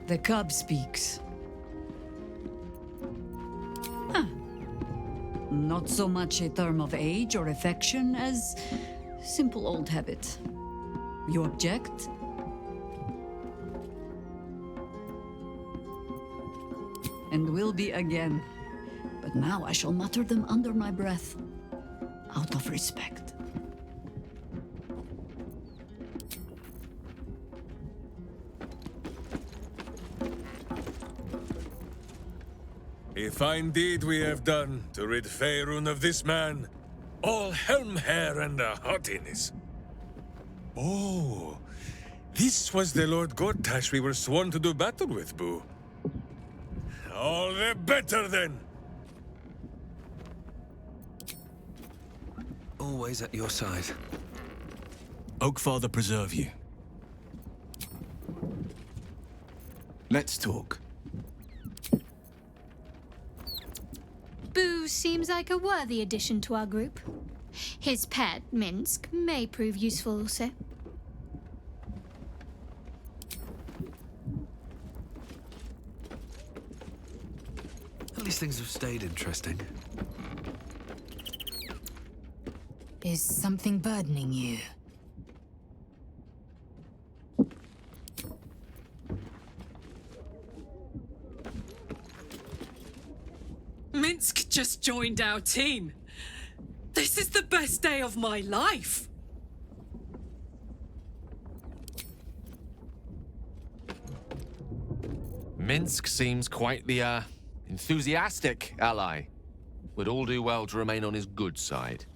The cub speaks. Huh. Not so much a term of age or affection as simple old habit. You object? And will be again. But now I shall mutter them under my breath, out of respect. A fine deed we have done to rid Faerun of this man. All helm hair and a haughtiness. Oh, this was the Lord Gortash we were sworn to do battle with, Boo. All the better then! Always at your side. Oakfather preserve you. Let's talk. Boo seems like a worthy addition to our group. His pet, Minsk, may prove useful also. At least things have stayed interesting. Is something burdening you? Minsk just joined our team. This is the best day of my life. Minsk seems quite the, enthusiastic ally. Would all do well to remain on his good side.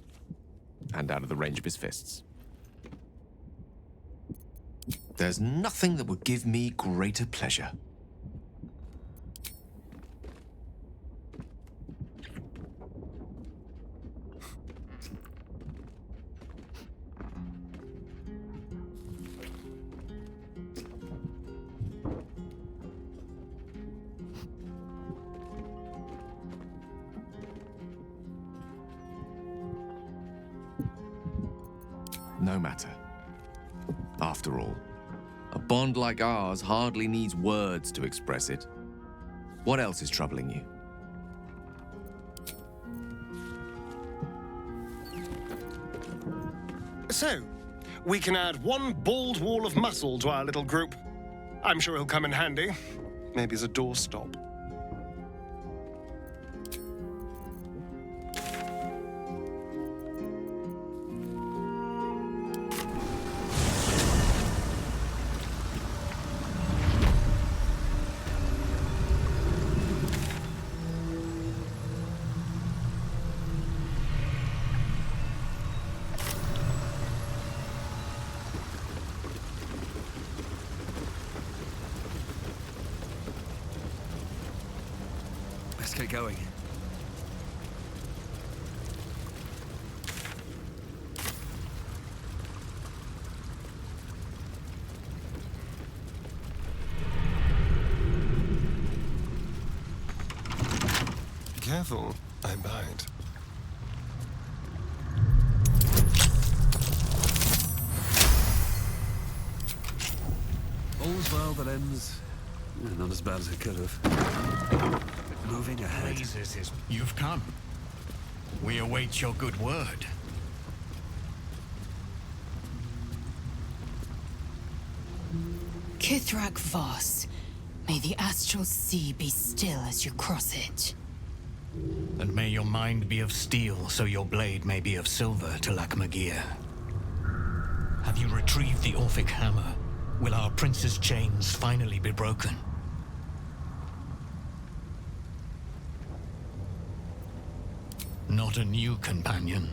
And out of the range of his fists. There's nothing that would give me greater pleasure. No matter. After all, a bond like ours hardly needs words to express it. What else is troubling you? So, we can add one bald wall of muscle to our little group. I'm sure he'll come in handy. Maybe as a doorstop. Let's get going. Careful, I bite. All's well that ends. Not as bad as it could have. Moving ahead. You've come. We await your good word. Kithrak Voss, may the astral sea be still as you cross it. And may your mind be of steel, so your blade may be of silver to Lakmagir. Have you retrieved the Orphic hammer? Will our prince's chains finally be broken? Not a new companion,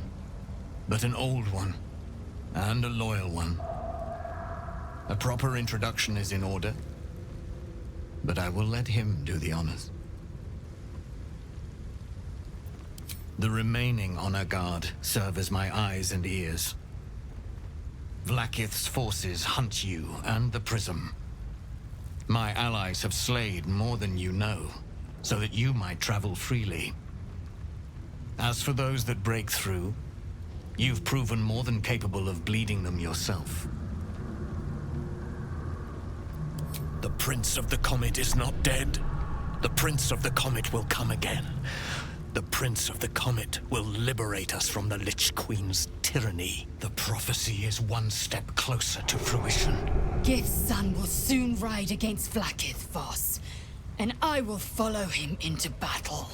but an old one, and a loyal one. A proper introduction is in order, but I will let him do the honors. The remaining honor guard serve as my eyes and ears. Vlakith's forces hunt you and the prism. My allies have slayed more than you know, so that you might travel freely. As for those that break through, you've proven more than capable of bleeding them yourself. The Prince of the Comet is not dead. The Prince of the Comet will come again. The Prince of the Comet will liberate us from the Lich Queen's tyranny. The prophecy is one step closer to fruition. Gith's son will soon ride against Vlakith Voss, and I will follow him into battle.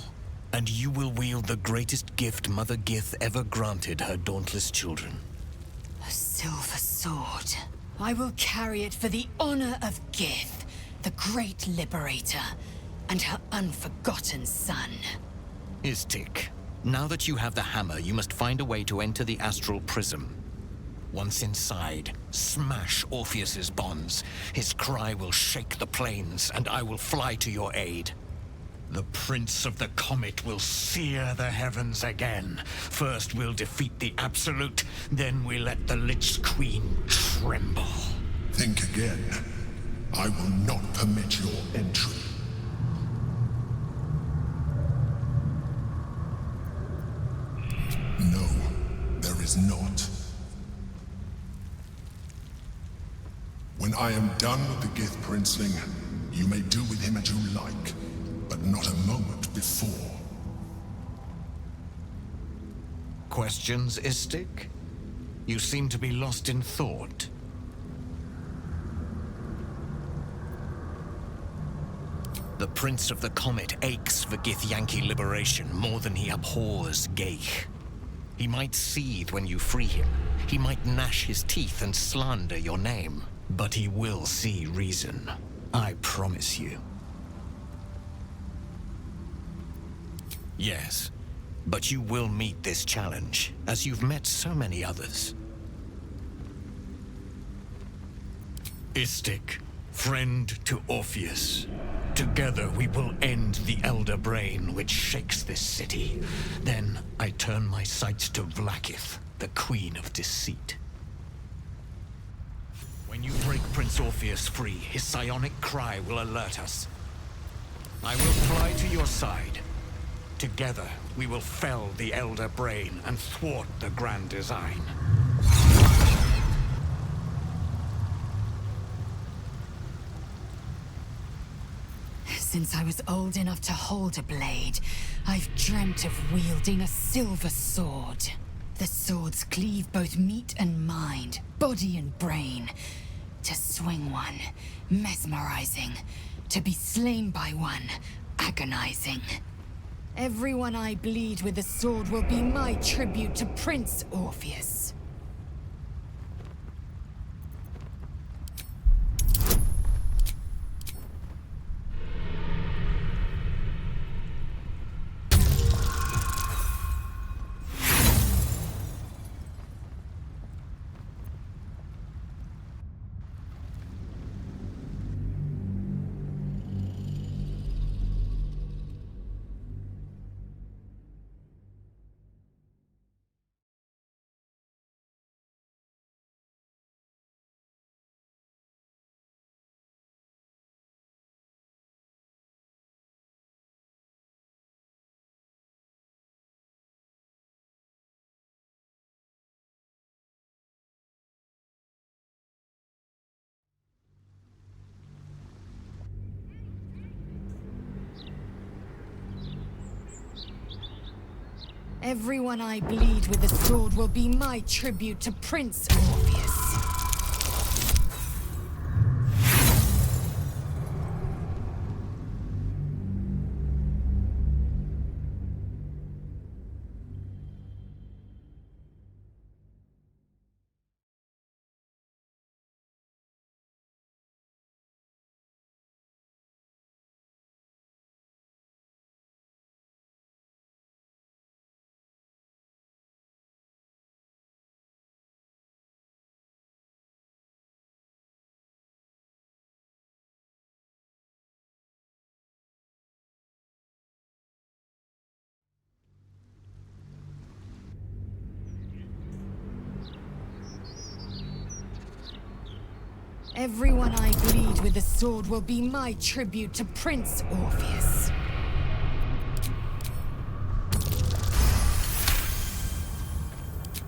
And you will wield the greatest gift Mother Gith ever granted her dauntless children. A silver sword. I will carry it for the honor of Gith, the great liberator, and her unforgotten son. Istik, now that you have the hammer, you must find a way to enter the astral prism. Once inside, smash Orpheus's bonds. His cry will shake the plains, and I will fly to your aid. The Prince of the Comet will sear the heavens again. First we'll defeat the Absolute, then we let the Lich Queen tremble. Think again. I will not permit your entry. No, there is not. When I am done with the Gith Princeling, you may do with him as you like, but not a moment before. Questions, Istik? You seem to be lost in thought. The Prince of the Comet aches for Githyanki liberation more than he abhors Geich. He might seethe when you free him. He might gnash his teeth and slander your name. But he will see reason. I promise you. Yes, but you will meet this challenge, as you've met so many others. Istik, friend to Orpheus. Together we will end the Elder Brain which shakes this city. Then I turn my sights to Vlaakith, the Queen of Deceit. When you break Prince Orpheus free, his psionic cry will alert us. I will fly to your side. Together, we will fell the Elder Brain and thwart the Grand Design. Since I was old enough to hold a blade, I've dreamt of wielding a silver sword. The swords cleave both meat and mind, body and brain. To swing one, mesmerizing. To be slain by one, agonizing. Everyone I bleed with the sword will be my tribute to Prince Orpheus. Everyone I bleed with the sword will be my tribute to Prince Orpheus. Everyone I bleed with the sword will be my tribute to Prince Orpheus.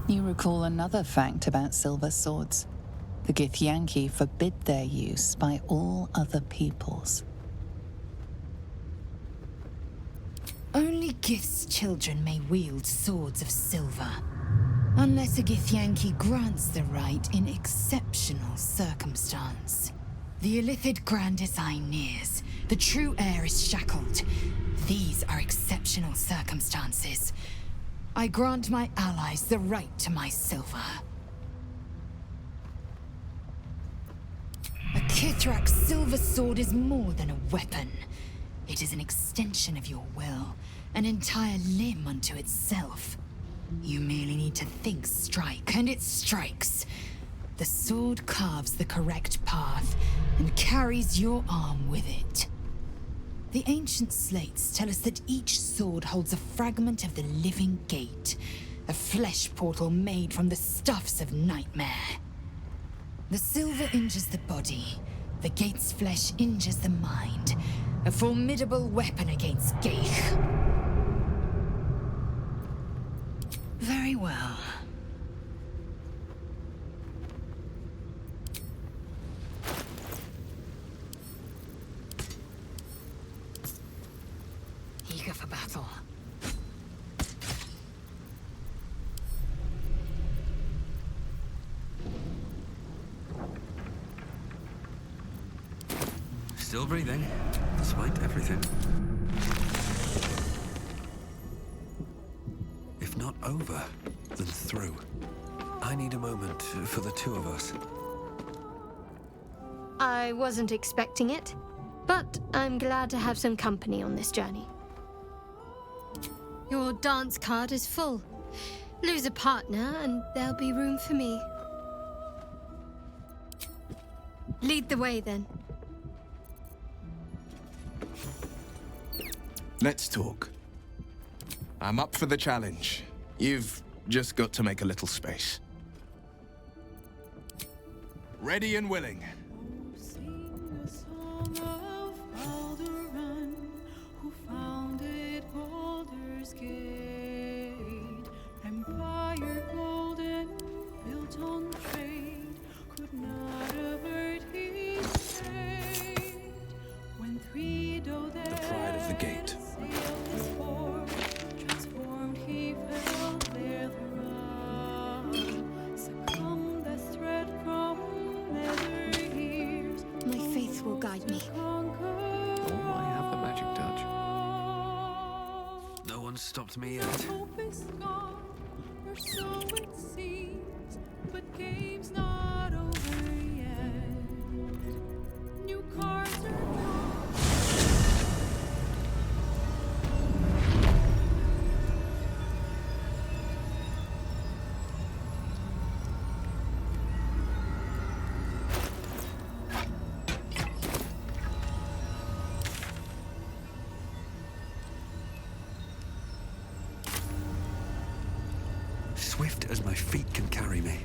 You recall another fact about silver swords. The Githyanki forbid their use by all other peoples. Only Gith's children may wield swords of silver. Unless a Githyanki grants the right in exceptional circumstance. The Illithid Grand Design nears. The true heir is shackled. These are exceptional circumstances. I grant my allies the right to my silver. A Kithrak's silver sword is more than a weapon. It is an extension of your will, an entire limb unto itself. You merely need to think strike, and it strikes. The sword carves the correct path, and carries your arm with it. The ancient slates tell us that each sword holds a fragment of the living gate, a flesh portal made from the stuffs of nightmare. The silver injures the body, the gate's flesh injures the mind, a formidable weapon against Geich. Very well. Eager for battle. Still breathing. Despite everything. If not over, then through. I need a moment for the two of us. I wasn't expecting it, but I'm glad to have some company on this journey. Your dance card is full. Lose a partner and there'll be room for me. Lead the way then. Let's talk. I'm up for the challenge. You've just got to make a little space. Ready and willing. Stopped me yet. Hope is gone, or so it seems, but game's not over yet. New cards are drawn. Swift as my feet can carry me.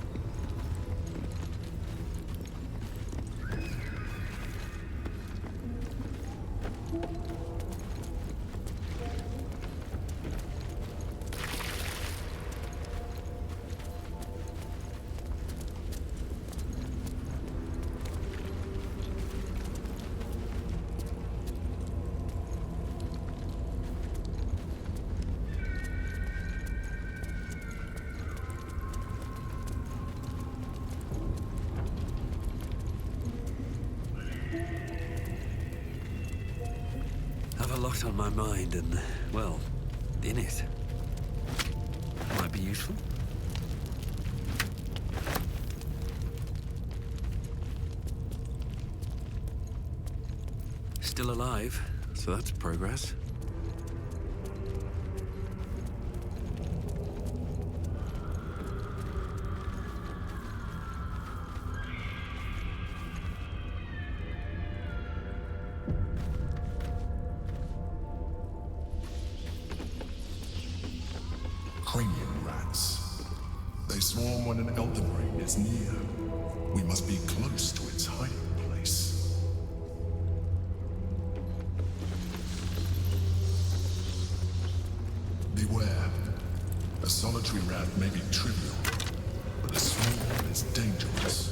Have a lot on my mind and, well, in it. Might be useful. Still alive, so that's progress. Cranium rats. They swarm when an Elden Ring is near. We must be close to its hiding place. Beware. A solitary rat may be trivial, but a swarm is dangerous.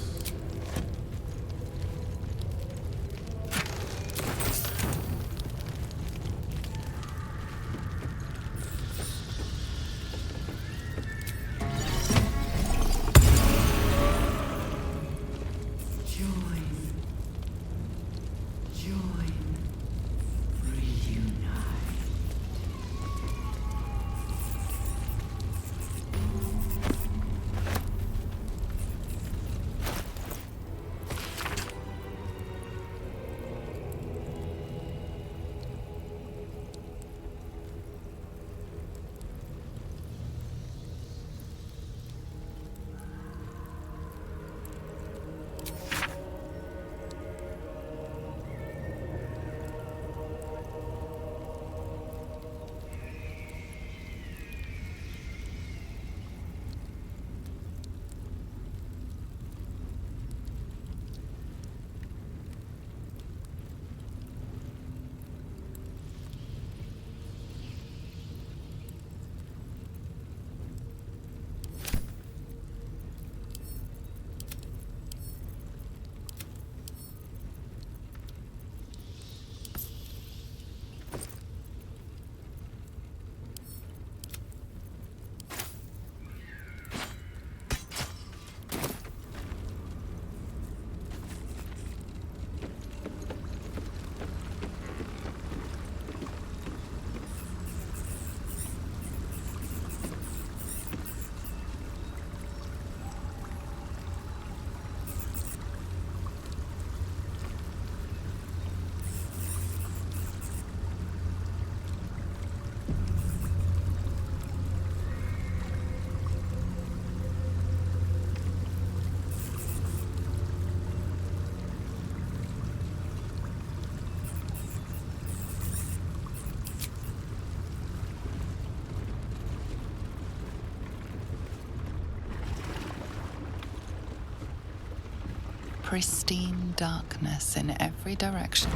pristine darkness in every direction.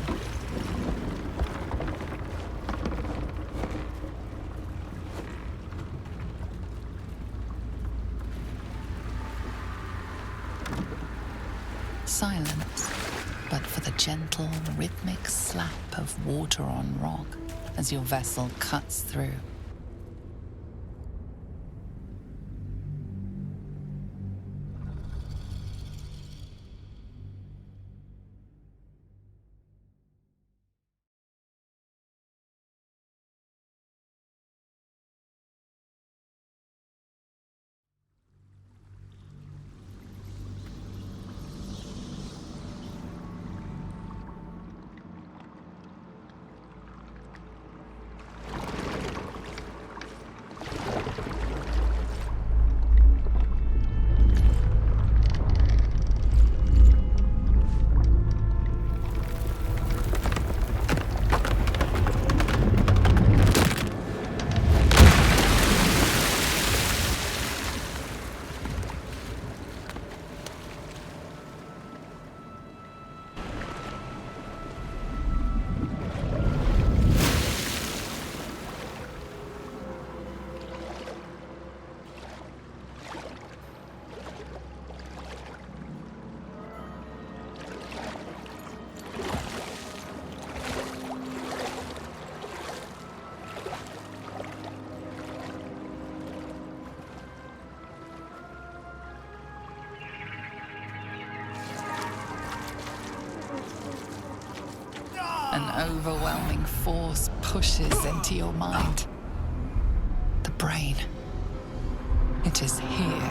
Silence, but for the gentle, rhythmic slap of water on rock as your vessel cuts through. An overwhelming force pushes into your mind. The brain. It is here.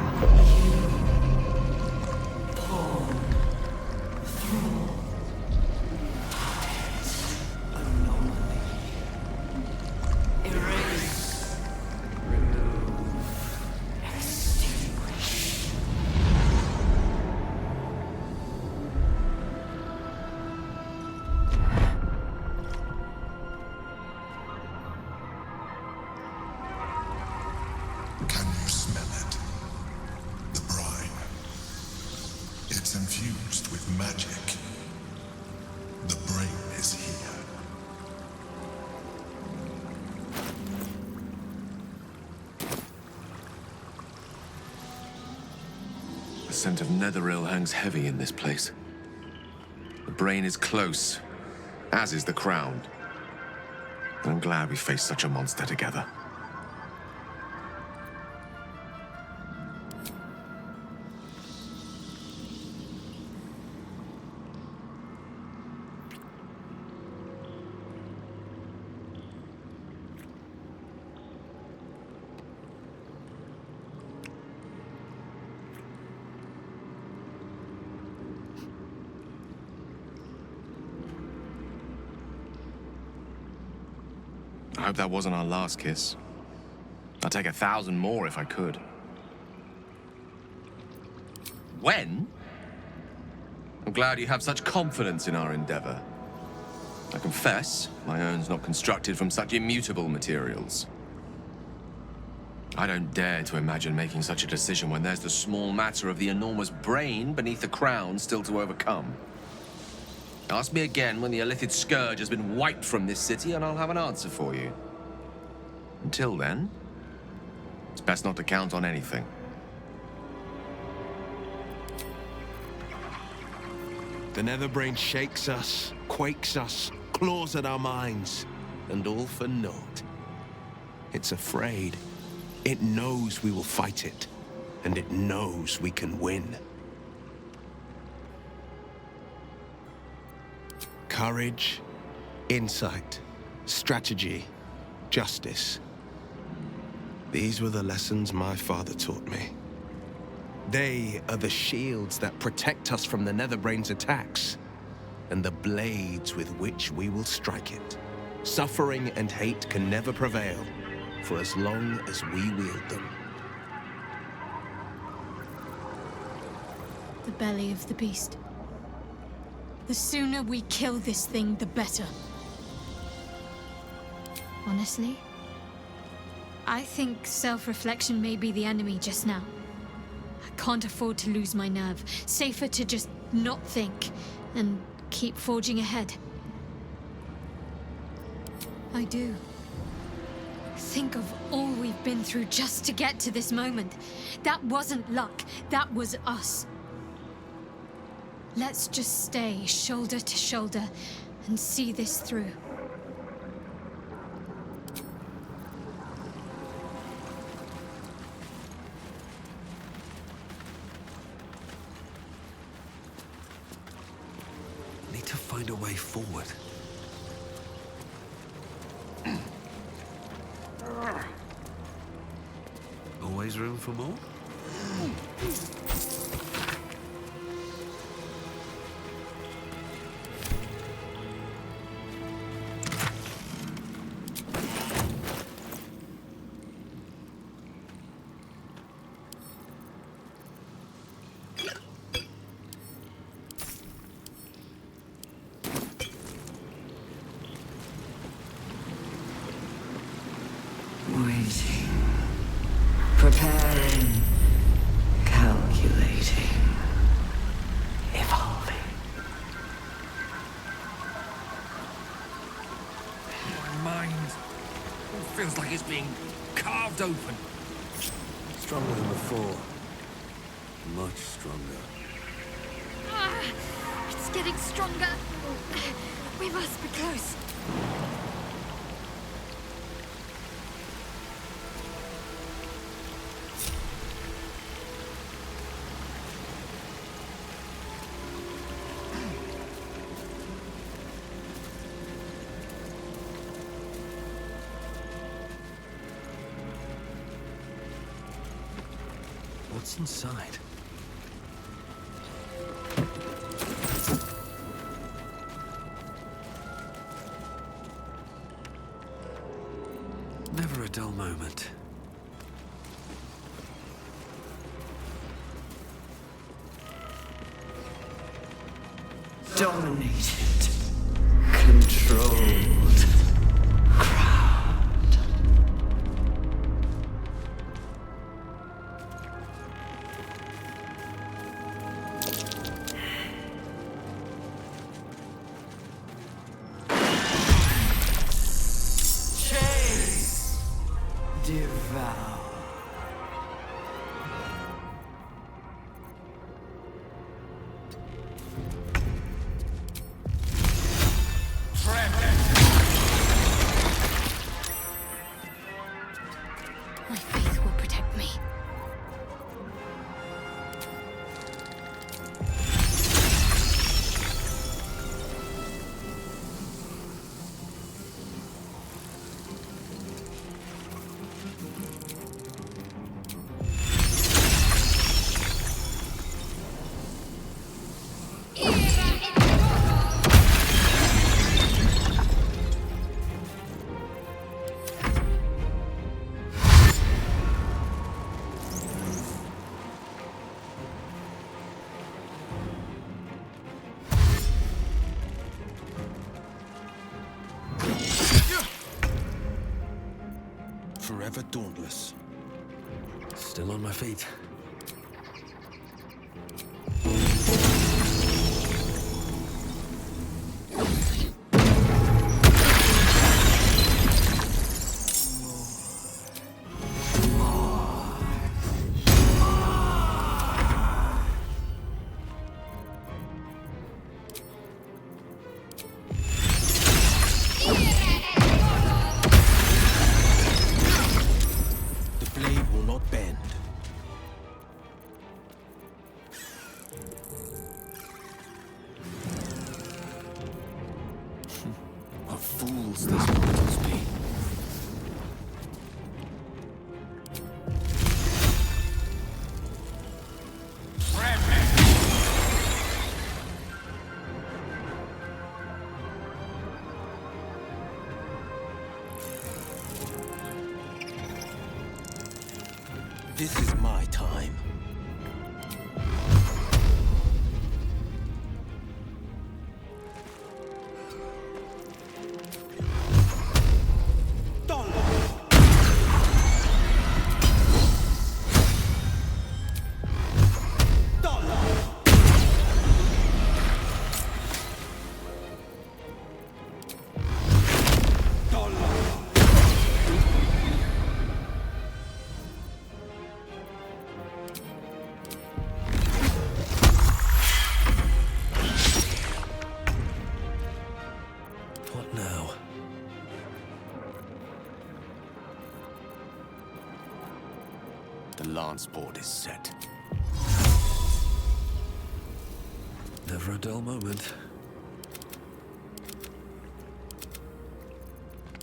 Can you smell it? The brine. It's infused with magic. The brain is here. The scent of Netheril hangs heavy in this place. The brain is close, as is the crown. I'm glad we faced such a monster together. I hope that wasn't our last kiss. I'd take 1,000 more if I could. When? I'm glad you have such confidence in our endeavor. I confess, my own's not constructed from such immutable materials. I don't dare to imagine making such a decision when there's the small matter of the enormous brain beneath the crown still to overcome. Ask me again when the Illithid scourge has been wiped from this city, and I'll have an answer for you. Until then, it's best not to count on anything. The Netherbrain shakes us, quakes us, claws at our minds, and all for naught. It's afraid. It knows we will fight it, and it knows we can win. Courage, insight, strategy, justice. These were the lessons my father taught me. They are the shields that protect us from the Netherbrain's attacks, and the blades with which we will strike it. Suffering and hate can never prevail, for as long as we wield them. The belly of the beast. The sooner we kill this thing, the better. Honestly, I think self-reflection may be the enemy just now. I can't afford to lose my nerve. Safer to just not think, and keep forging ahead. I do. Think of all we've been through just to get to this moment. That wasn't luck, that was us. Let's just stay shoulder to shoulder and see this through. Need to find a way forward. Always room for more? Waiting. Preparing. Calculating. Evolving. My mind feels like it's being carved open. Stronger than before. Much stronger. It's getting stronger. We must be close. What's inside? Never a dull moment. Dominated. Controlled. Crowned. Chase. Devour. My faith will protect me. Forever dauntless. Still on my feet. The blade will not bend. What fools these mortals be. This is my time. the lance board is set. Never a dull moment.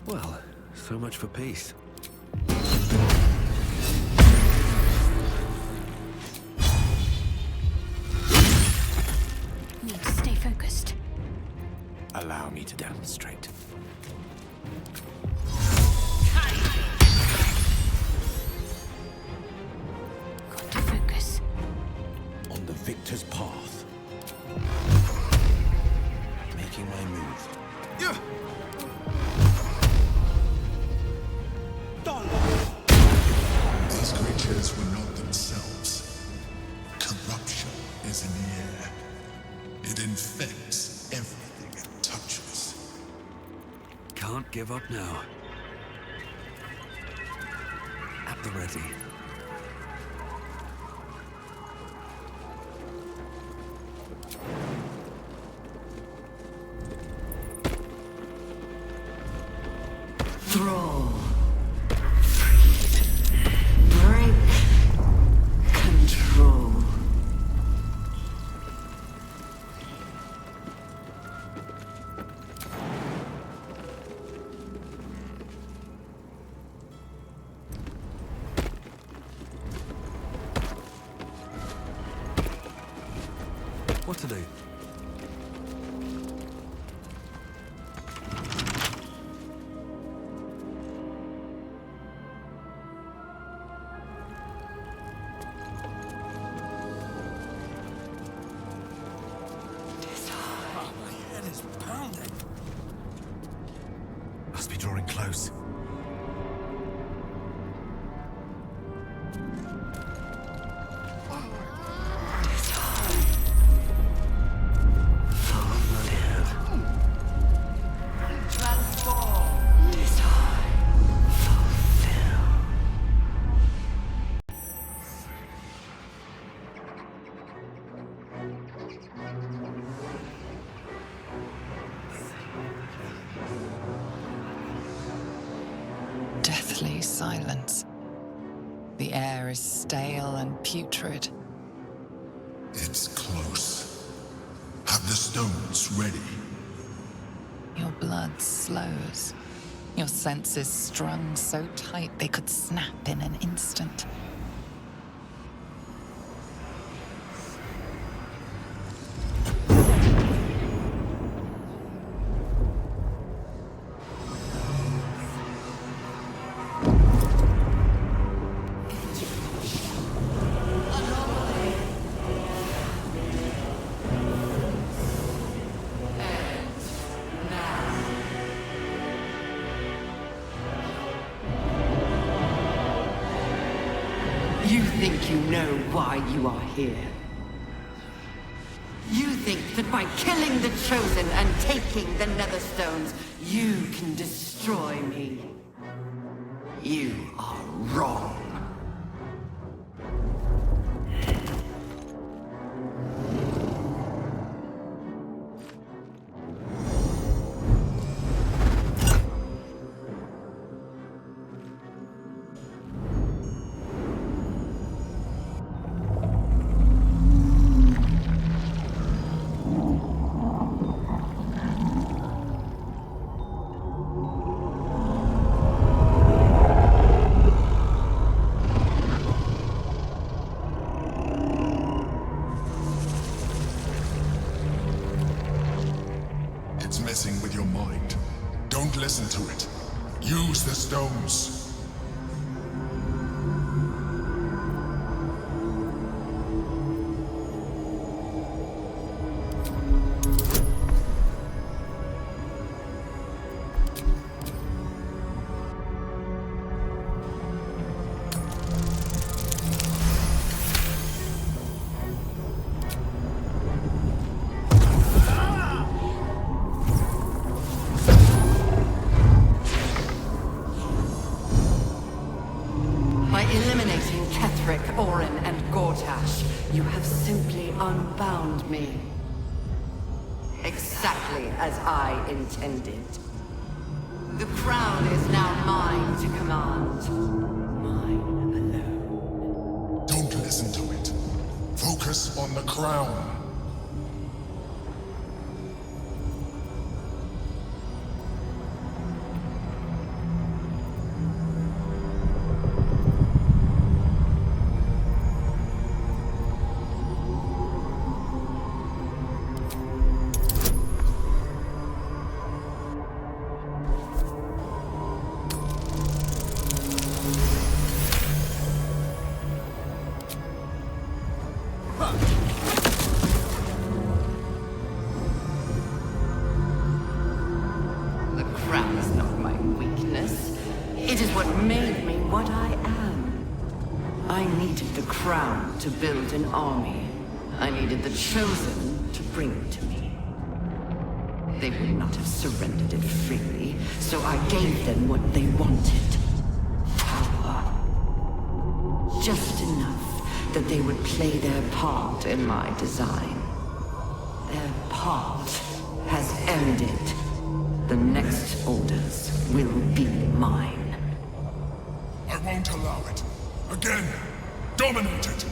Well, so much for peace. Need to stay focused. Allow me to demonstrate. Got to focus. On the victor's path. Making my move. These creatures were not themselves. Corruption is in the air. It infects everything it touches. Can't give up now. At the ready. Thrall. Break control. What to do? My head is pounding. Must be drawing close. Deathly silence. The air is stale and putrid. It's close. Have the stones ready. Your blood slows. Your senses strung so tight they could snap in an instant. You think you know why you are here. You think that by killing the Chosen and taking the Netherstones, you can destroy me. You are wrong. It's messing with your mind. Don't listen to it. Use the stones. By eliminating Ketheric, Orin, and Gortash, you have simply unbound me. Exactly as I intended. The crown is now mine to command. Mine alone. on the crown. The crown is not my weakness. It is what made me what I am. I needed the crown to build an army. I needed the Chosen to bring it to me. They would not have surrendered it freely, so I gave them what they wanted. Power. Just enough that they would play their part in my design. Their part has ended. The next orders will be mine. I won't allow it. Again, dominate it.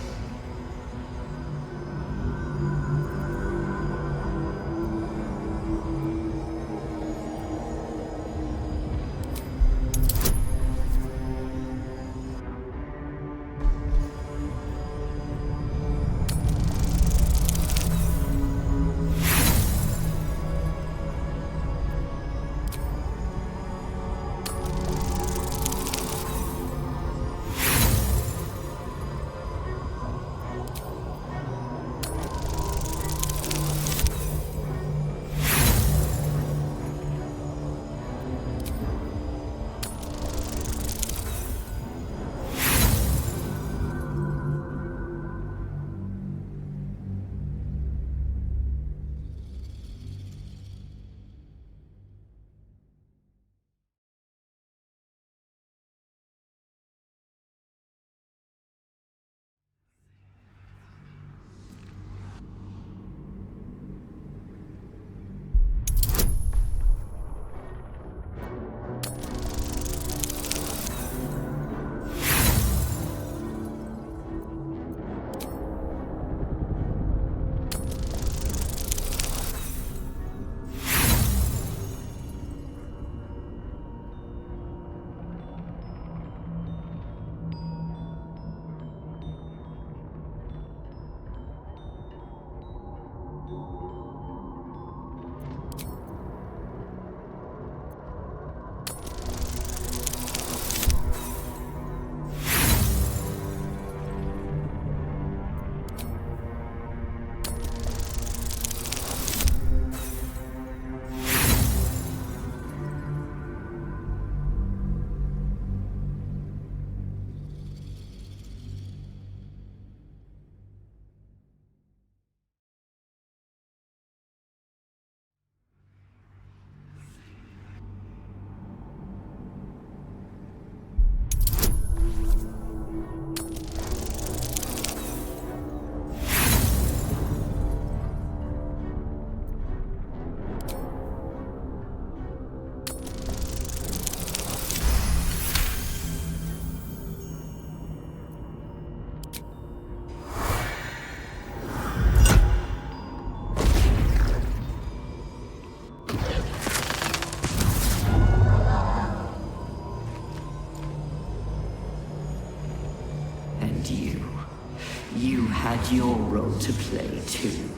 You had your role to play, too.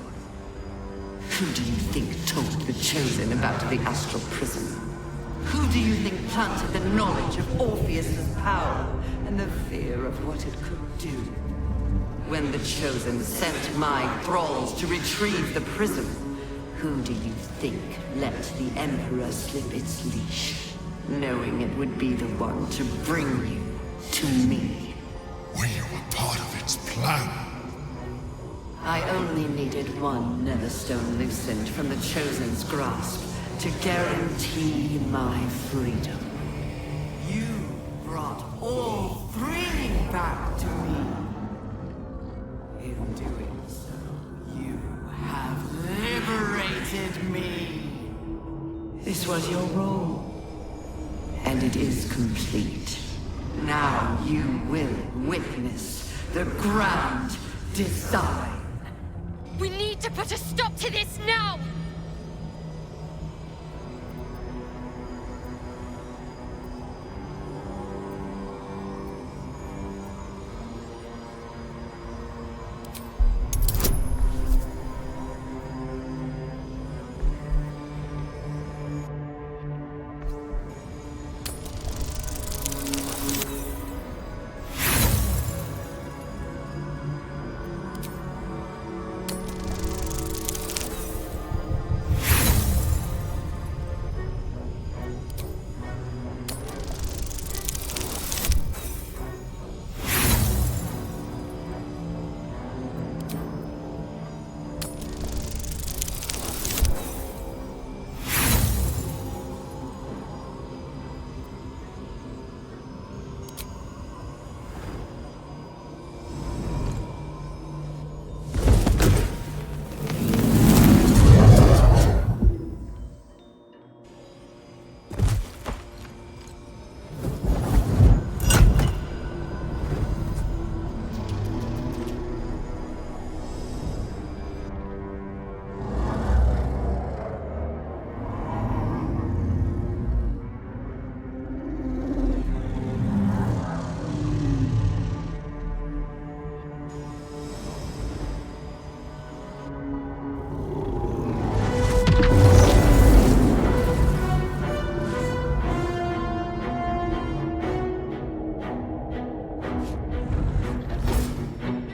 Who do you think told the Chosen about the Astral Prism? Who do you think planted the knowledge of Orpheus's power and the fear of what it could do? When the Chosen sent my thralls to retrieve the prism, who do you think let the Emperor slip its leash, knowing it would be the one to bring you to me? We were part of its plan. I only needed one Netherstone loosened from the Chosen's grasp to guarantee my freedom. You brought all three back to me. In doing so, you have liberated me. This was your role, and it is complete. Now you will witness the grand design. We need to put a stop to this now!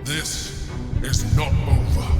This is not over.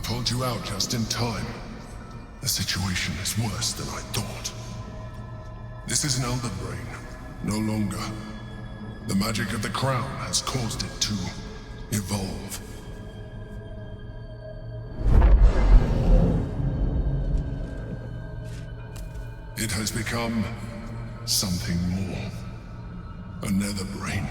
Pulled you out just in time. The situation is worse than I thought. This is an Elder Brain, no longer. The magic of the crown has caused it to evolve. It has become something more. Another brain.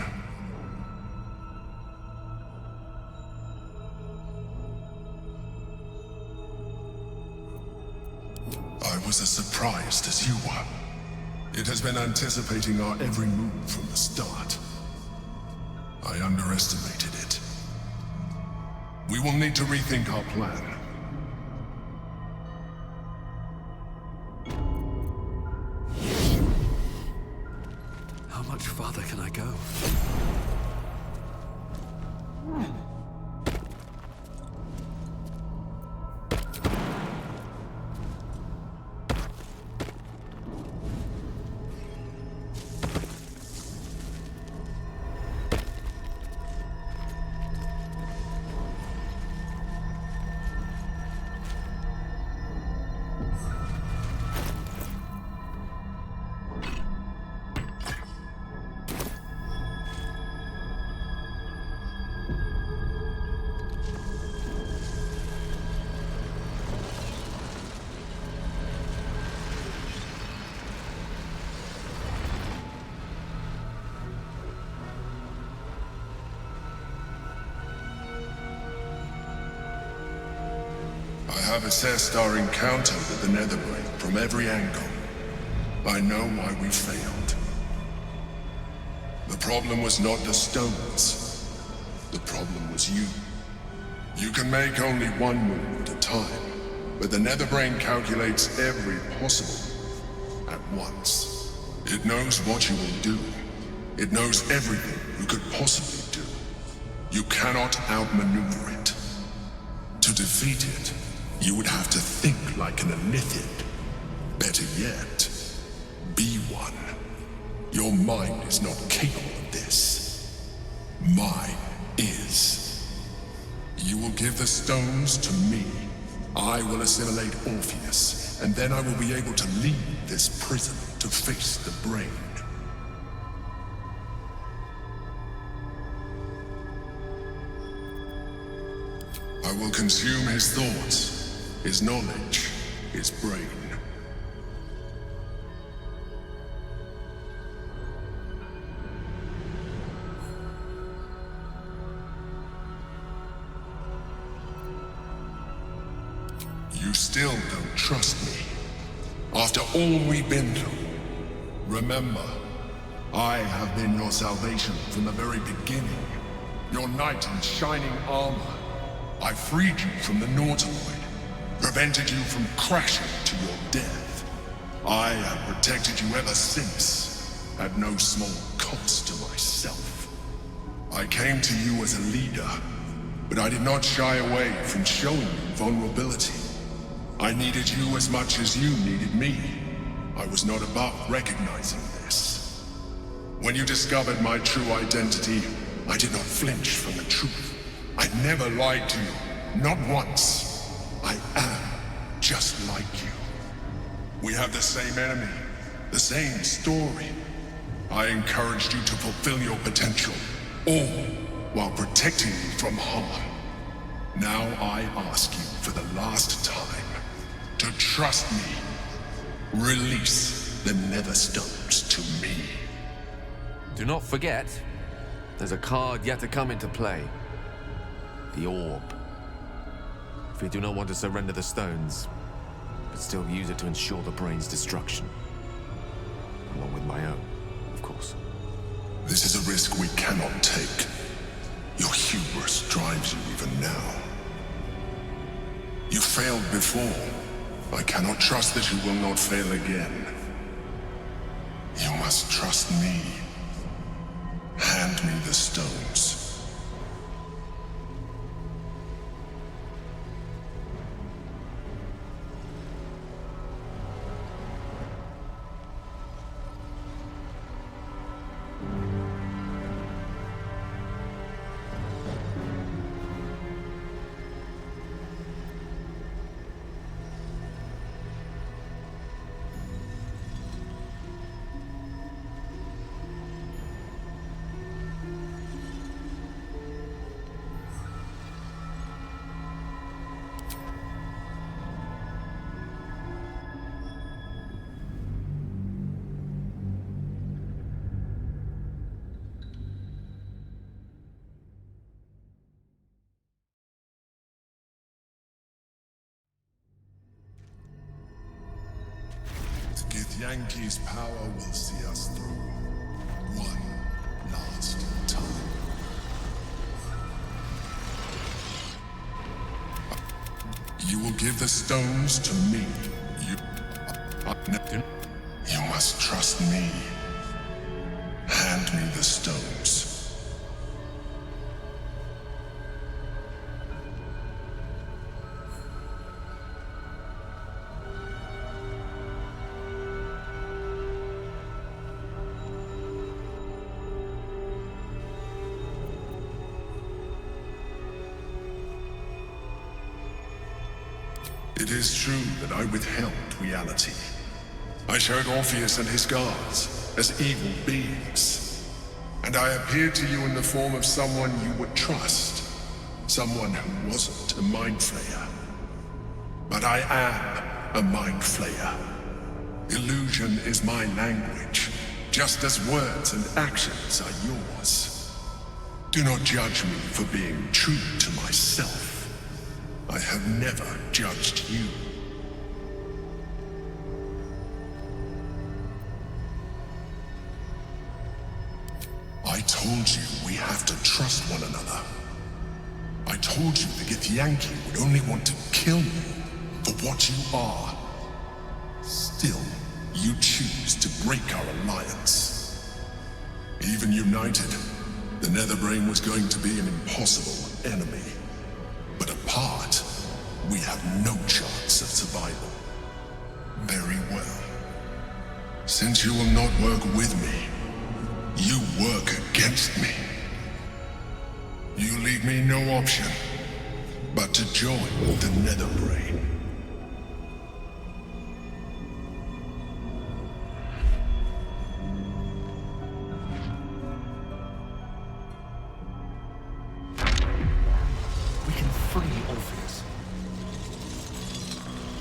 I was as surprised as you were. It has been anticipating our every move from the start. I underestimated it. We will need to rethink our plan. How much farther can I go? I have assessed our encounter with the Netherbrain from every angle. I know why we failed. The problem was not the stones. The problem was you. You can make only one move at a time, but the Netherbrain calculates every possible at once. It knows what you will do. It knows everything you could possibly do. You cannot outmaneuver it. To defeat it, you would have to think like an Elithid. Better yet, be one. Your mind is not capable of this. Mine is. You will give the stones to me. I will assimilate Orpheus, and then I will be able to leave this prison to face the brain. I will consume his thoughts, his knowledge, his brain. You still don't trust me. After all we've been through. Remember, I have been your salvation from the very beginning. Your knight in shining armor. I freed you from the Nautiloid. Prevented you from crashing to your death. I have protected you ever since, at no small cost to myself. I came to you as a leader, but I did not shy away from showing you vulnerability. I needed you as much as you needed me. I was not above recognizing this. When you discovered my true identity, I did not flinch from the truth. I never lied to you, not once. I am just like you. We have the same enemy, the same story. I encouraged you to fulfill your potential, all while protecting you from harm. Now I ask you for the last time to trust me. Release the Netherstones to me. Do not forget, there's a card yet to come into play. The orb. If we do not want to surrender the stones, but still use it to ensure the brain's destruction. Along with my own, of course. This is a risk we cannot take. Your hubris drives you even now. You failed before. I cannot trust that you will not fail again. You must trust me. Hand me the stones. Yankee's power will see us through. One last time. give the stones to me. You must trust me. Hand me the stones. It is true that I withheld reality. I showed Orpheus and his guards as evil beings. And I appeared to you in the form of someone you would trust. Someone who wasn't a mind flayer. But I am a mind flayer. Illusion is my language, just as words and actions are yours. Do not judge me for being true to myself. I have never judged you. I told you we have to trust one another. I told you the Githyanki would only want to kill you for what you are. Still, you choose to break our alliance. Even united, the Netherbrain was going to be an impossible enemy. But apart, we have no chance of survival. Very well. Since you will not work with me, you work against me. You leave me no option but to join the Netherbrain. We can free Orpheus.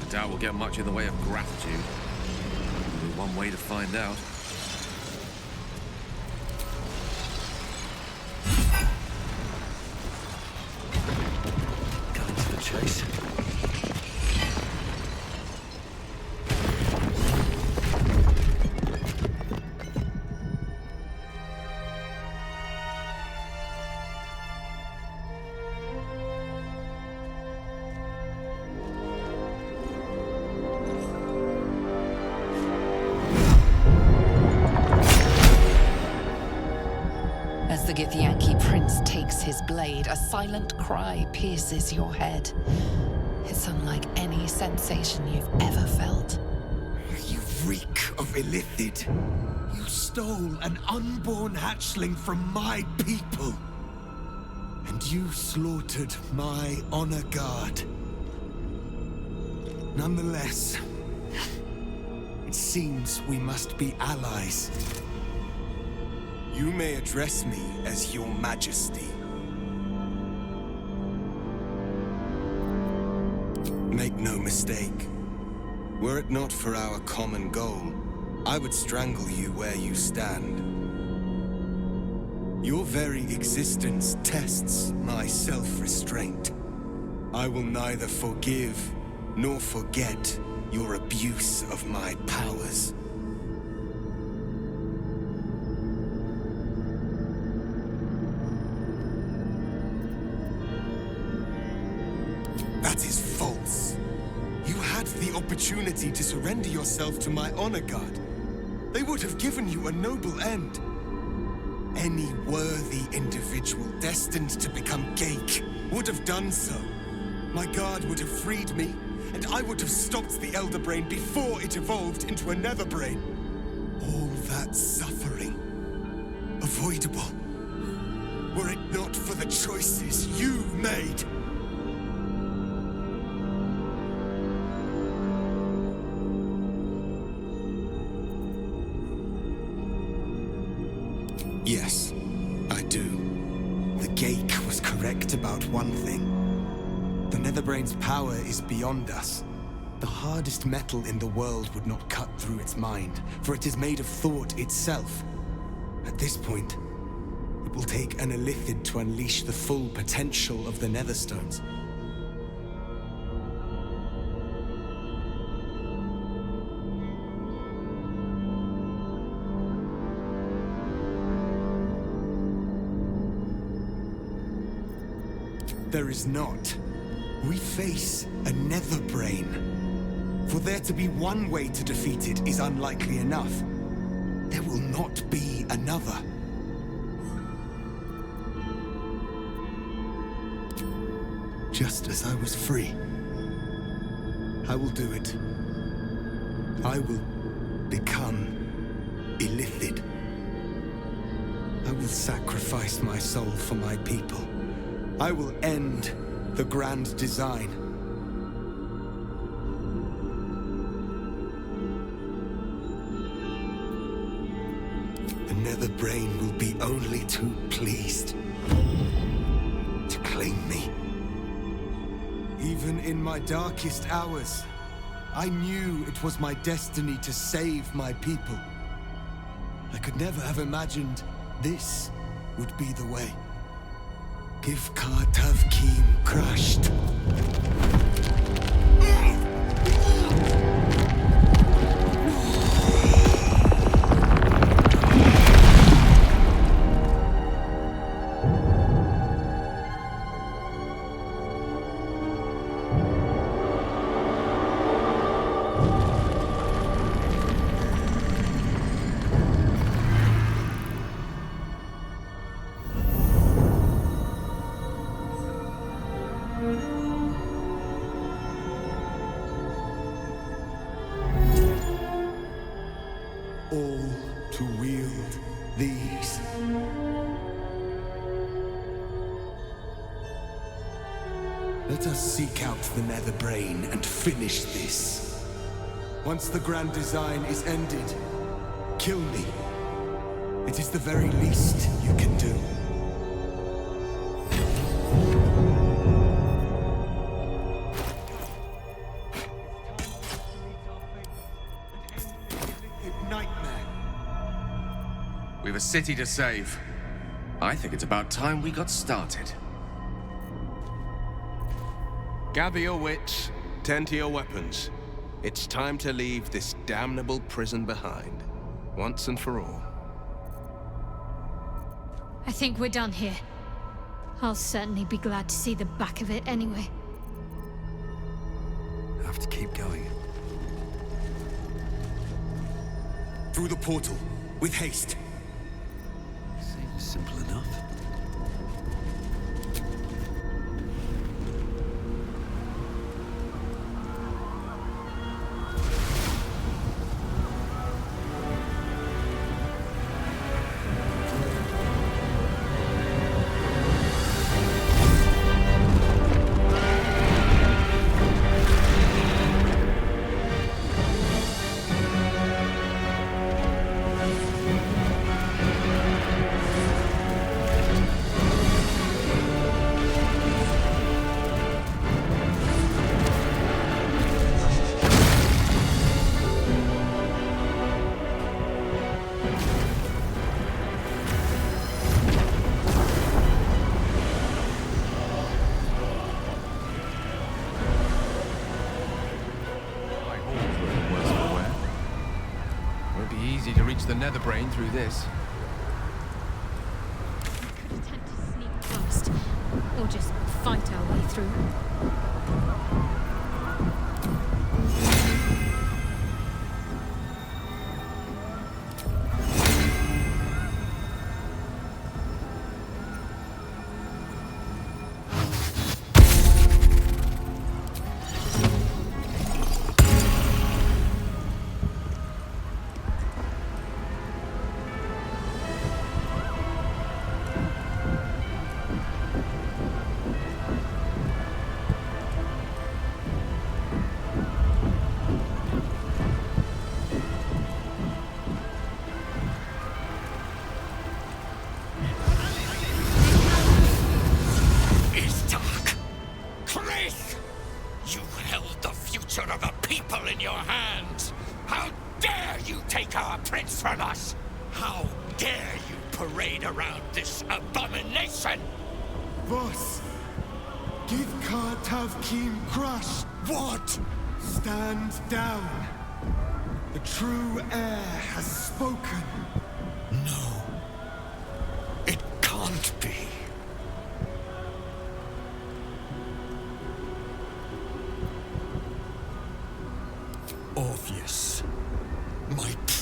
I doubt we'll get much in the way of gratitude. Only one way to find out. Chase. As the Githyanki prince takes his blade, a silent cry pierces your head. It's unlike any sensation you've ever felt. You reek of illithid. You stole an unborn hatchling from my people. And you slaughtered my honor guard. Nonetheless, it seems we must be allies. You may address me as Your Majesty. Make no mistake. Were it not for our common goal, I would strangle you where you stand. Your very existence tests my self-restraint. I will neither forgive nor forget your abuse of my powers. That is false. You had the opportunity to surrender yourself to my honor guard. They would have given you a noble end. Any worthy individual destined to become Geik would have done so. My guard would have freed me, and I would have stopped the Elder Brain before it evolved into a Nether Brain. All that suffering, avoidable, were it not for the choices you made. Yes, I do. The Geik was correct about one thing. The Netherbrain's power is beyond us. The hardest metal in the world would not cut through its mind, for it is made of thought itself. At this point, it will take an illithid to unleash the full potential of the Netherstones. There is not. We face a nether brain. For there to be one way to defeat it is unlikely enough. There will not be another. Just as I was free, I will do it. I will become illithid. I will sacrifice my soul for my people. I will end the grand design. The nether brain will be only too pleased to claim me. Even in my darkest hours, I knew it was my destiny to save my people. I could never have imagined this would be the way. Give Tavkim crushed. All to wield these. Let us seek out the nether brain and finish this. Once the grand design is ended, kill me. It is the very least you can do. We've a city to save. I think it's about time we got started. Gather your wits, tend to your weapons. It's time to leave this damnable prison behind, once and for all. I think we're done here. I'll certainly be glad to see the back of it anyway. Have to keep going. Through the portal, with haste. Seems simple enough. Easy to reach the nether brain through this. We could attempt to sneak past, or just fight our way through. Of the people in your hands! How dare you take our prince from us! How dare you parade around this abomination! Boss, give Tavkim crush. What? Stand down. The true heir has spoken. No. It can't be.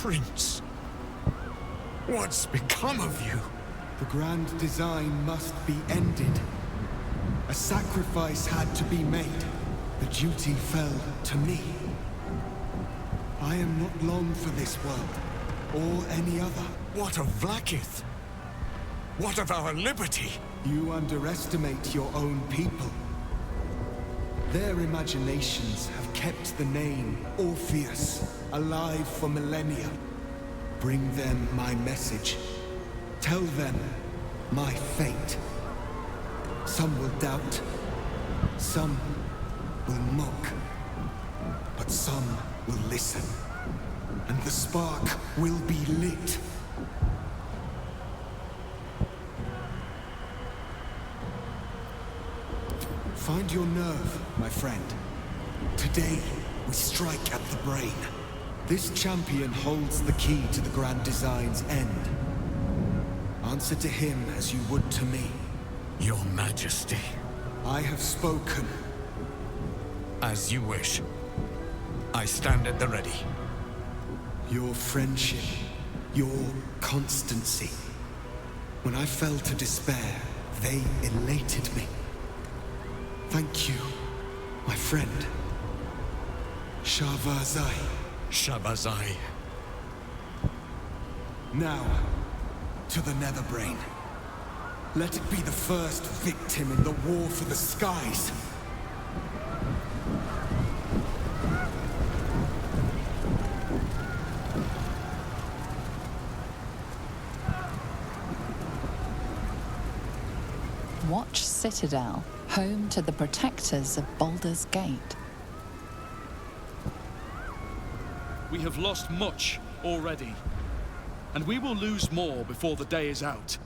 Prince, what's become of you? The grand design must be ended. A sacrifice had to be made. The duty fell to me. I am not long for this world, or any other. What of Vlaakith? What of our liberty? You underestimate your own people. Their imaginations have kept the name Orpheus alive for millennia. Bring them my message. Tell them my fate. Some will doubt, some will mock, but some will listen, and the spark will be lit. Find your nerve, my friend. Today, we strike at the brain. This champion holds the key to the Grand Design's end. Answer to him as you would to me. Your Majesty. I have spoken. As you wish. I stand at the ready. Your friendship, your constancy. When I fell to despair, they elated me. Thank you, my friend. Shabazai. Shabazai. Now, to the Netherbrain. Let it be the first victim in the war for the skies. Watch Citadel, home to the protectors of Baldur's Gate. We have lost much already, and we will lose more before the day is out.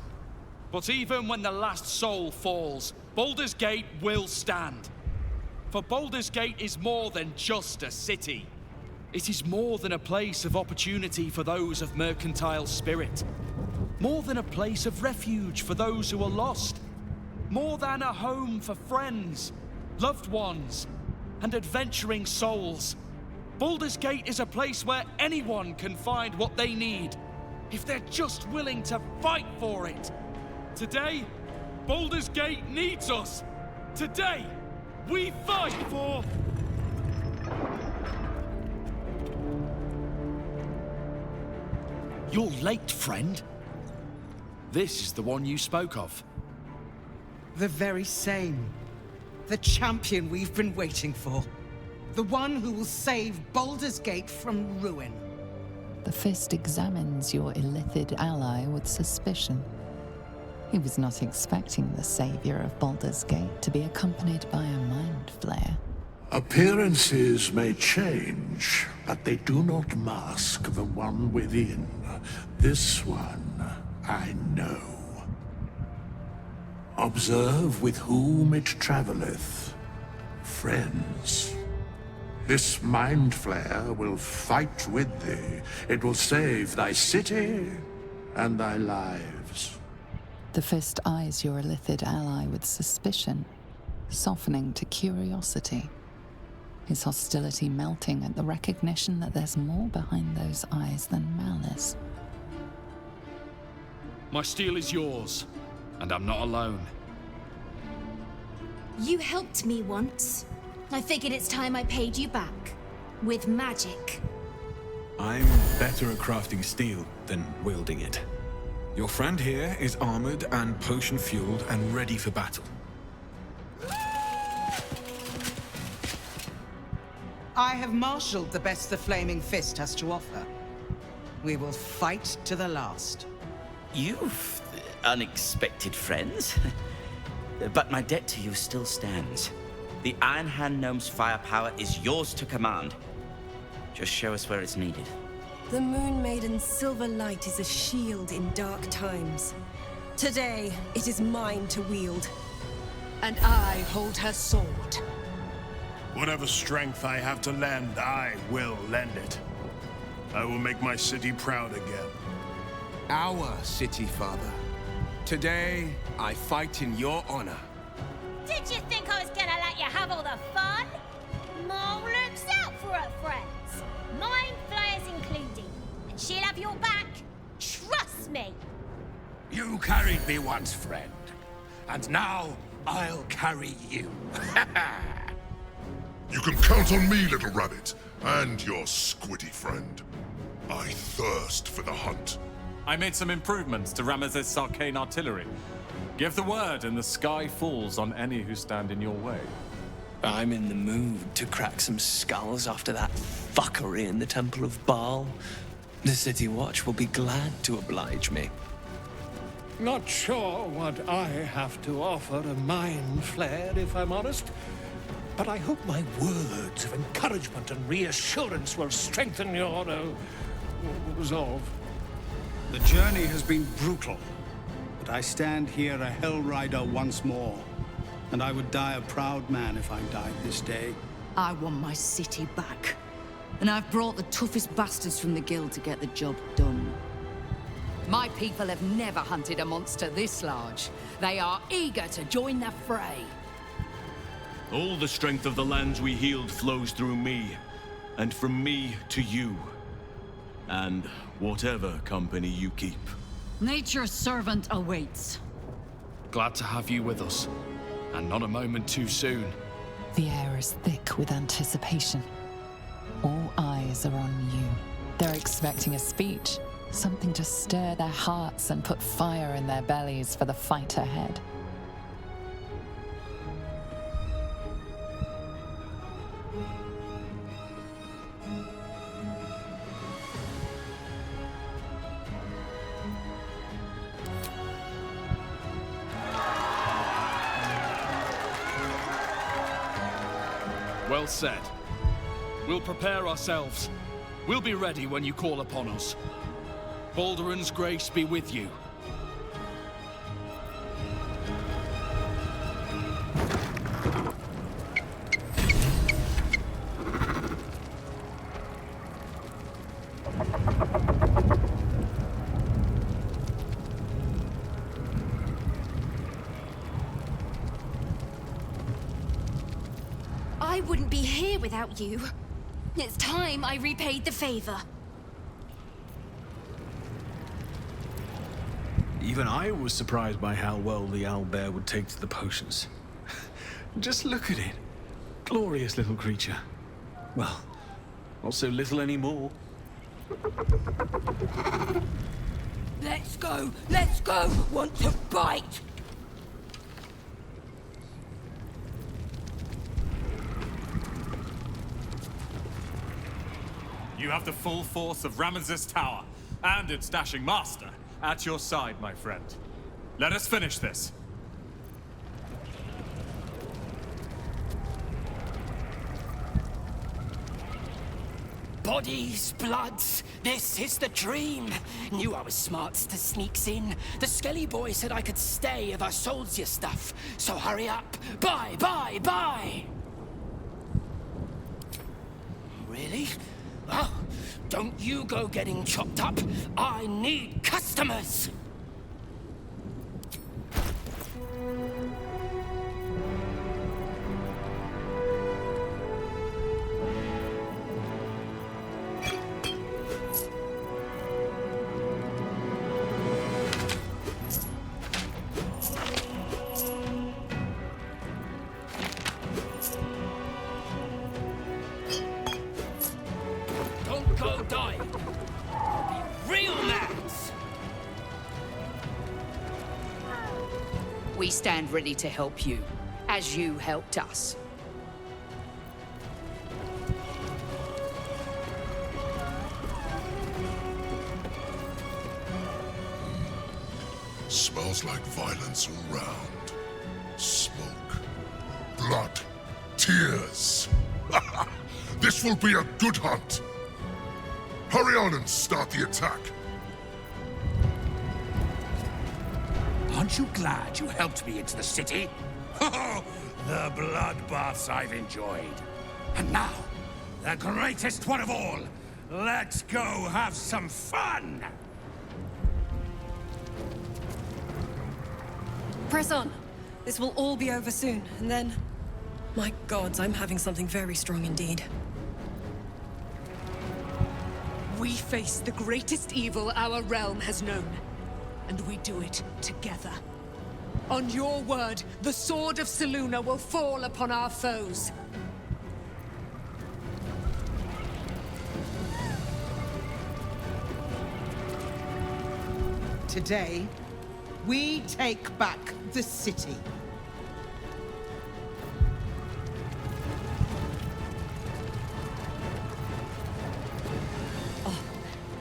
But even when the last soul falls, Baldur's Gate will stand. For Baldur's Gate is more than just a city. It is more than a place of opportunity for those of mercantile spirit. More than a place of refuge for those who are lost. More than a home for friends, loved ones, and adventuring souls. Baldur's Gate is a place where anyone can find what they need, if they're just willing to fight for it. Today, Baldur's Gate needs us. Today, we fight for... You're late, friend. This is the one you spoke of. The very same. The champion we've been waiting for. The one who will save Baldur's Gate from ruin. The Fist examines your illithid ally with suspicion. He was not expecting the savior of Baldur's Gate to be accompanied by a mind flayer. Appearances may change, but they do not mask the one within. This one, I know. Observe with whom it traveleth. Friends. This mind flayer will fight with thee. It will save thy city and thy lives. The Fist eyes your illithid ally with suspicion, softening to curiosity. His hostility melting at the recognition that there's more behind those eyes than malice. My steel is yours, and I'm not alone. You helped me once. I figured it's time I paid you back. With magic. I'm better at crafting steel than wielding it. Your friend here is armored and potion-fueled and ready for battle. I have marshaled the best the Flaming Fist has to offer. We will fight to the last. You've unexpected friends. But my debt to you still stands. The Iron Hand Gnome's firepower is yours to command. Just show us where it's needed. The Moon Maiden's silver light is a shield in dark times. Today, it is mine to wield. And I hold her sword. Whatever strength I have to lend, I will lend it. I will make my city proud again. Our city, Father. Today, I fight in your honor. Did you think I was gonna let you have all the fun? Mole looks out for her friends. Mind flayers included. And she'll your back. Trust me. You carried me once, friend. And now, I'll carry you. You can count on me, little rabbit, and your squiddy friend. I thirst for the hunt. I made some improvements to Ramesses' arcane artillery. Give the word and the sky falls on any who stand in your way. I'm in the mood to crack some skulls after that fuckery in the Temple of Baal. The City Watch will be glad to oblige me. Not sure what I have to offer a mind flare, if I'm honest. But I hope my words of encouragement and reassurance will strengthen your resolve. The journey has been brutal, but I stand here a Hell Rider once more. And I would die a proud man if I died this day. I want my city back. And I've brought the toughest bastards from the guild to get the job done. My people have never hunted a monster this large. They are eager to join the fray. All the strength of the lands we healed flows through me, and from me to you. And whatever company you keep. Nature's servant awaits. Glad to have you with us, and not a moment too soon. The air is thick with anticipation. All eyes are on you. They're expecting a speech, something to stir their hearts and put fire in their bellies for the fight ahead. Well said. We'll prepare ourselves. We'll be ready when you call upon us. Balduran's grace be with you. I wouldn't be here without you. It's time I repaid the favor. Even I was surprised by how well the owlbear would take to the potions. Just look at it. Glorious little creature. Well, not so little anymore. Let's go! Let's go! Want to bite? You have the full force of Ramesses Tower and its dashing master at your side, my friend. Let us finish this. Bodies, bloods, this is the dream. Knew I was smart to sneaks in. The Skelly boy said I could stay if I sold your stuff. So hurry up. Buy, buy, buy! Really? Oh, don't you go getting chopped up. I need customers! Don't go dying. You'll be real mats. We stand ready to help you, as you helped us. Smells like violence all round. Smoke. Blood. Tears. This will be a good hunt. Hurry on and start the attack. Aren't you glad you helped me into the city? Oh, the bloodbaths I've enjoyed. And now, the greatest one of all. Let's go have some fun! Press on. This will all be over soon, and then... My gods, I'm having something very strong indeed. We face the greatest evil our realm has known, and we do it together. On your word, the sword of Selûne will fall upon our foes. Today, we take back the city.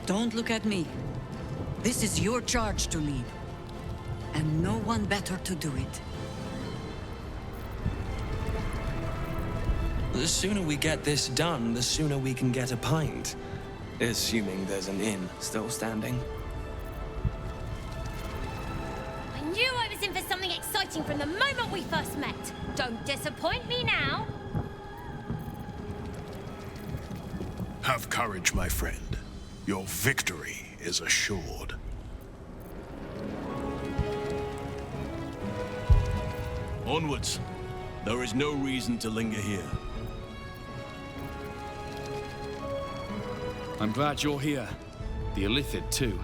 Don't look at me. This is your charge to lead. And no one better to do it. The sooner we get this done, the sooner we can get a pint. Assuming there's an inn still standing. I knew I was in for something exciting from the moment we first met. Don't disappoint me now. Have courage, my friend. Your victory is assured. Onwards. There is no reason to linger here. I'm glad you're here. The Illithid, too.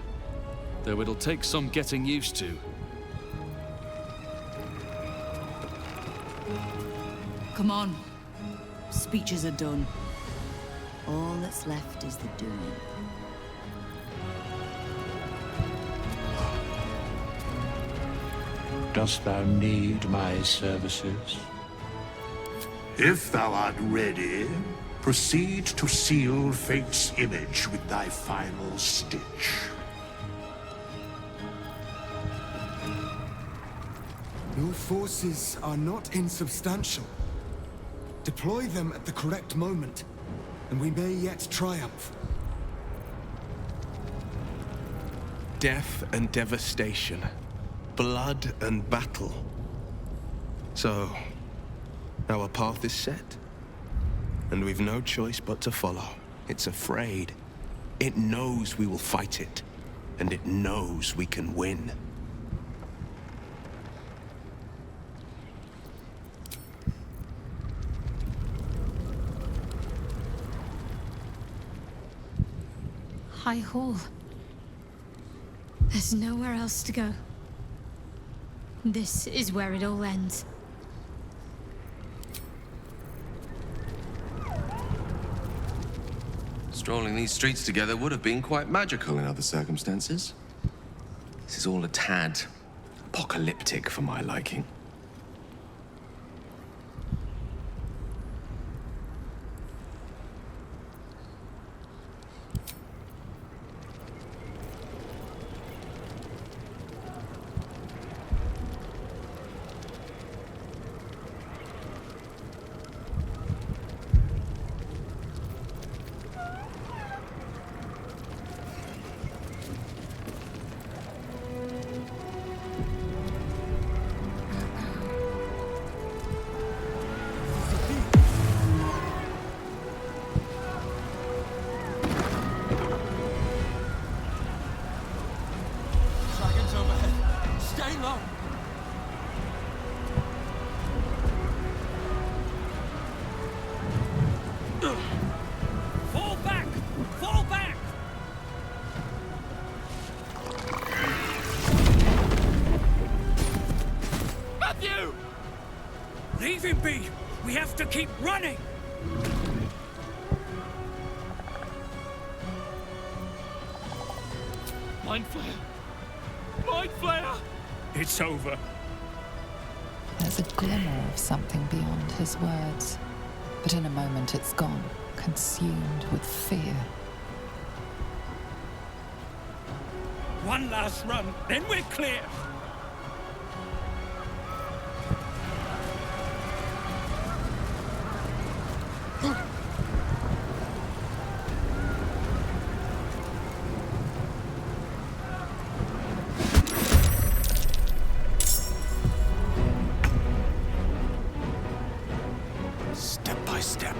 Though it'll take some getting used to. Come on. Speeches are done. All that's left is the doing. Dost thou need my services? If thou art ready, proceed to seal fate's image with thy final stitch. Your forces are not insubstantial. Deploy them at the correct moment, and we may yet triumph. Death and devastation. Blood and battle. So, our path is set. And we've no choice but to follow. It's afraid. It knows we will fight it. And it knows we can win. High Hall. There's nowhere else to go. This is where it all ends. Strolling these streets together would have been quite magical in other circumstances. This is all a tad apocalyptic for my liking. Dragons overhead. Stay low. Fall back! Fall back! Matthew! Leave him be! We have to keep running! Mind Flayer! Mind Flayer! It's over. There's a glimmer of something beyond his words, but in a moment it's gone, consumed with fear. One last run, then we're clear! Step by step.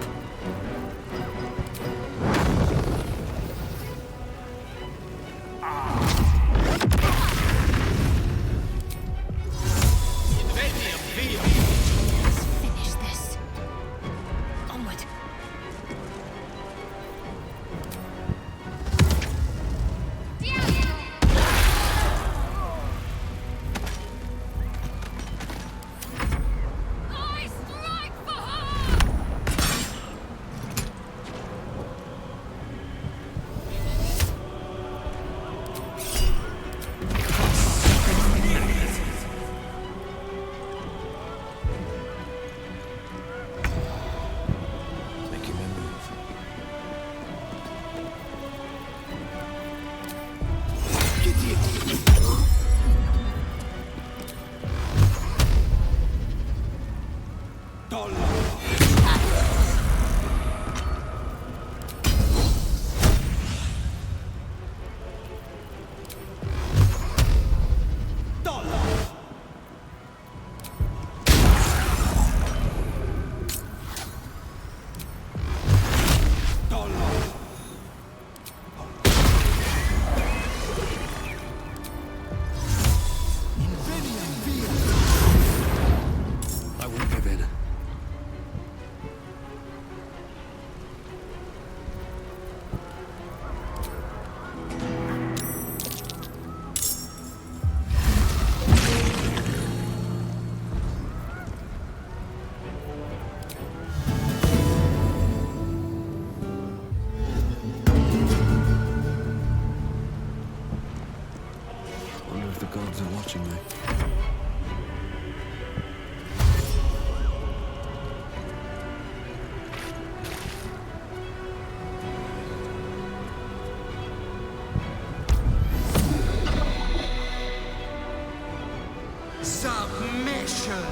Submission!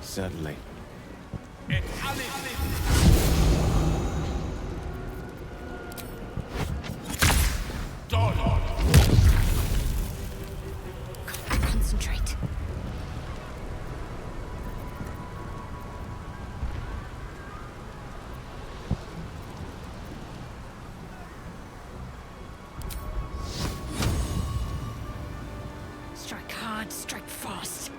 Certainly. Concentrate. Strike hard, strike fast.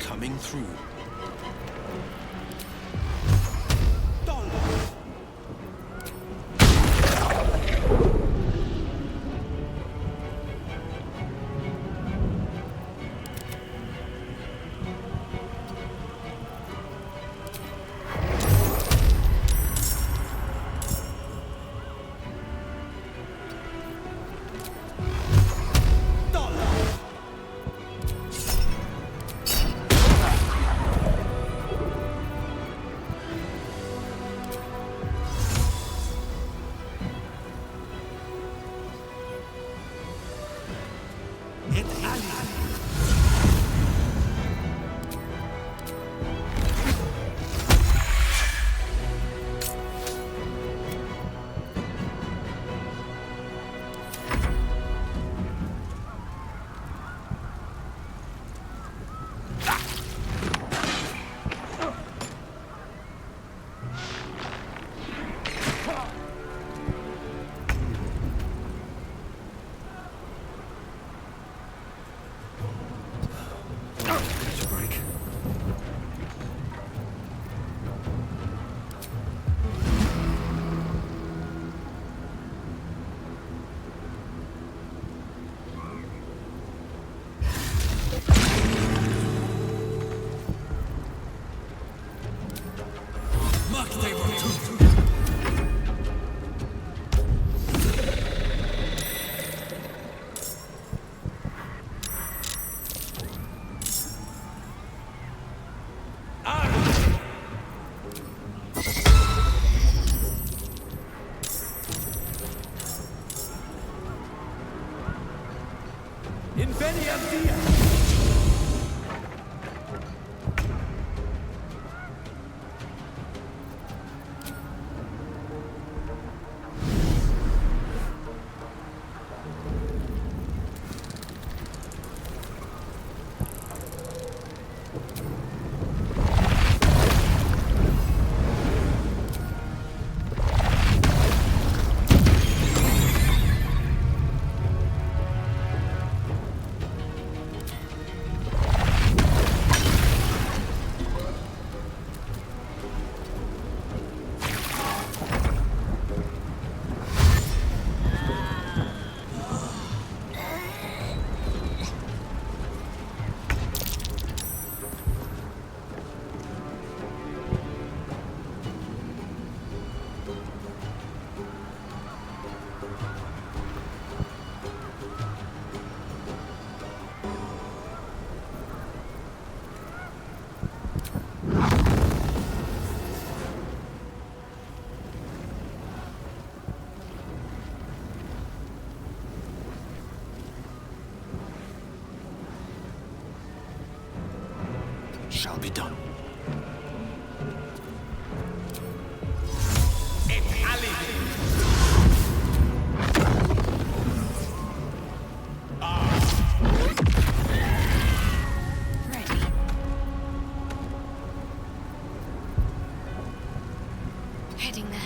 Coming through. shall be done. Heading there.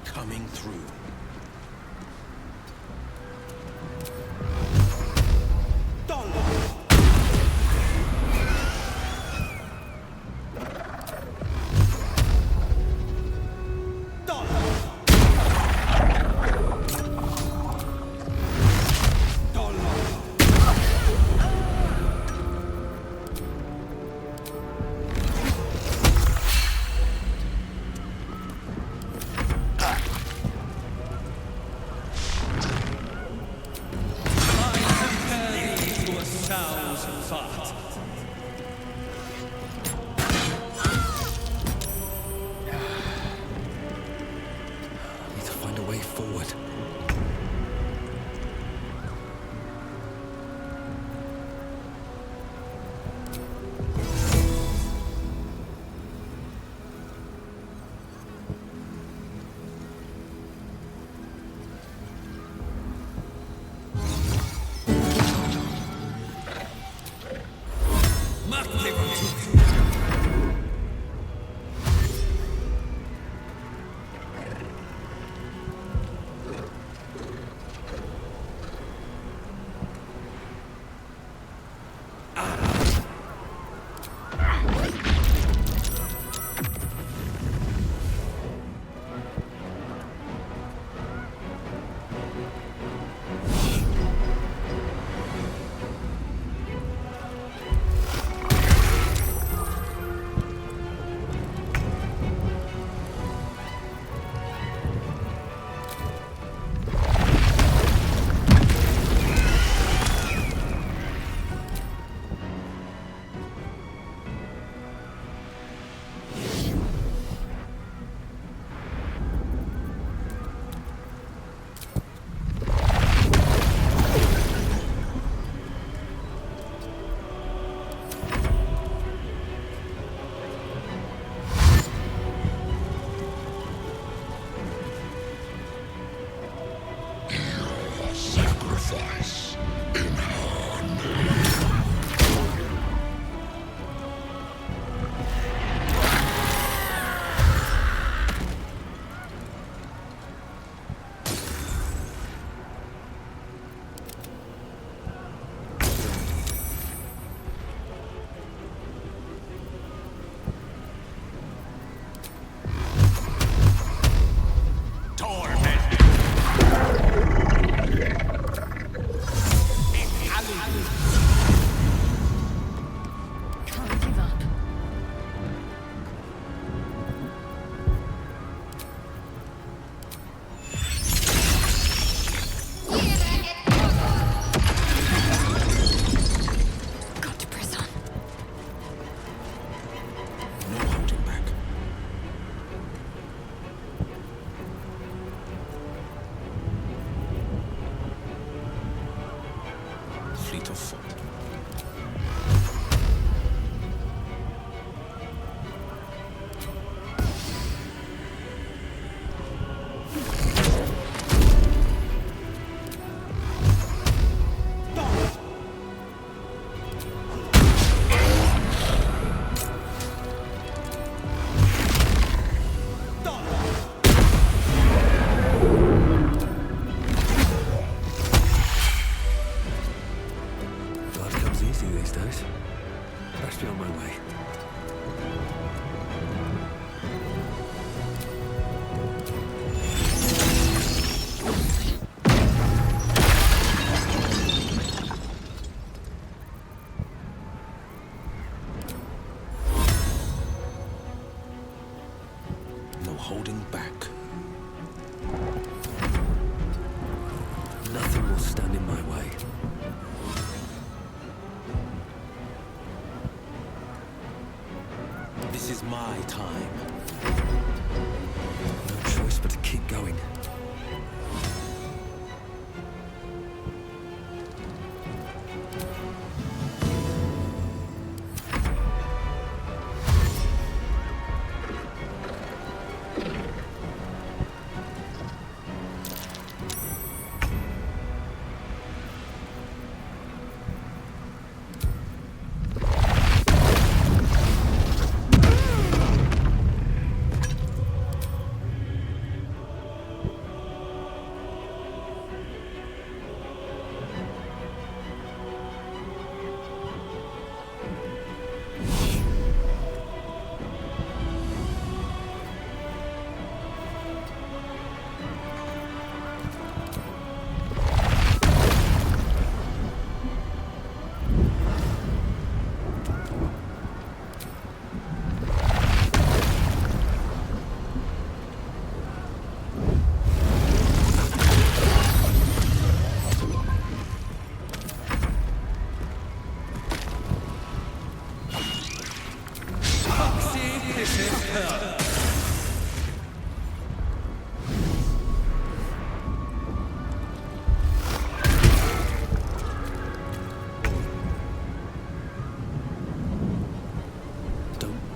Coming through. Need to find a way forward. Sacrifice in her name. Fleet of foot. stand in my way. This is my time. No choice but to keep going.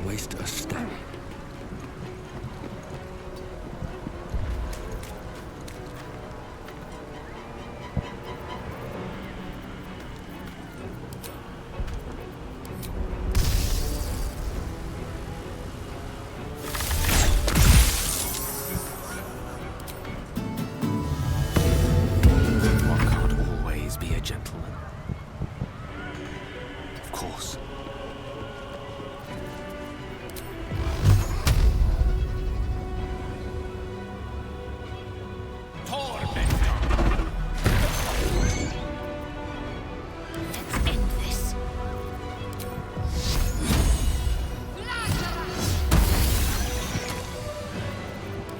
Waste a step. One can't always be a gentleman. Of course.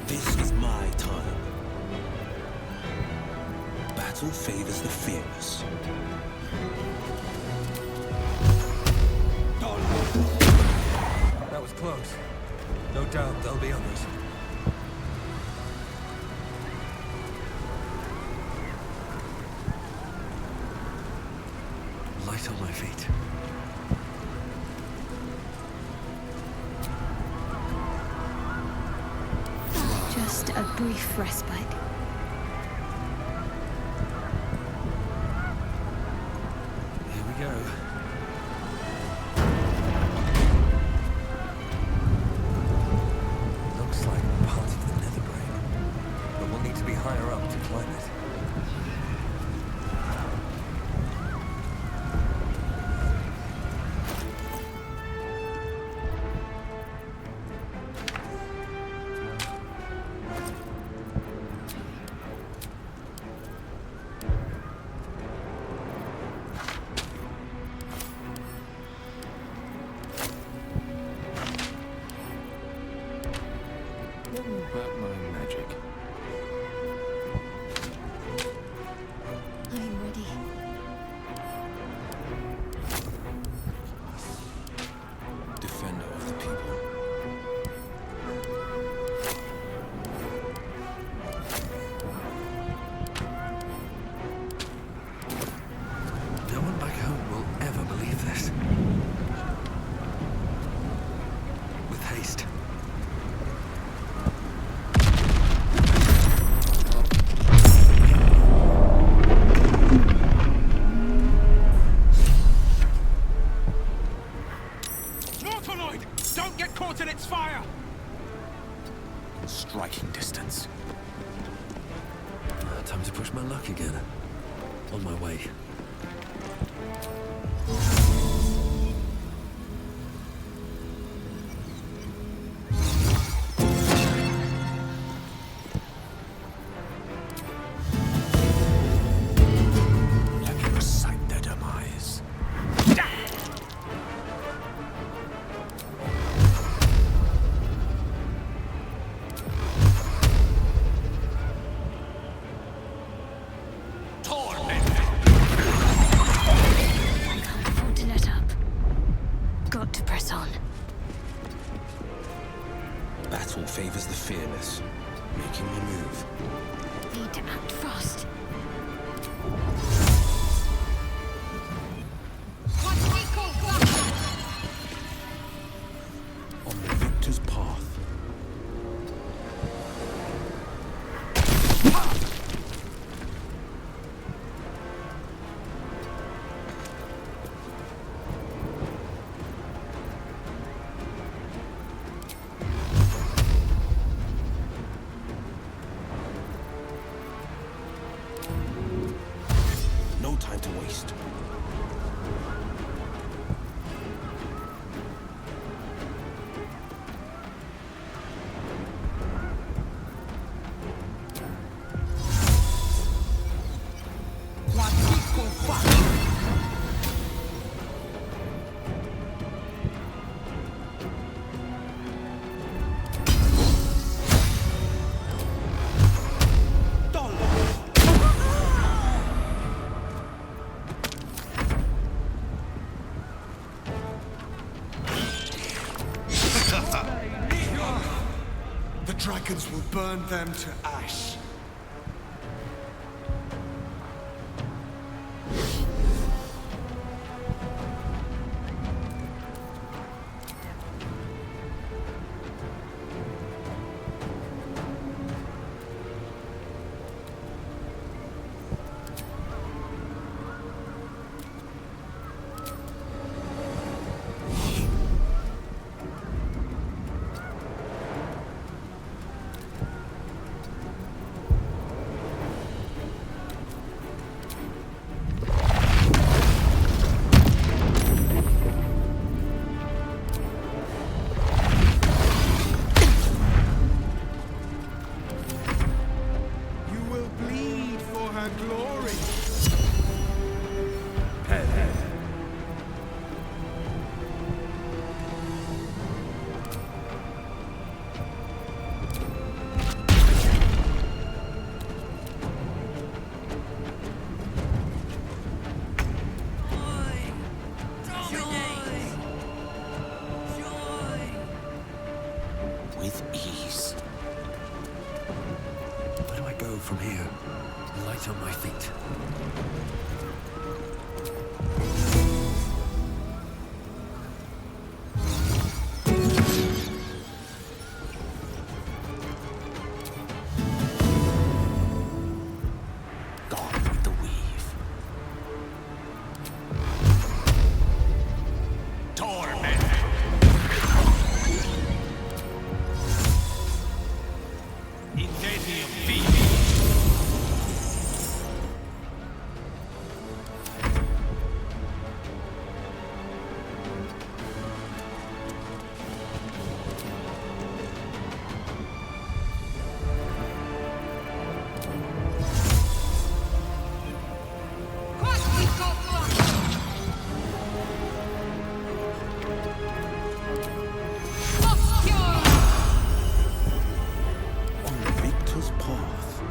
This is my time. Battle favors the fearless. That was close. No doubt there'll be others. Light on my feet. Just a brief respite. Here we go. Looks like part of the nether brain, but we'll need to be higher up to climb it. About my magic. I'm ready. Defender of the people. No one back home will ever believe this. With haste. Don't get caught in its fire! Striking distance. Time to push my luck again. On my way. Let me recite their demise. favors the fearless. Making my move. Need to act fast. On the victor's path. No time to waste. The dragons will burn them to ash. With ease. Where do I go from here? Light on my feet. Gone with the weave. Torment! Incendium vivi! On the victor's path.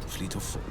Fleet of foot.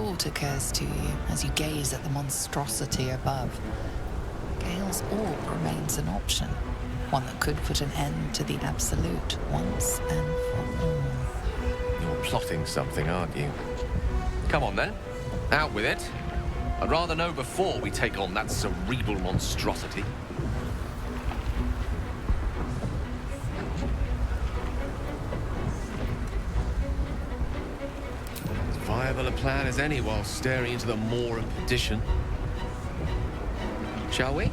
thought occurs to you as you gaze at the monstrosity above. Gale's orb remains an option, one that could put an end to the Absolute once and for all. You're plotting something, aren't you? Come on then, out with it. I'd rather know before we take on that cerebral monstrosity. As viable a plan as any while staring into the maw of perdition. Shall we?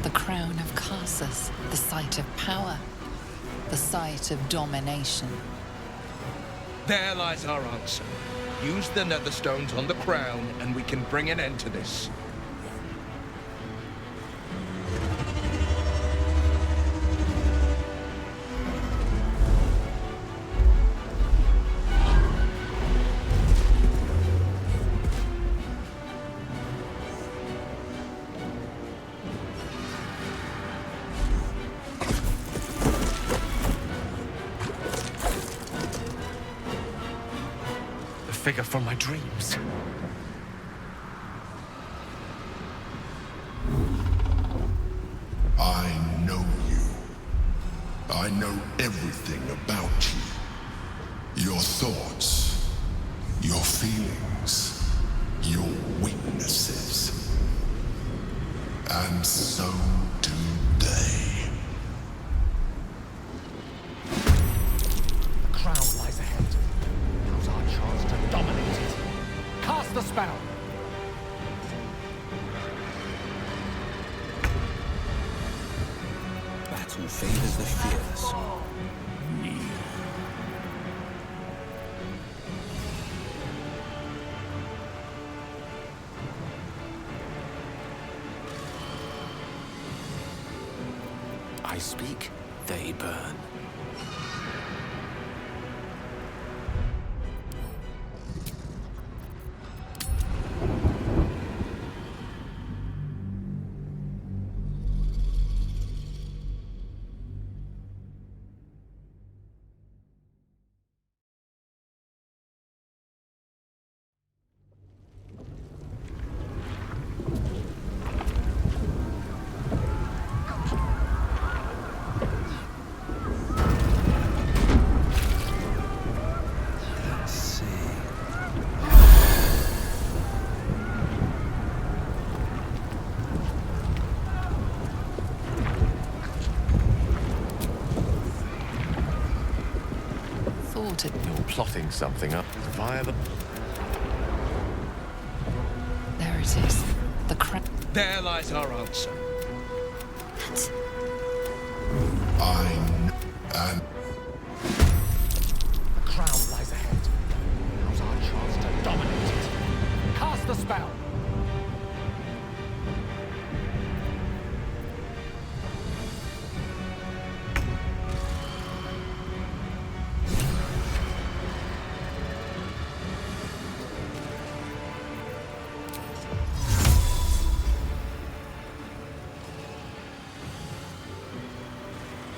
The crown of Carsus, the site of power, the site of domination. There lies our answer. Use the netherstones on the crown, and we can bring an end to this. Figure from my dreams. I know you. I know everything about you. Your thoughts, your feelings, your weaknesses. And so do they. The crown lies ahead. Now's our chance to dominate it. Cast the spell! Battle favors the fearless. I speak, they burn. You're plotting something up via the... There it is. The crown. There lies our answer. I know. And The crown lies ahead. Now's our chance to dominate it. Cast the spell!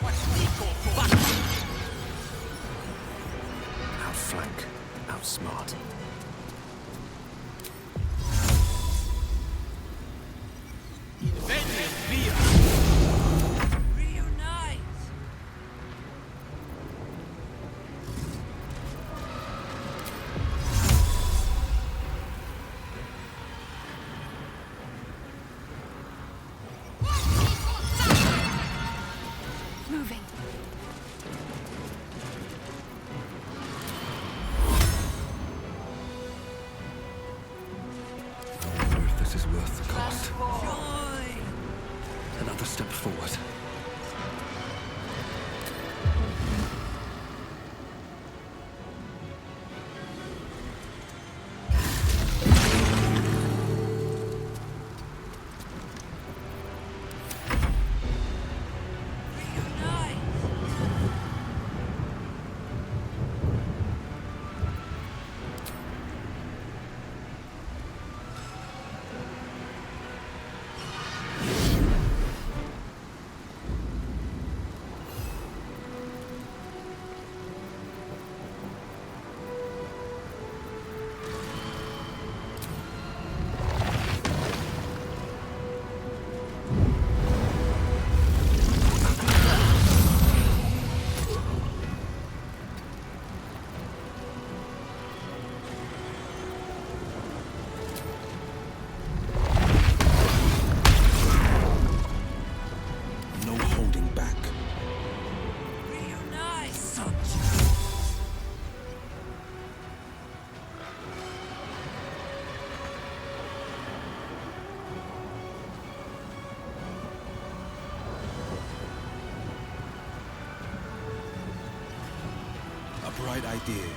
What we call battle. smart. Moving. I wonder if this is worth the cost. Another step forward. No holding back. A bright idea.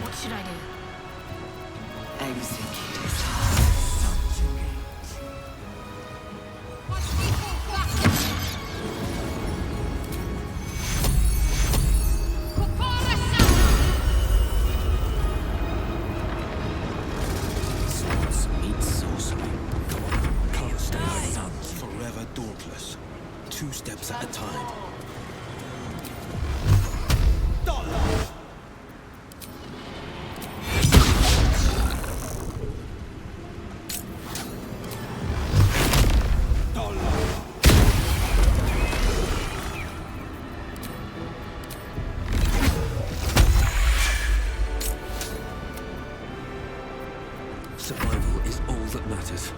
What should I do? Swords meet sorcery. Can't stay forever dauntless. 2 steps at a time. Survival is all that matters.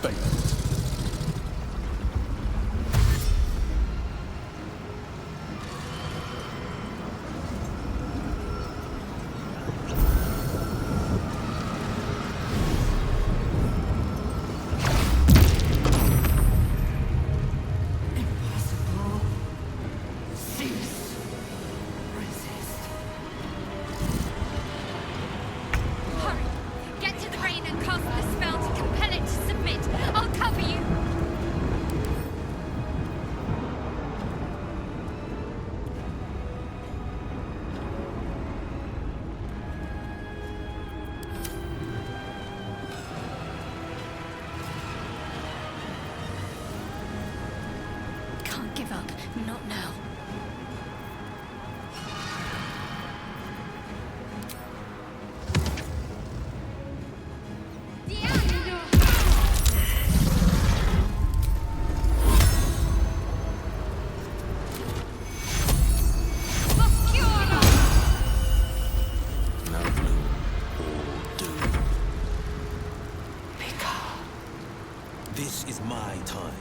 failed. Give up. Not now. This is my time.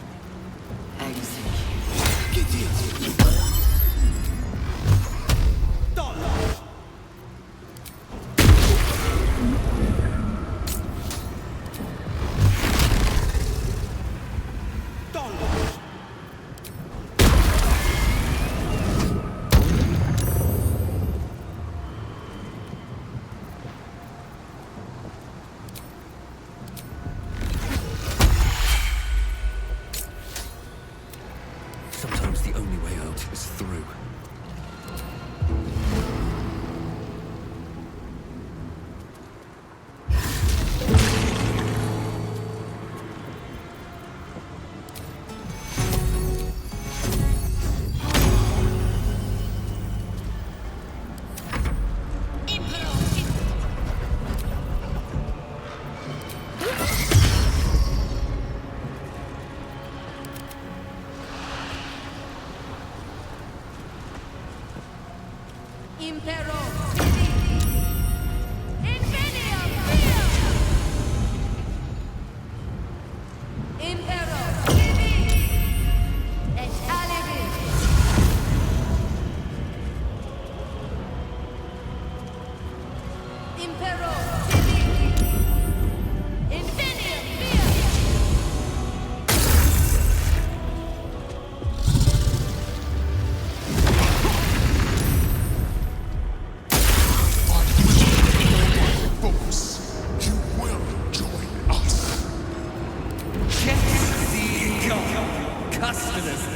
Sometimes the only way out is through.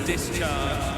Discharge.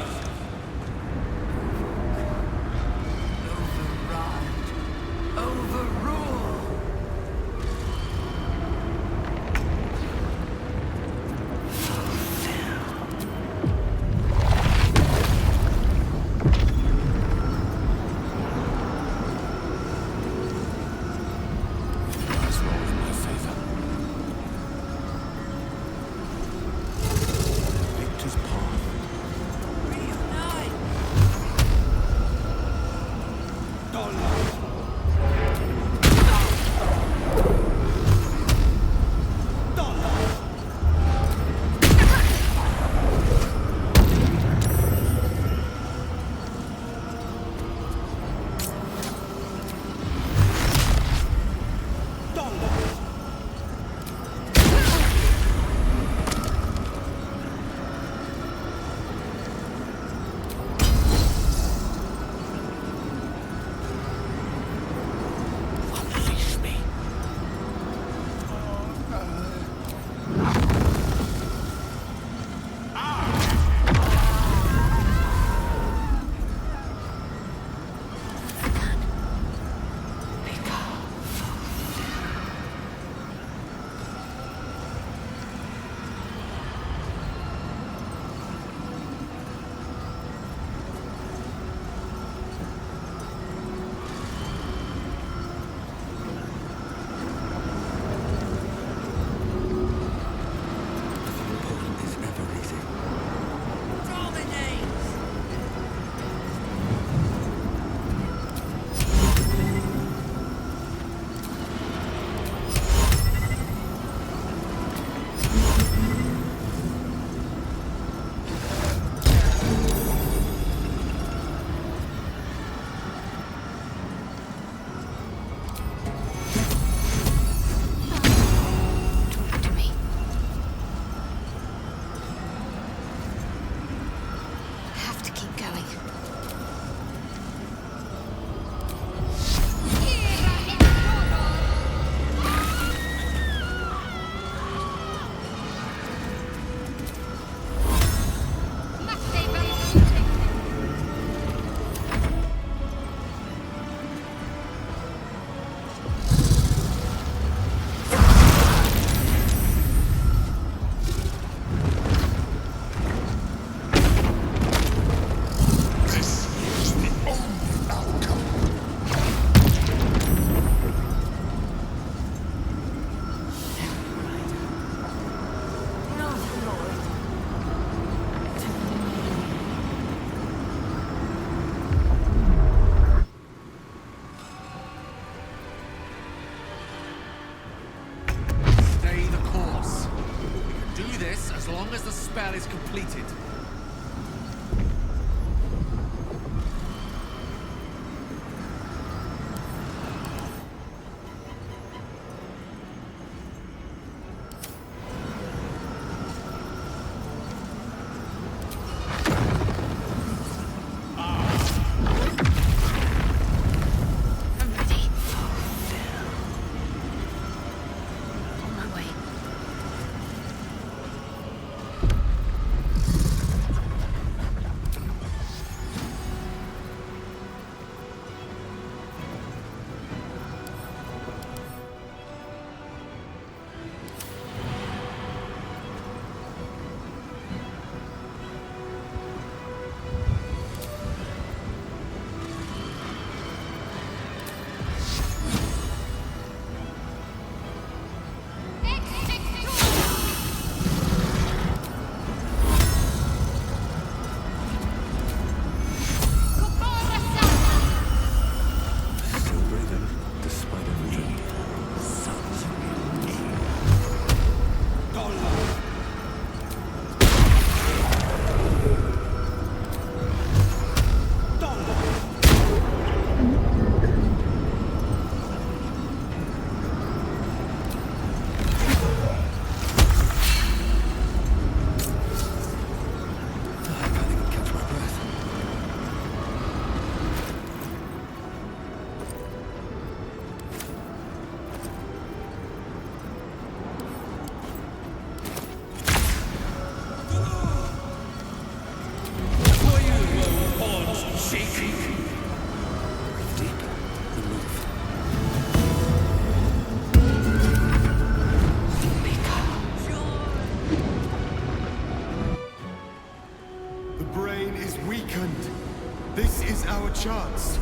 chance.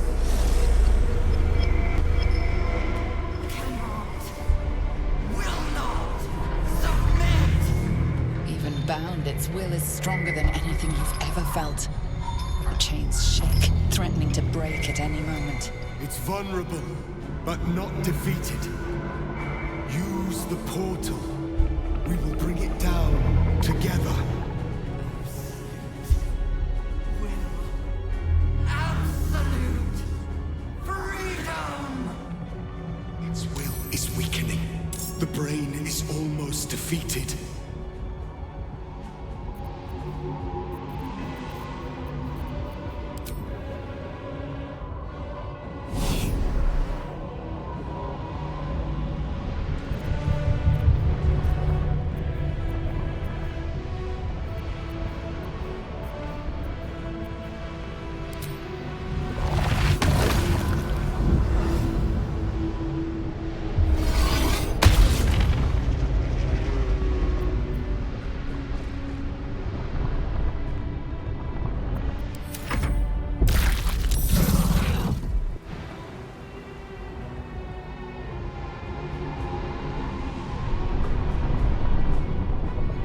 Even bound, its will is stronger than anything you've ever felt. The chains shake, threatening to break at any moment. It's vulnerable, but not defeated. Use the portal. We will bring it down together. Absolute freedom! Its will is weakening. The brain is almost defeated.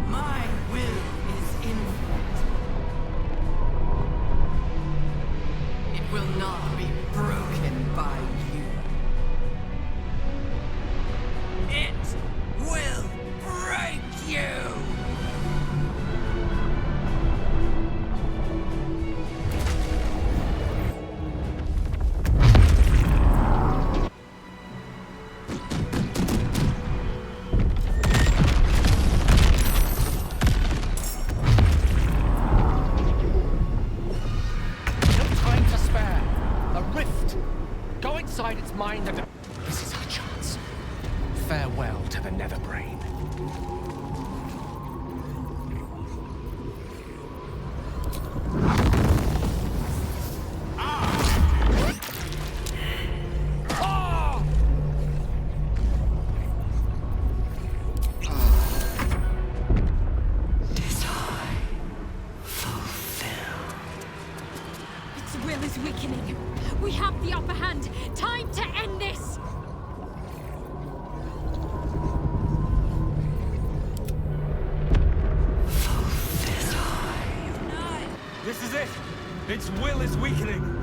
My will is infinite. It will not be broken by you. It will break you! No time to spare. A rift. Go inside its mind and... This is our chance. Farewell to the Netherbrain. Its will is weakening. We have the upper hand. Time to end this! This is it! Its will is weakening!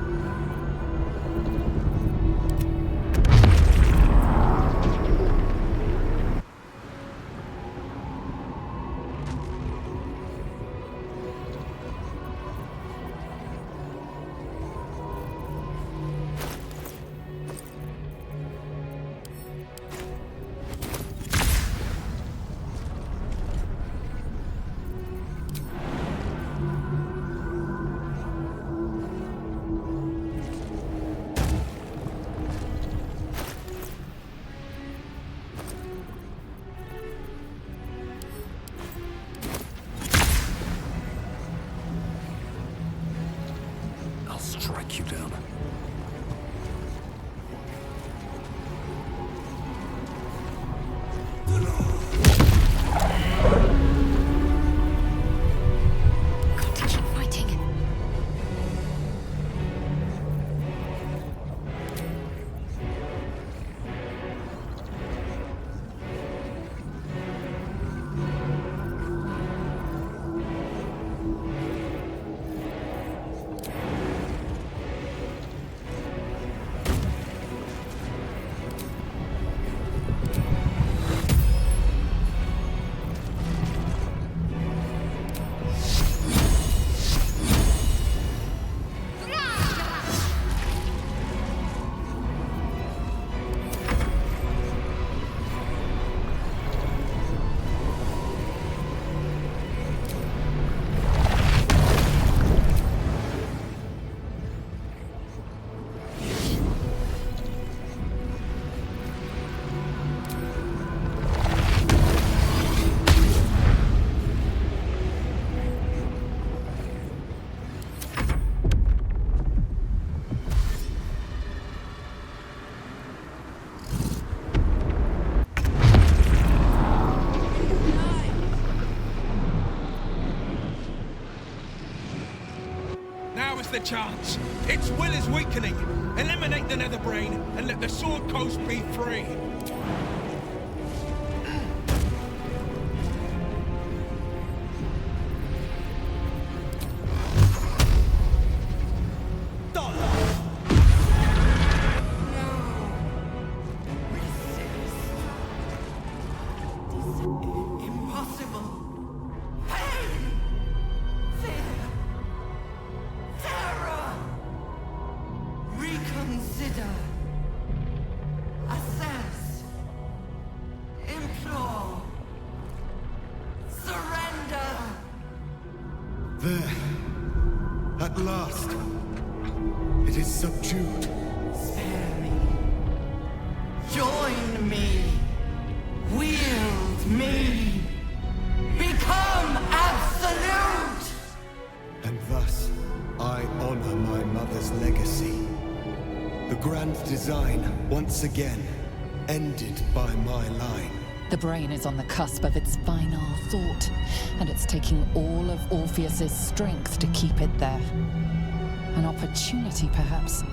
chance. Its will is weakening. Eliminate the nether brain and let the Sword Coast be free. Reconsider. Assess. Implore. Surrender. There. At last. It is subdued. Spare me. Join me. Wield me. Become absolute. And thus, I honor my mother's legacy. The grand design, once again, ended by my line. The brain is on the cusp of its final thought, and it's taking all of Orpheus's strength to keep it there. An opportunity, perhaps.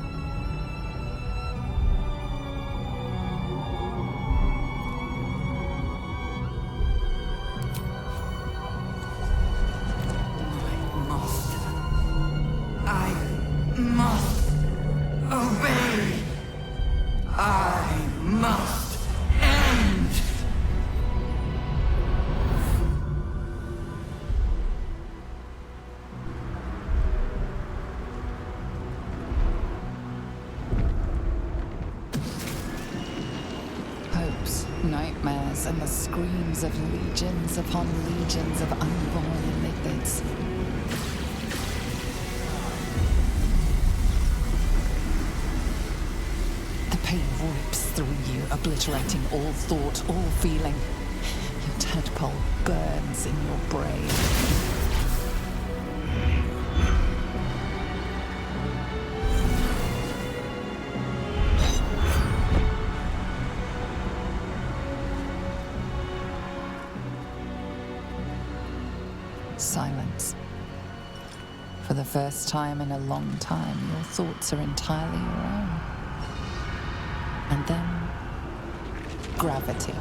Nightmares and the screams of legions upon legions of unborn lithids. The pain rips through you, obliterating all thought, all feeling. Your tadpole burns in your brain. Silence. For the first time in a long time, your thoughts are entirely your own. And then, gravity.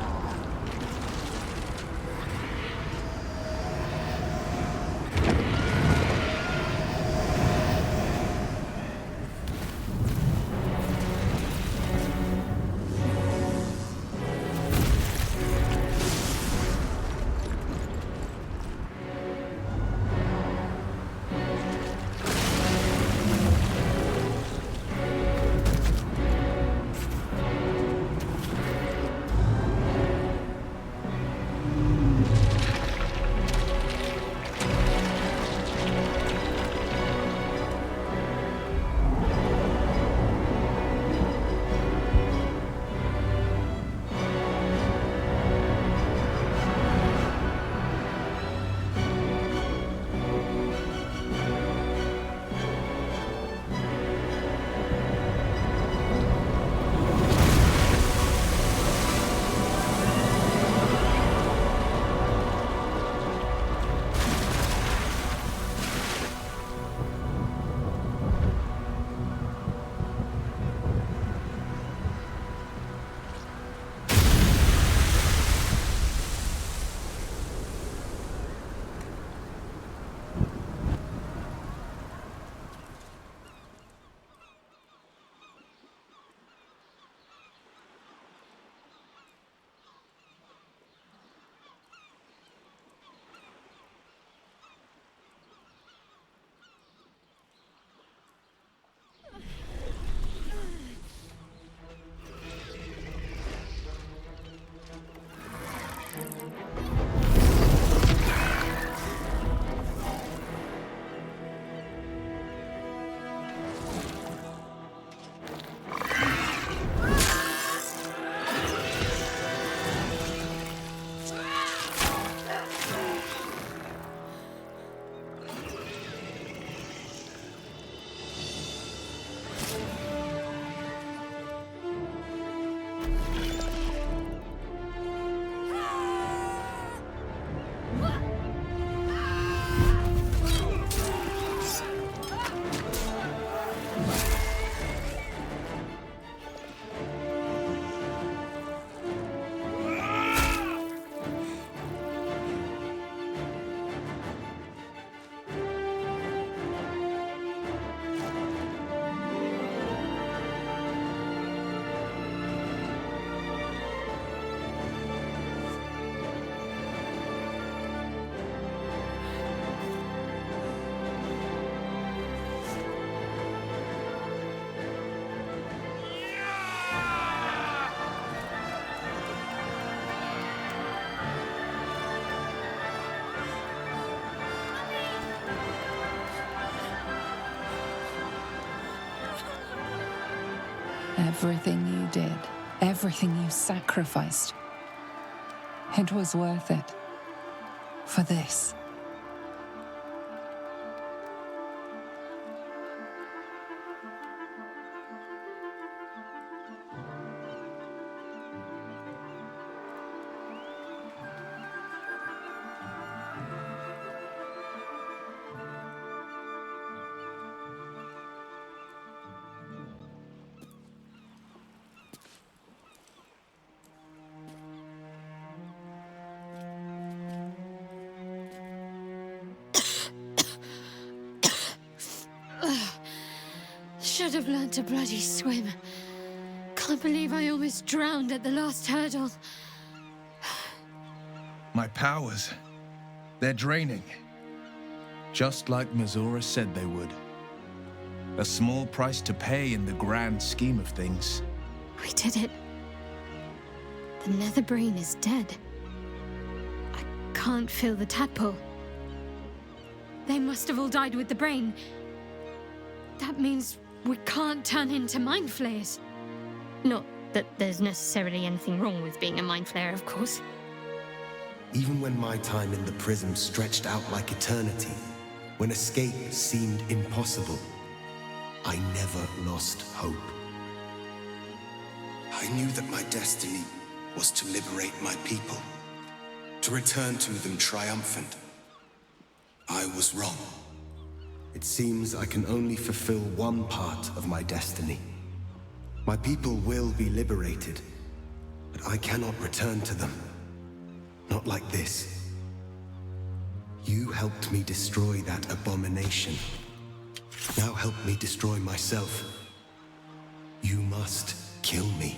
Everything you did, everything you sacrificed, it was worth it. For this. Should have learned to bloody swim. Can't believe I almost drowned at the last hurdle. My powers, they're draining. Just like Mazora said they would. A small price to pay in the grand scheme of things. We did it. The nether brain is dead. I can't feel the tadpole. They must have all died with the brain. That means we can't turn into mind flayers. Not that there's necessarily anything wrong with being a mind flayer, of course. Even when my time in the prism stretched out like eternity, when escape seemed impossible, I never lost hope. I knew that my destiny was to liberate my people, to return to them triumphant. I was wrong. It seems I can only fulfill one part of my destiny. My people will be liberated, but I cannot return to them. Not like this. You helped me destroy that abomination. Now help me destroy myself. You must kill me.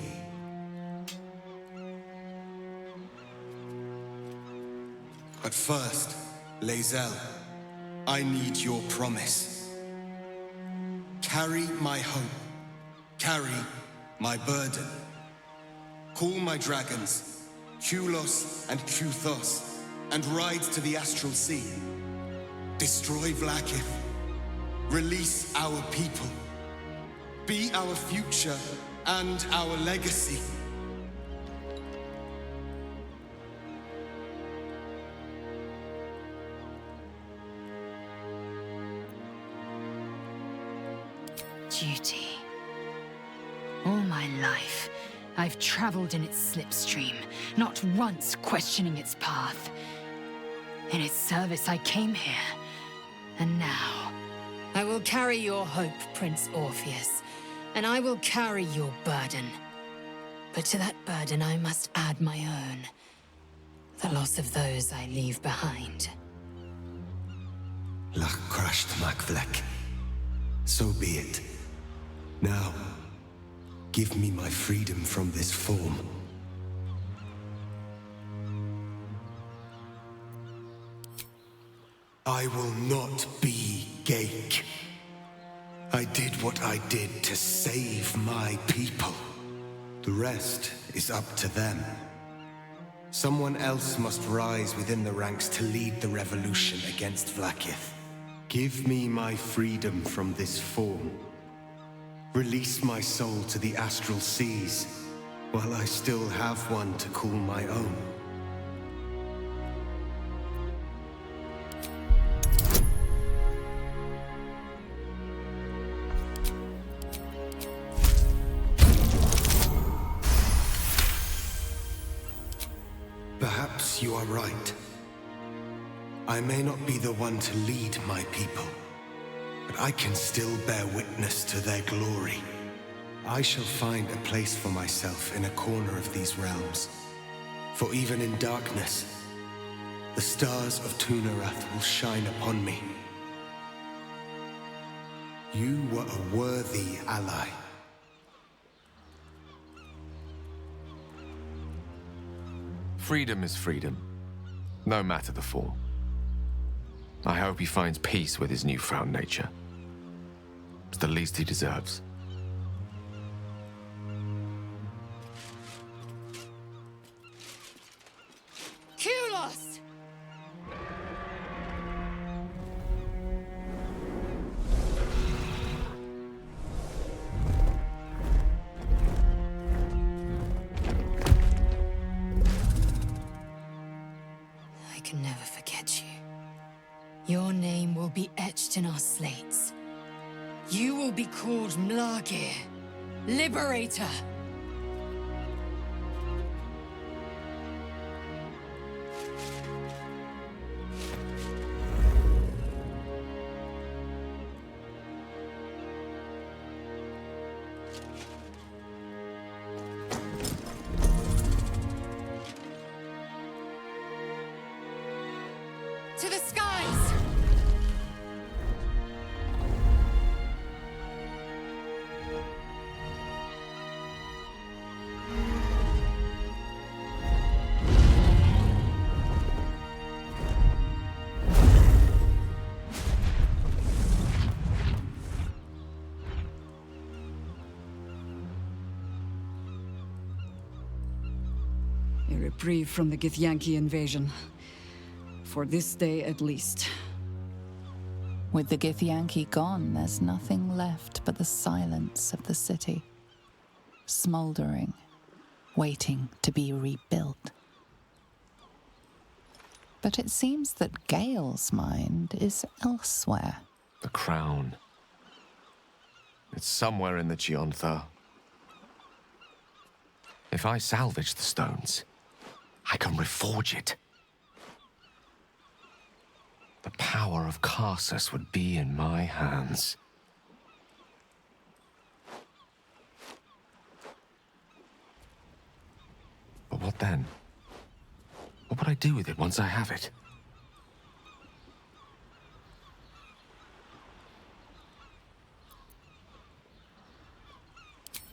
But first, Lae'zel, I need your promise. Carry my hope. Carry my burden. Call my dragons, Kulos and Kuthos, and ride to the Astral Sea. Destroy Vlaakith. Release our people. Be our future and our legacy. Duty. All my life, I've traveled in its slipstream, not once questioning its path. In its service I came here, and now I will carry your hope, Prince Orpheus, and I will carry your burden. But to that burden I must add my own, the loss of those I leave behind. Lach crashed Makvlek. So be it. Now, give me my freedom from this form. I will not be Ghaik. I did what I did to save my people. The rest is up to them. Someone else must rise within the ranks to lead the revolution against Vlaakith. Give me my freedom from this form. Release my soul to the astral seas, while I still have one to call my own. Perhaps you are right. I may not be the one to lead my people, but I can still bear witness to their glory. I shall find a place for myself in a corner of these realms. For even in darkness, the stars of Tunarath will shine upon me. You were a worthy ally. Freedom is freedom, no matter the form. I hope he finds peace with his newfound nature. It's the least he deserves. Kulos! can never forget you. Your name will be etched in our slates. You will be called Mlagir, Liberator. To the skies! A reprieve from the Githyanki invasion. For this day at least. With the Githyanki gone, there's nothing left but the silence of the city. Smoldering, waiting to be rebuilt. But it seems that Gale's mind is elsewhere. The crown. It's somewhere in the Giontha. If I salvage the stones, I can reforge it. The power of Karsus would be in my hands. But what then? What would I do with it once I have it?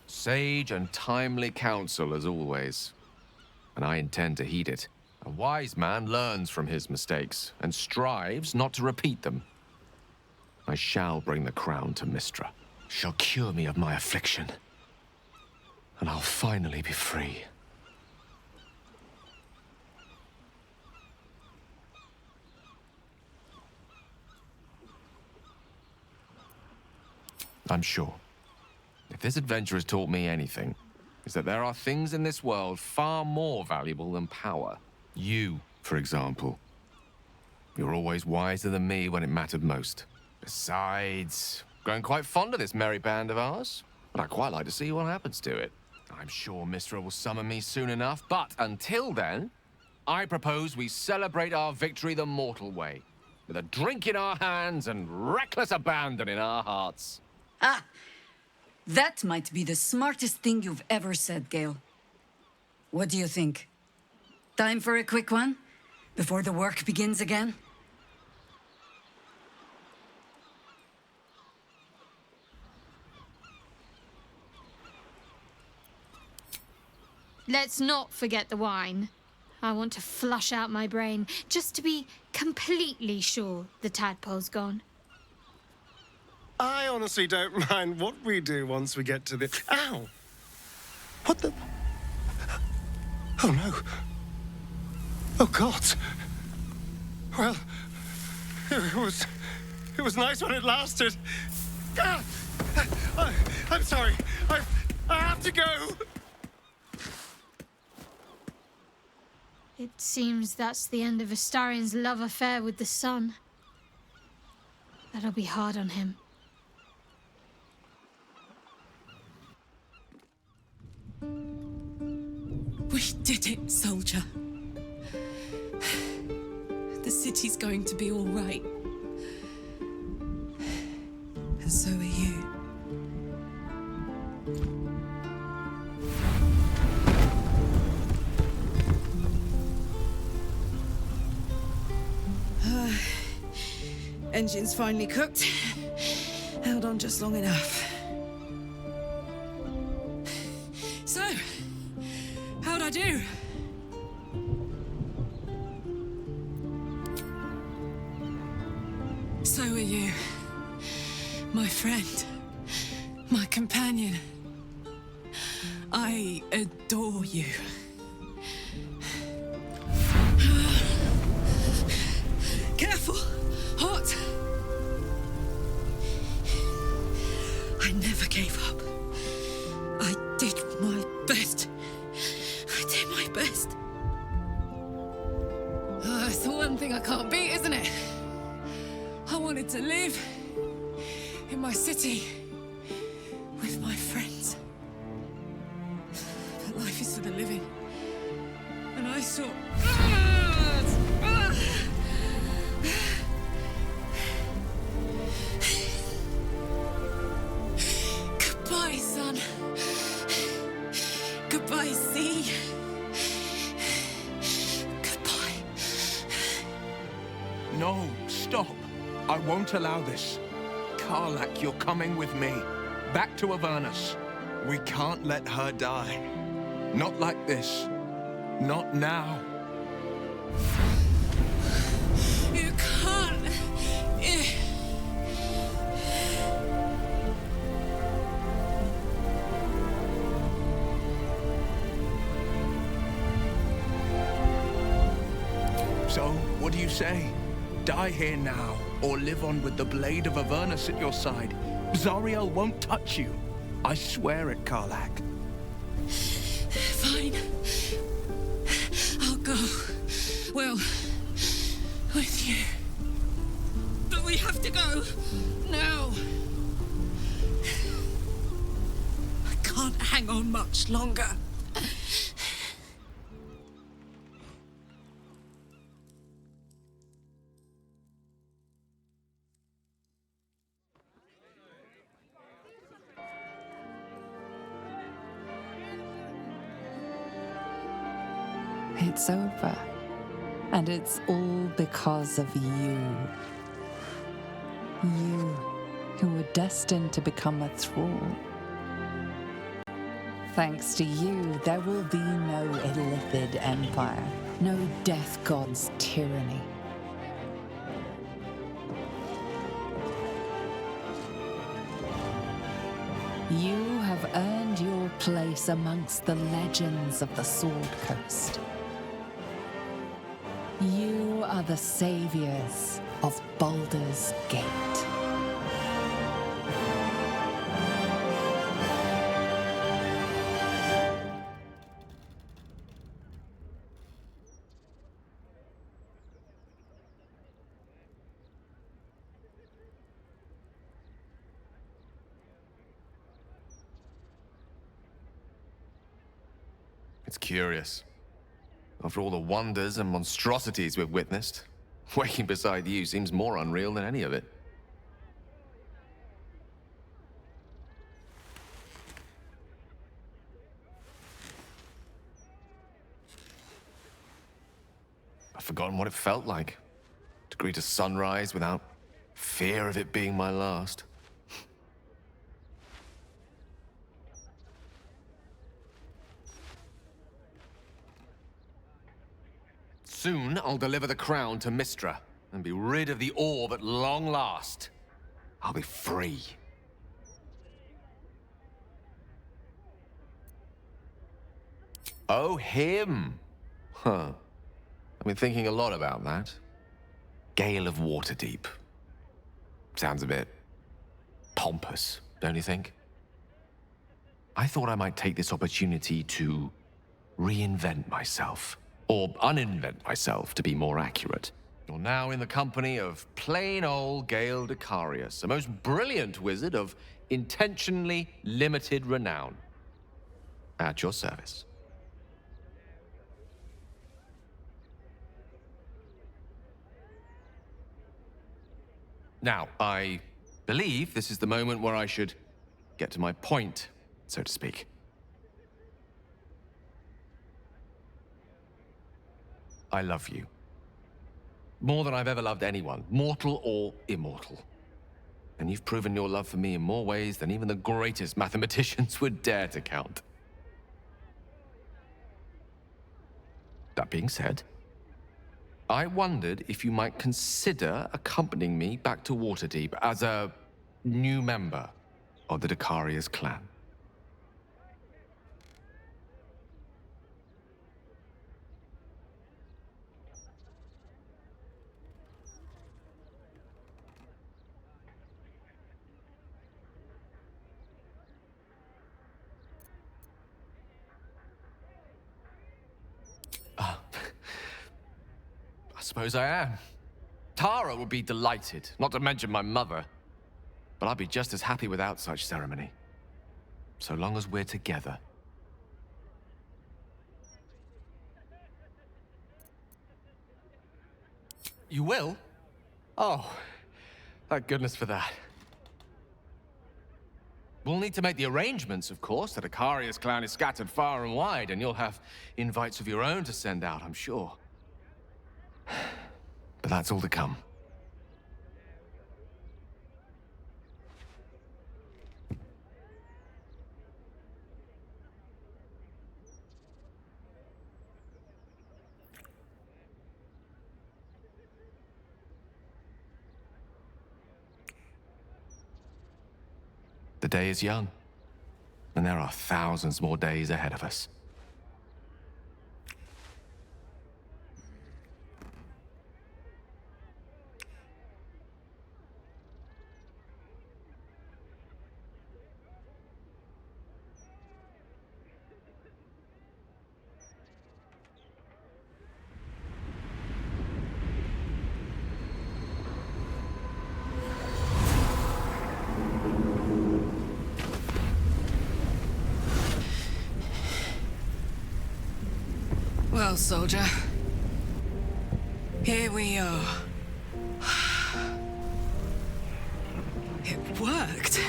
Sage and timely counsel, as always. And I intend to heed it. A wise man learns from his mistakes and strives not to repeat them. I shall bring the crown to Mystra. She'll cure me of my affliction. And I'll finally be free. I'm sure, if this adventure has taught me anything, is that there are things in this world far more valuable than power. You, for example. You're always wiser than me when it mattered most. Besides, grown quite fond of this merry band of ours, and I'd quite like to see what happens to it. I'm sure Mystra will summon me soon enough, but until then, I propose we celebrate our victory the mortal way, with a drink in our hands and reckless abandon in our hearts. Ah! That might be the smartest thing you've ever said, Gale. What do you think? Time for a quick one? Before the work begins again? Let's not forget the wine. I want to flush out my brain, just to be completely sure the tadpole's gone. I honestly don't mind what we do once we get to the... Ow! What the... Oh, no. Oh, God. Well, it was nice when it lasted. Ah! I'm sorry. I have to go. It seems that's the end of Astarion's love affair with the sun. That'll be hard on him. We did it, soldier. The city's going to be all right. And so are you. Engine's finally cooked. Held on just long enough. So, how'd I do? So are you. My friend. My companion. I adore you. Careful! Hot! I never gave up. I did my best. I did my best. I thought wanted to live in my city with my friends. But life is for the living. And I saw... Goodbye, son. Goodbye, sea. Goodbye. No, stop. I won't allow this. Karlak, you're coming with me. Back to Avernus. We can't let her die. Not like this. Not now. You can't. So, what do you say? Die here now, or live on with the blade of Avernus at your side. Zariel won't touch you. I swear it, Karlak. Fine. I'll go. Well, with you. But we have to go. Now. I can't hang on much longer. It's over. And it's all because of you. You, who were destined to become a thrall. Thanks to you, there will be no Illithid empire, no death god's tyranny. You have earned your place amongst the legends of the Sword Coast. You are the saviors of Baldur's Gate. It's curious. After all the wonders and monstrosities we've witnessed, waking beside you seems more unreal than any of it. I've forgotten what it felt like to greet a sunrise without fear of it being my last. Soon, I'll deliver the crown to Mystra and be rid of the orb at long last. I'll be free. Oh, him! Huh. I've been thinking a lot about that. Gale of Waterdeep. Sounds a bit pompous, don't you think? I thought I might take this opportunity to reinvent myself. Or uninvent myself, to be more accurate. You're now in the company of plain old Gale Decarius, a most brilliant wizard of intentionally limited renown. At your service. Now, I believe this is the moment where I should get to my point, so to speak. I love you. More than I've ever loved anyone, mortal or immortal. And you've proven your love for me in more ways than even the greatest mathematicians would dare to count. That being said, I wondered if you might consider accompanying me back to Waterdeep as a new member of the Decarius clan. I suppose I am. Tara would be delighted, not to mention my mother. But I'd be just as happy without such ceremony. So long as we're together. You will? Oh, thank goodness for that. We'll need to make the arrangements, of course. The Icarius clan is scattered far and wide, and you'll have invites of your own to send out, I'm sure. But that's all to come. The day is young, and there are thousands more days ahead of us. Well, soldier, here we are. It worked.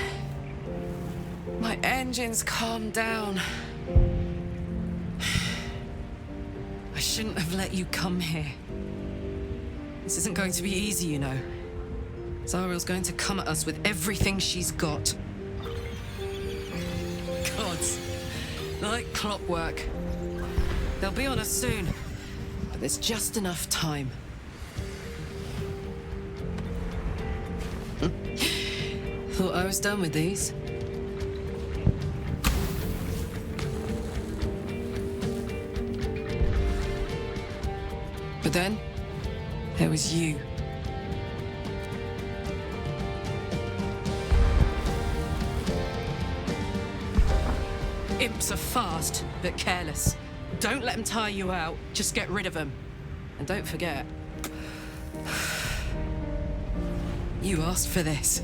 My engines calmed down. I shouldn't have let you come here. This isn't going to be easy, you know. Zariel's going to come at us with everything she's got. Gods, like clockwork. They'll be on us soon, but there's just enough time. Thought I was done with these. But then, there was you. Imps are fast, but careless. Don't let them tire you out, just get rid of them. And don't forget, you asked for this.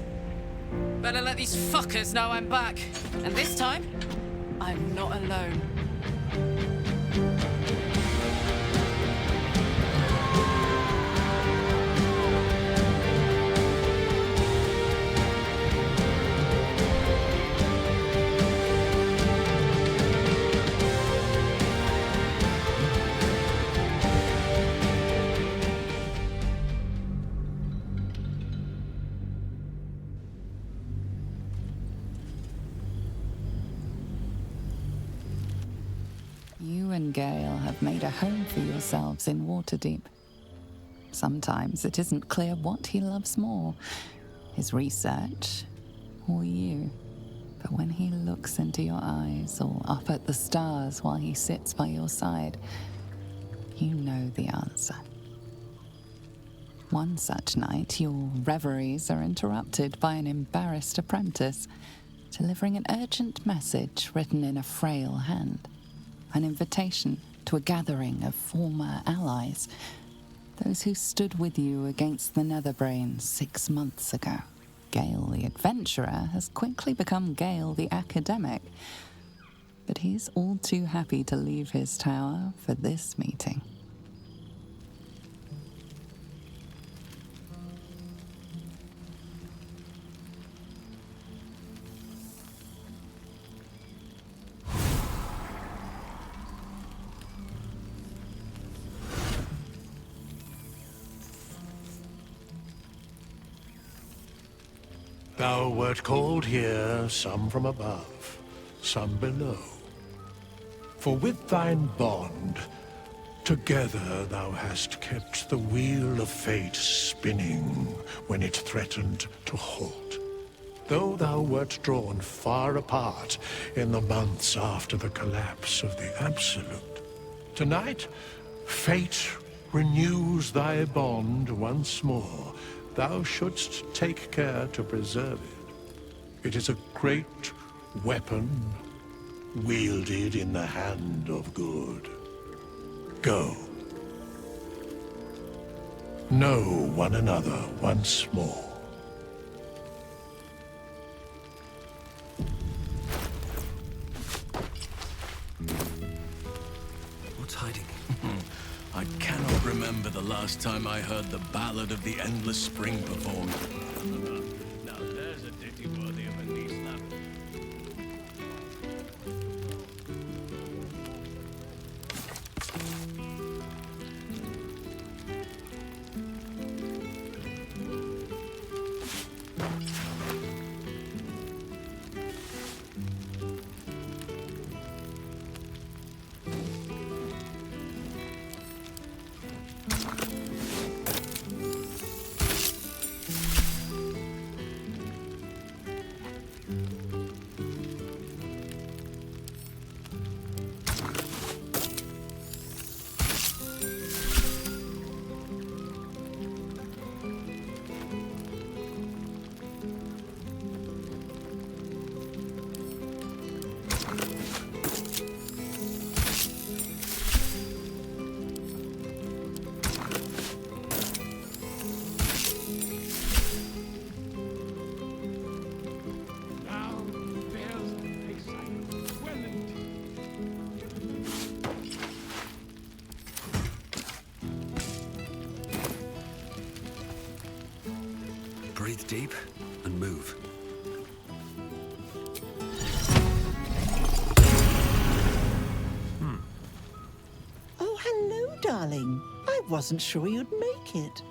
Better let these fuckers know I'm back. And this time, I'm not alone. You and Gale have made a home for yourselves in Waterdeep. Sometimes it isn't clear what he loves more, his research or you. But when he looks into your eyes or up at the stars while he sits by your side, you know the answer. One such night, your reveries are interrupted by an embarrassed apprentice delivering an urgent message written in a frail hand. An invitation to a gathering of former allies, those who stood with you against the Netherbrain 6 months ago. Gale the adventurer has quickly become Gale the academic, but he's all too happy to leave his tower for this meeting. Thou wert called here, some from above, some below. For with thine bond, together thou hast kept the wheel of fate spinning when it threatened to halt. Though thou wert drawn far apart in the months after the collapse of the Absolute, tonight, fate renews thy bond once more. Thou shouldst take care to preserve it. It is a great weapon, wielded in the hand of good. Go. know one another once more. What's hiding? I cannot remember the last time I heard the Ballad of the Endless Spring performed. Now there's a ditty worthy of a knee slap. Breathe deep and move. Oh, hello, darling. I wasn't sure you'd make it.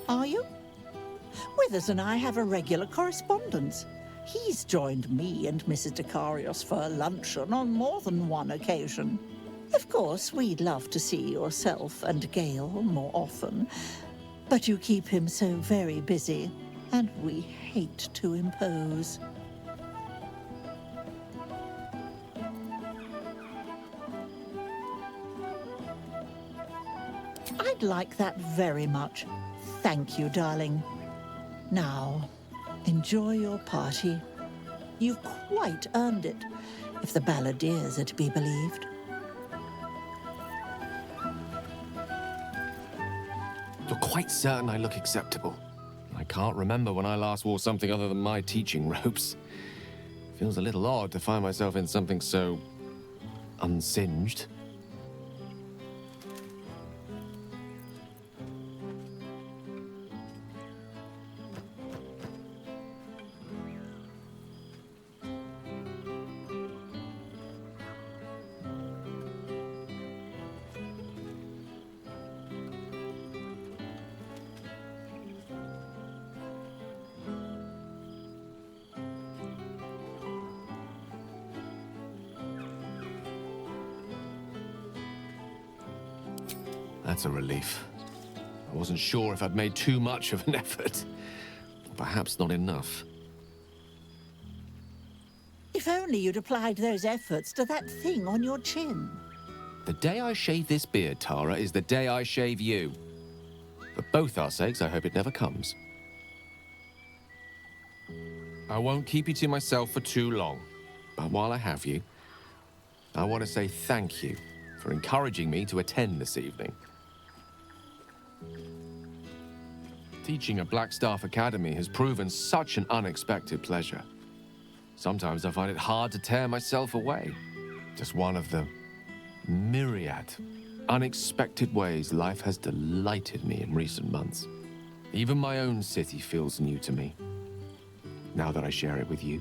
Are you? Withers and I have a regular correspondence. He's joined me and Mrs. Dekarios for a luncheon on more than one occasion. Of course, we'd love to see yourself and Gale more often, but you keep him so very busy, and we hate to impose. I'd like that very much. Thank you, darling. Now, enjoy your party. You've quite earned it, if the balladeers are to be believed. You're quite certain I look acceptable. I can't remember when I last wore something other than my teaching robes. Feels a little odd to find myself in something so unsinged. That's a relief. I wasn't sure if I'd made too much of an effort. Or perhaps not enough. If only you'd applied those efforts to that thing on your chin. The day I shave this beard, Tara, is the day I shave you. For both our sakes, I hope it never comes. I won't keep you to myself for too long. But while I have you, I want to say thank you for encouraging me to attend this evening. Teaching at Blackstaff Academy has proven such an unexpected pleasure. Sometimes I find it hard to tear myself away. Just one of the myriad unexpected ways life has delighted me in recent months. Even my own city feels new to me, now that I share it with you.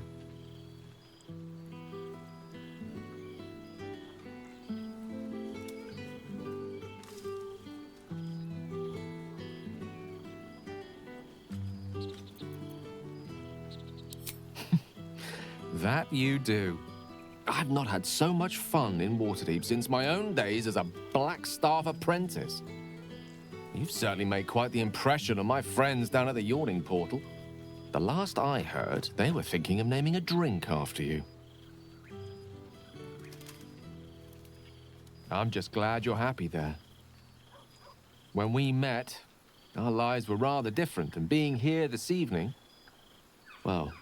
That you do. I've not had so much fun in Waterdeep since my own days as a Blackstaff apprentice. You've certainly made quite the impression on my friends down at the Yawning Portal. The last I heard, they were thinking of naming a drink after you. I'm just glad you're happy there. When we met, our lives were rather different, and being here this evening, well,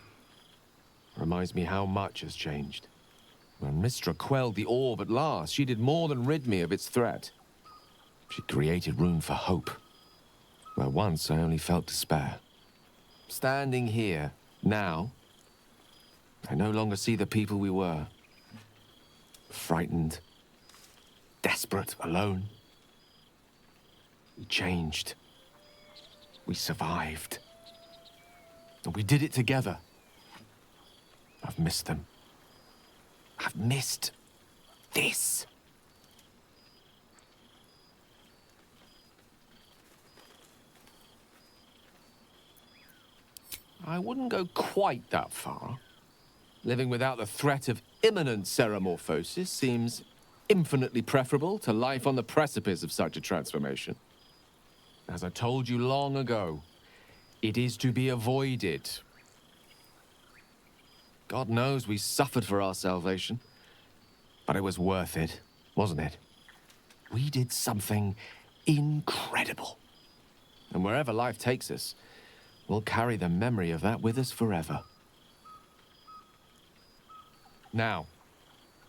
reminds me how much has changed. When Mystra quelled the orb at last, she did more than rid me of its threat. She created room for hope, where once I only felt despair. Standing here, now, I no longer see the people we were. Frightened, desperate, alone. We changed. We survived. And we did it together. I've missed them. I've missed this. I wouldn't go quite that far. Living without the threat of imminent ceremorphosis seems infinitely preferable to life on the precipice of such a transformation. As I told you long ago, it is to be avoided. God knows we suffered for our salvation, but it was worth it, wasn't it? We did something incredible. And wherever life takes us, we'll carry the memory of that with us forever. Now,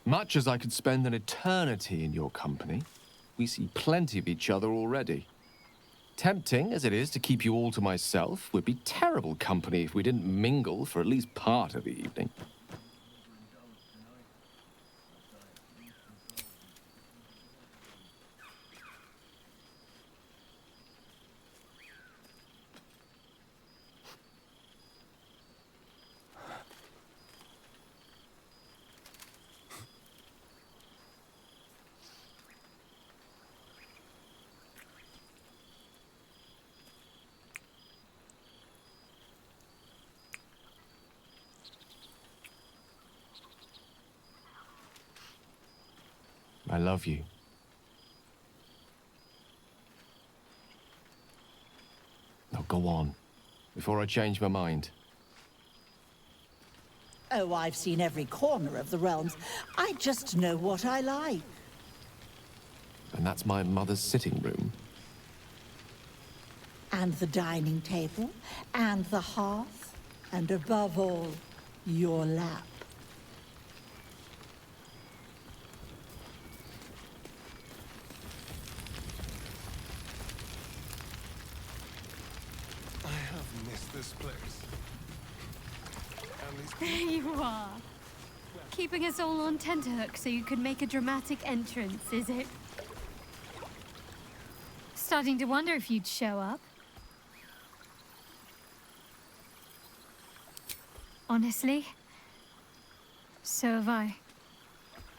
much as I could spend an eternity in your company, we see plenty of each other already. Tempting as it is to keep you all to myself, would be terrible company if we didn't mingle for at least part of the evening. I love you. Now go on, before I change my mind. Oh, I've seen every corner of the realms. I just know what I like. And that's my mother's sitting room. And the dining table, and the hearth, and above all, your lap. This place. There you are. Keeping us all on tenterhooks so you could make a dramatic entrance, is it? Starting to wonder if you'd show up. Honestly, so have I.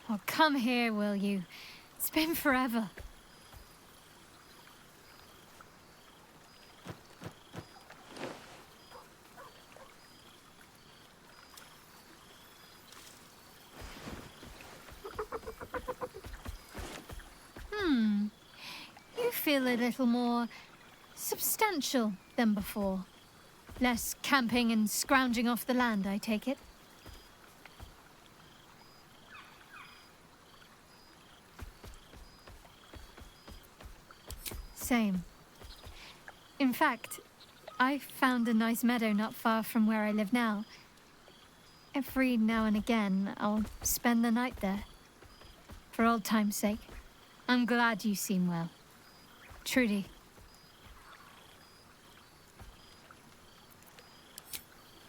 Well, come here, will you? It's been forever. You feel a little more substantial than before. Less camping and scrounging off the land, I take it. Same. In fact, I found a nice meadow not far from where I live now. Every now and again, I'll spend the night there. For old time's sake. I'm glad you seem well. Trudy.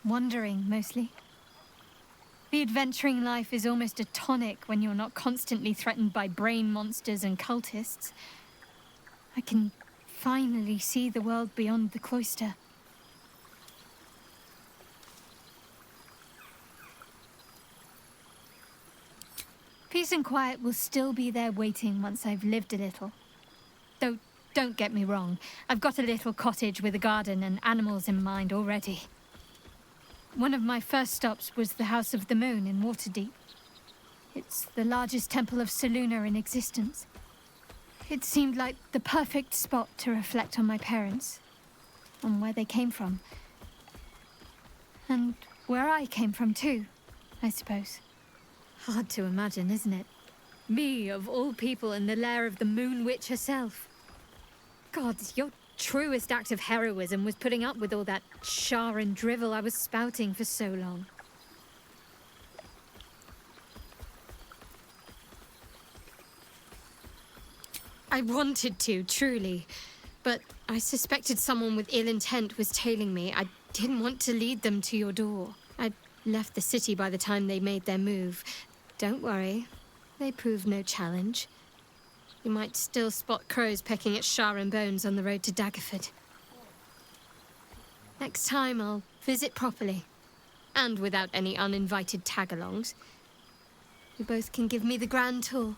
Wandering, mostly. The adventuring life is almost a tonic when you're not constantly threatened by brain monsters and cultists. I can finally see the world beyond the cloister. Peace and quiet will still be there waiting once I've lived a little. Though, don't get me wrong, I've got a little cottage with a garden and animals in mind already. One of my first stops was the House of the Moon in Waterdeep. It's the largest temple of Selûne in existence. It seemed like the perfect spot to reflect on my parents, on where they came from. And where I came from too, I suppose. Hard to imagine, isn't it? Me, of all people, in the lair of the Moon Witch herself. God, your truest act of heroism was putting up with all that char and drivel I was spouting for so long. I wanted to, truly. But I suspected someone with ill intent was tailing me. I didn't want to lead them to your door. I left the city by the time they made their move. Don't worry. They proved no challenge. You might still spot crows pecking at Shah and Bones on the road to Daggerford. Next time I'll visit properly. And without any uninvited tag-alongs. You both can give me the grand tour.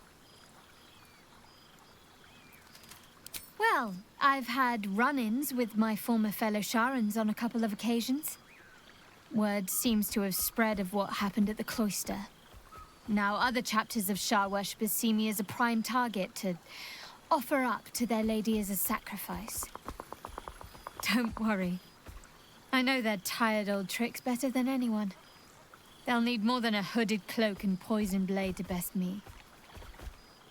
Well, I've had run-ins with my former fellow Sharans on a couple of occasions. Word seems to have spread of what happened at the cloister. Now other chapters of Shah worshippers see me as a prime target to offer up to their lady as a sacrifice. Don't worry. I know their tired old tricks better than anyone. They'll need more than a hooded cloak and poison blade to best me.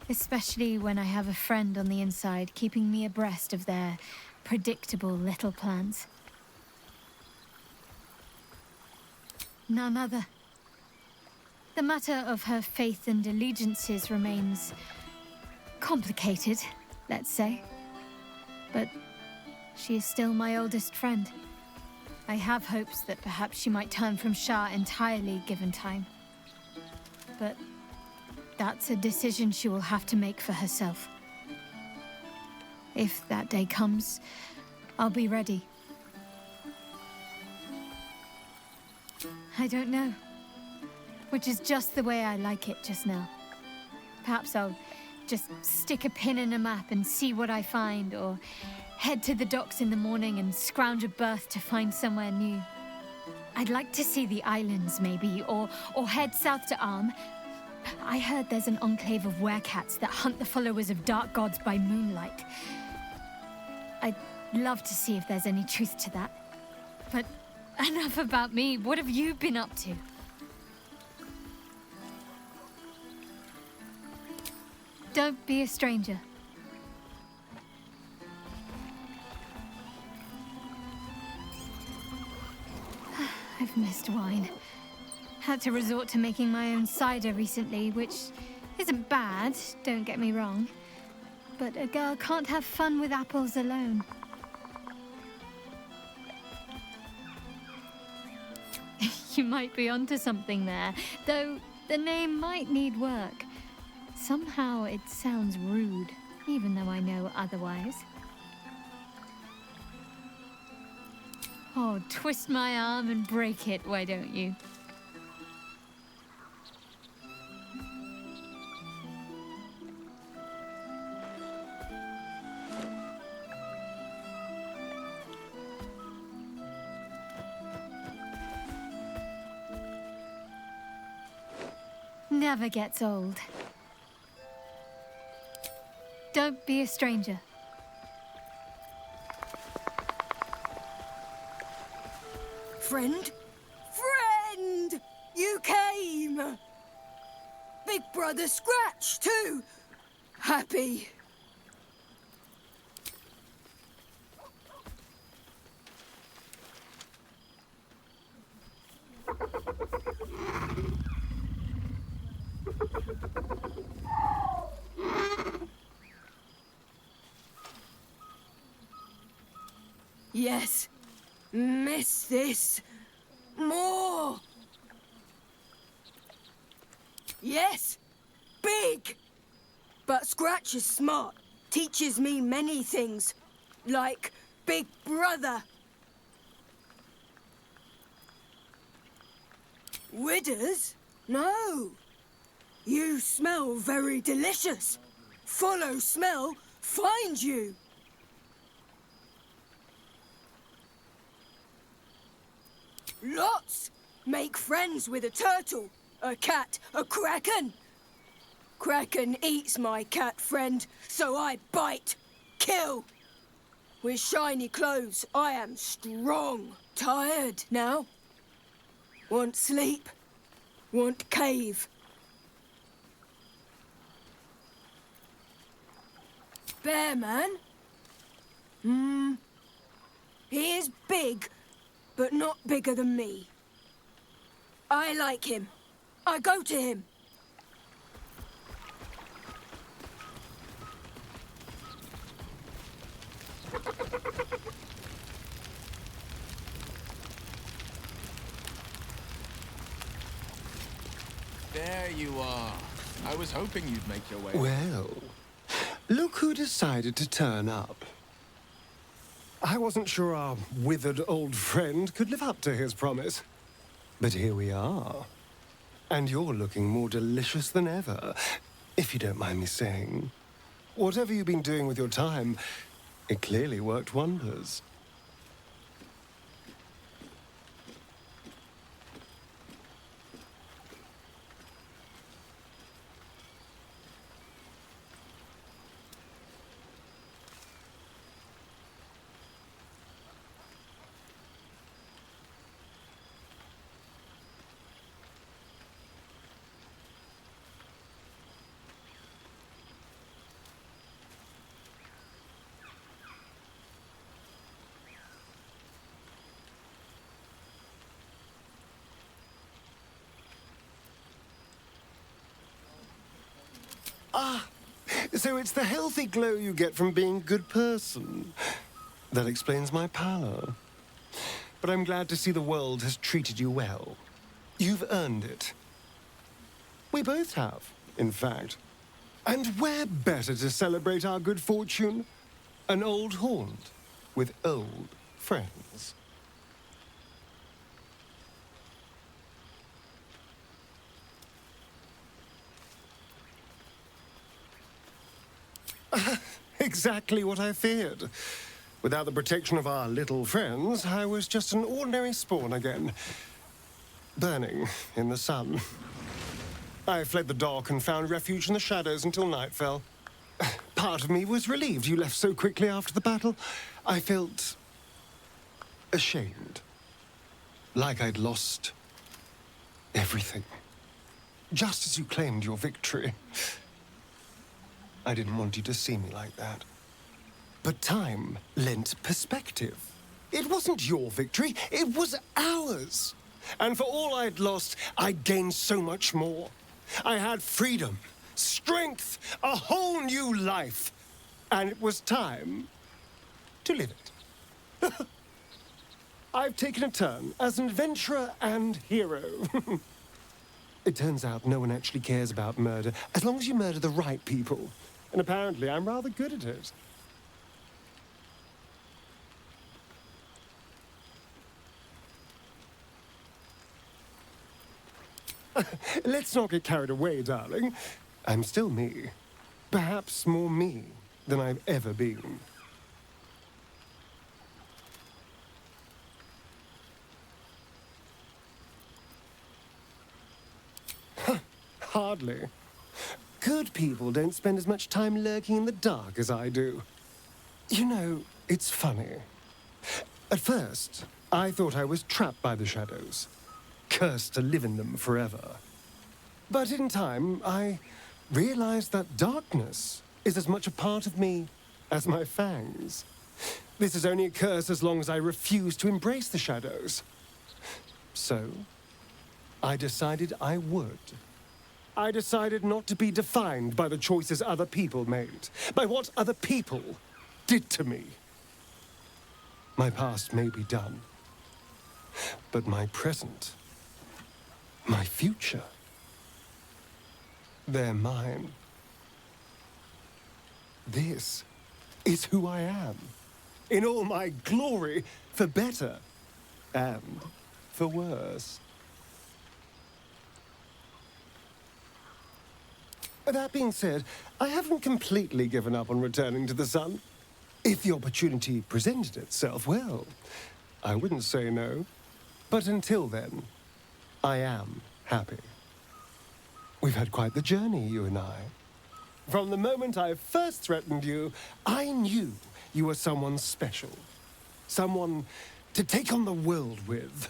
Especially when I have a friend on the inside keeping me abreast of their predictable little plans. None other. The matter of her faith and allegiances remains complicated, let's say. But she is still my oldest friend. I have hopes that perhaps she might turn from Shah entirely given time. But that's a decision she will have to make for herself. If that day comes, I'll be ready. I don't know. Which is just the way I like it just now. Perhaps I'll just stick a pin in a map and see what I find, or head to the docks in the morning and scrounge a berth to find somewhere new. I'd like to see the islands, maybe, or head south to Arm. I heard there's an enclave of werecats that hunt the followers of dark gods by moonlight. I'd love to see if there's any truth to that. But enough about me. What have you been up to? Don't be a stranger. I've missed wine. Had to resort to making my own cider recently, which isn't bad, don't get me wrong. But a girl can't have fun with apples alone. You might be onto something there, though the name might need work. Somehow it sounds rude, even though I know otherwise. Oh, twist my arm and break it, why don't you? Never gets old. Don't be a stranger. Friend? Friend! You came! Big Brother Scratch, too! Happy. Yes. Miss this. More. Yes. Big. But Scratch is smart. Teaches me many things. Like Big Brother. Widders? No. You smell very delicious. Follow smell, find you. Lots. Make friends with a turtle, a cat, a kraken. Kraken eats my cat friend, so I bite, kill. With shiny clothes, I am strong. Tired now. Want sleep. Want cave. Bear man? He is big, but not bigger than me. I like him. I go to him. There you are. I was hoping you'd make your way. Well, look who decided to turn up. I wasn't sure our withered old friend could live up to his promise. But here we are. And you're looking more delicious than ever, if you don't mind me saying. Whatever you've been doing with your time, it clearly worked wonders. Ah, so it's the healthy glow you get from being a good person. That explains my pallor. But I'm glad to see the world has treated you well. You've earned it. We both have, in fact. And where better to celebrate our good fortune? An old haunt with old friends. Exactly what I feared. Without the protection of our little friends, I was just an ordinary spawn again. Burning in the sun. I fled the dock and found refuge in the shadows until night fell. Part of me was relieved you left so quickly after the battle. I felt ashamed. Like I'd lost everything. Just as you claimed your victory. I didn't want you to see me like that. But time lent perspective. It wasn't your victory, it was ours. And for all I'd lost, I'd gained so much more. I had freedom, strength, a whole new life. And it was time to live it. I've taken a turn as an adventurer and hero. It turns out no one actually cares about murder, as long as you murder the right people. And apparently I'm rather good at it. Let's not get carried away, darling. I'm still me. Perhaps more me than I've ever been. Hardly. Good people don't spend as much time lurking in the dark as I do. You know, it's funny. At first, I thought I was trapped by the shadows, cursed to live in them forever. But in time, I realized that darkness is as much a part of me as my fangs. This is only a curse as long as I refuse to embrace the shadows. So, I decided I would. I decided not to be defined by the choices other people made, by what other people did to me. My past may be done, but my present, my future, they're mine. This is who I am, in all my glory, for better and for worse. That being said, I haven't completely given up on returning to the sun. If the opportunity presented itself, well, I wouldn't say no. But until then, I am happy. We've had quite the journey, you and I. From the moment I first threatened you, I knew you were someone special. Someone to take on the world with.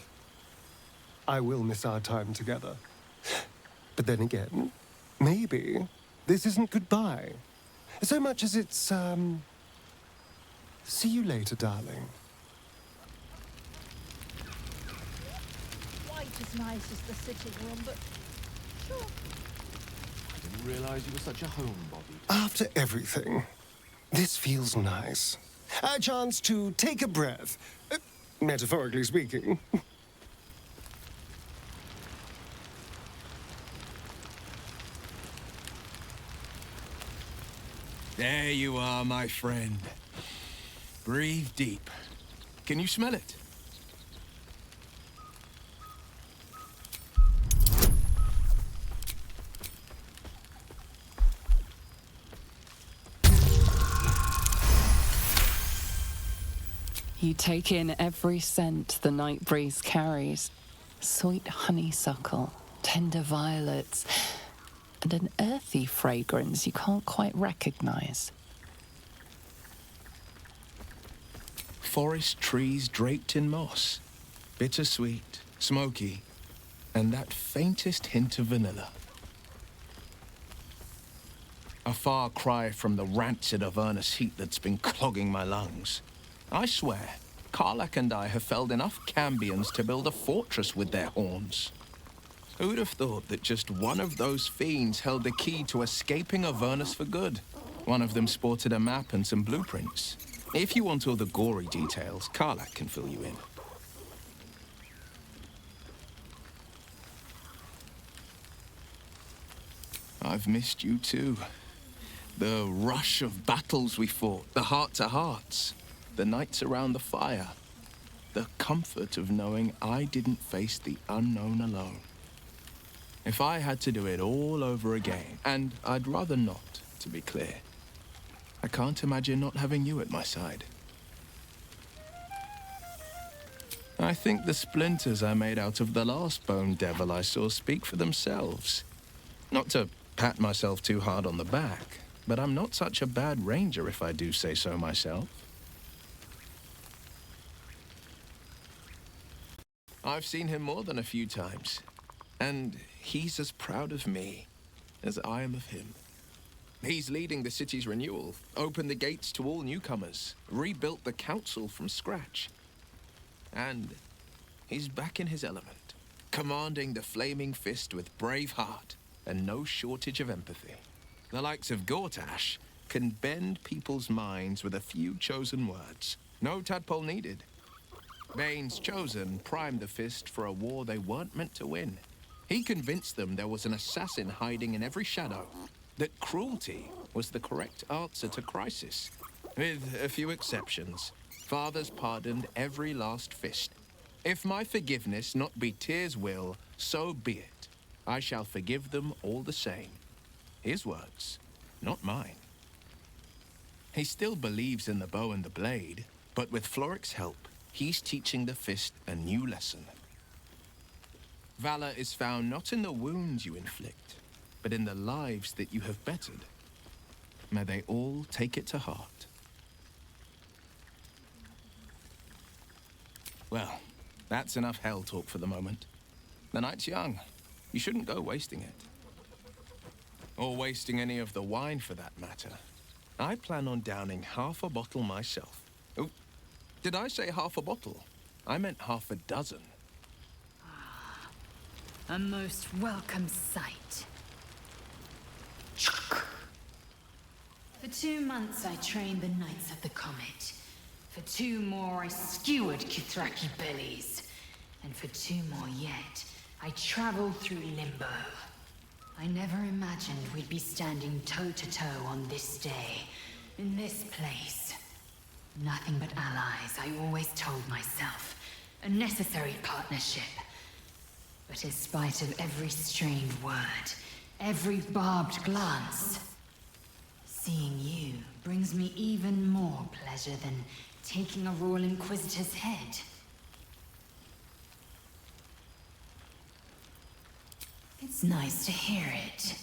I will miss our time together. But then again, maybe this isn't goodbye. So much as it's, see you later, darling. Quite as nice as the sitting room, but sure. I didn't realize you were such a homebody. After everything, this feels nice. A chance to take a breath, metaphorically speaking. There you are, my friend. Breathe deep. Can you smell it? You take in every scent the night breeze carries. Sweet honeysuckle, tender violets, and an earthy fragrance you can't quite recognize. Forest trees draped in moss. Bittersweet, smoky, and that faintest hint of vanilla. A far cry from the rancid Avernus heat that's been clogging my lungs. I swear, Karlach and I have felled enough Cambions to build a fortress with their horns. Who'd have thought that just one of those fiends held the key to escaping Avernus for good? One of them sported a map and some blueprints. If you want all the gory details, Karlach can fill you in. I've missed you too. The rush of battles we fought, the heart-to-hearts, the nights around the fire, the comfort of knowing I didn't face the unknown alone. If I had to do it all over again, and I'd rather not, to be clear, I can't imagine not having you at my side. I think the splinters I made out of the last bone devil I saw speak for themselves. Not to pat myself too hard on the back, but I'm not such a bad ranger if I do say so myself. I've seen him more than a few times, and he's as proud of me as I am of him. He's leading the city's renewal, opened the gates to all newcomers, rebuilt the council from scratch. And he's back in his element, commanding the Flaming Fist with brave heart and no shortage of empathy. The likes of Gortash can bend people's minds with a few chosen words. No tadpole needed. Bane's Chosen primed the Fist for a war they weren't meant to win. He convinced them there was an assassin hiding in every shadow, that cruelty was the correct answer to crisis. With a few exceptions, fathers pardoned every last fist. If my forgiveness not be Tyr's will, so be it. I shall forgive them all the same. His words, not mine. He still believes in the bow and the blade, but with Floric's help, he's teaching the Fist a new lesson. Valor is found not in the wounds you inflict, but in the lives that you have bettered. May they all take it to heart. Well, that's enough hell talk for the moment. The night's young. You shouldn't go wasting it. Or wasting any of the wine for that matter. I plan on downing half a bottle myself. Oh, did I say half a bottle? I meant half a dozen. A most welcome sight. For 2 months I trained the Knights of the Comet. For 2 more I skewered Kithraki bellies. And for 2 more yet, I traveled through Limbo. I never imagined we'd be standing toe-to-toe on this day, in this place. Nothing but allies, I always told myself. A necessary partnership. But in spite of every strained word, every barbed glance, seeing you brings me even more pleasure than taking a Royal Inquisitor's head. It's nice to hear it.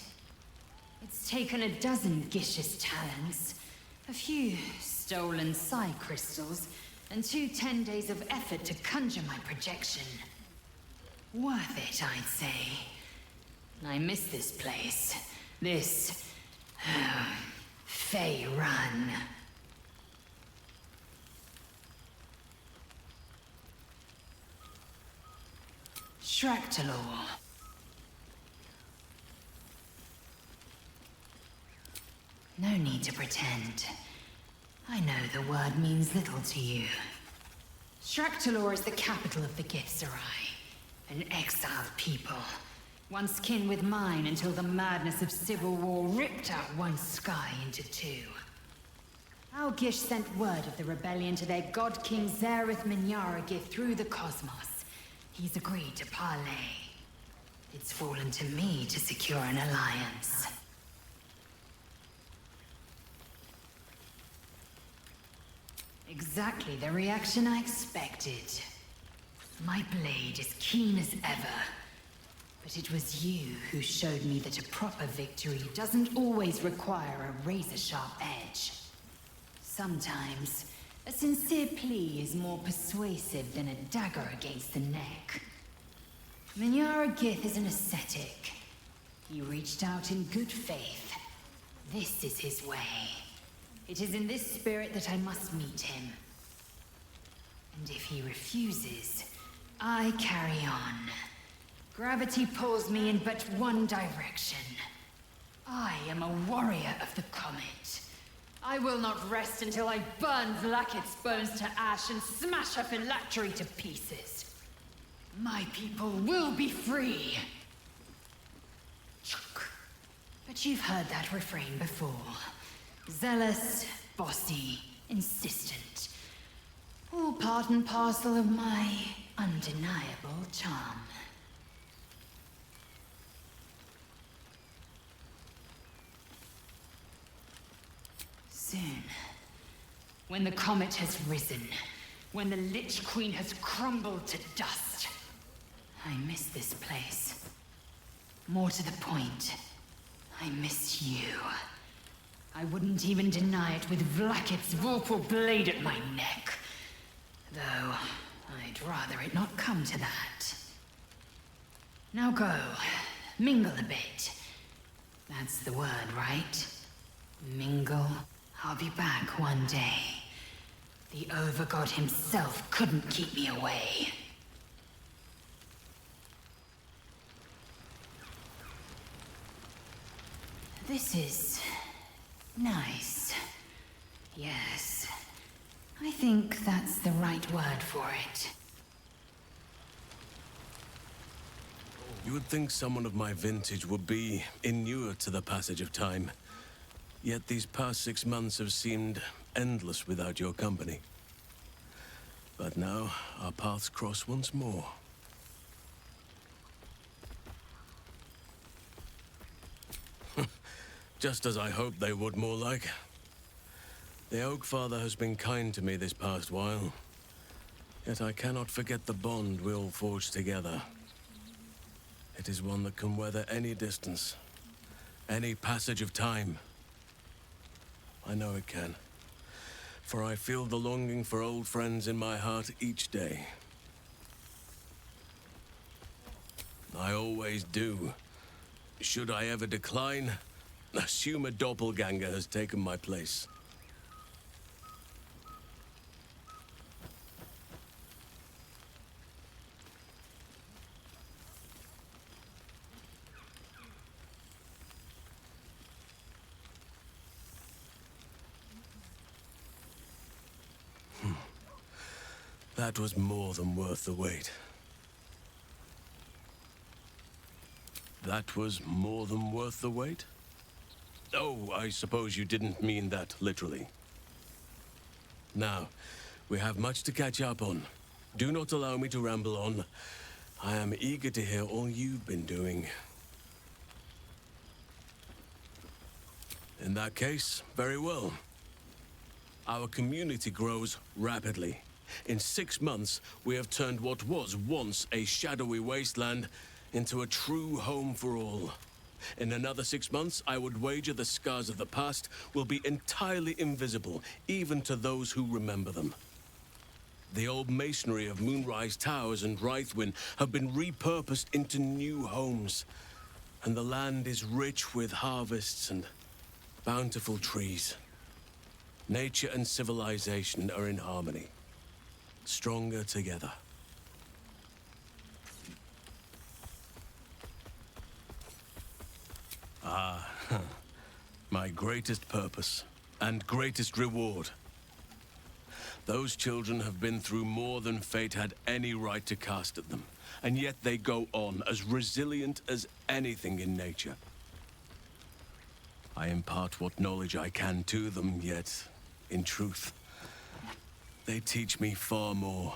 It's taken a dozen Gish's talents, a few stolen psi crystals, and 2 10 days of effort to conjure my projection. Worth it, I'd say. I miss this place. This... Fey Run. Shractalor. No need to pretend. I know the word means little to you. Shractalor is the capital of the Githzerai, an exiled people, once kin with mine until the madness of civil war ripped out one sky into 2. Algish sent word of the rebellion to their god king Zareth Minyaragith through the cosmos. He's agreed to parley. It's fallen to me to secure an alliance. Exactly the reaction I expected. My blade is keen as ever. But it was you who showed me that a proper victory doesn't always require a razor-sharp edge. Sometimes, a sincere plea is more persuasive than a dagger against the neck. Minyaragith is an ascetic. He reached out in good faith. This is his way. It is in this spirit that I must meet him. And if he refuses, I carry on. Gravity pulls me in but one direction. I am a warrior of the comet. I will not rest until I burn Vlaakith's bones to ash and smash her phylactery to pieces. My people will be free. But you've heard that refrain before. Zealous, bossy, insistent. All part and parcel of my undeniable charm. Soon, when the comet has risen, when the Lich Queen has crumbled to dust, I miss this place. More to the point, I miss you. I wouldn't even deny it with Vlaakith's vorpal blade at my neck. Though, I'd rather it not come to that. Now go, mingle a bit. That's the word, right? Mingle. I'll be back one day. The Overgod himself couldn't keep me away. This is... nice. Yes. I think that's the right word for it. You would think someone of my vintage would be inured to the passage of time. Yet these past 6 months have seemed endless without your company. But now, our paths cross once more. Just as I hoped they would, more like. The Oakfather has been kind to me this past while. Yet I cannot forget the bond we all forged together. It is one that can weather any distance, any passage of time. I know it can, for I feel the longing for old friends in my heart each day. I always do. Should I ever decline, assume a doppelganger has taken my place. That was more than worth the wait. That was more than worth the wait? Oh, I suppose you didn't mean that literally. Now, we have much to catch up on. Do not allow me to ramble on. I am eager to hear all you've been doing. In that case, very well. Our community grows rapidly. In 6 months, we have turned what was once a shadowy wasteland into a true home for all. In another 6 months, I would wager the scars of the past will be entirely invisible, even to those who remember them. The old masonry of Moonrise Towers and Rythwin have been repurposed into new homes, and the land is rich with harvests and bountiful trees. Nature and civilization are in harmony. Stronger together. Ah, my greatest purpose and greatest reward. Those children have been through more than fate had any right to cast at them, and yet they go on as resilient as anything in nature. I impart what knowledge I can to them, yet in truth, they teach me far more.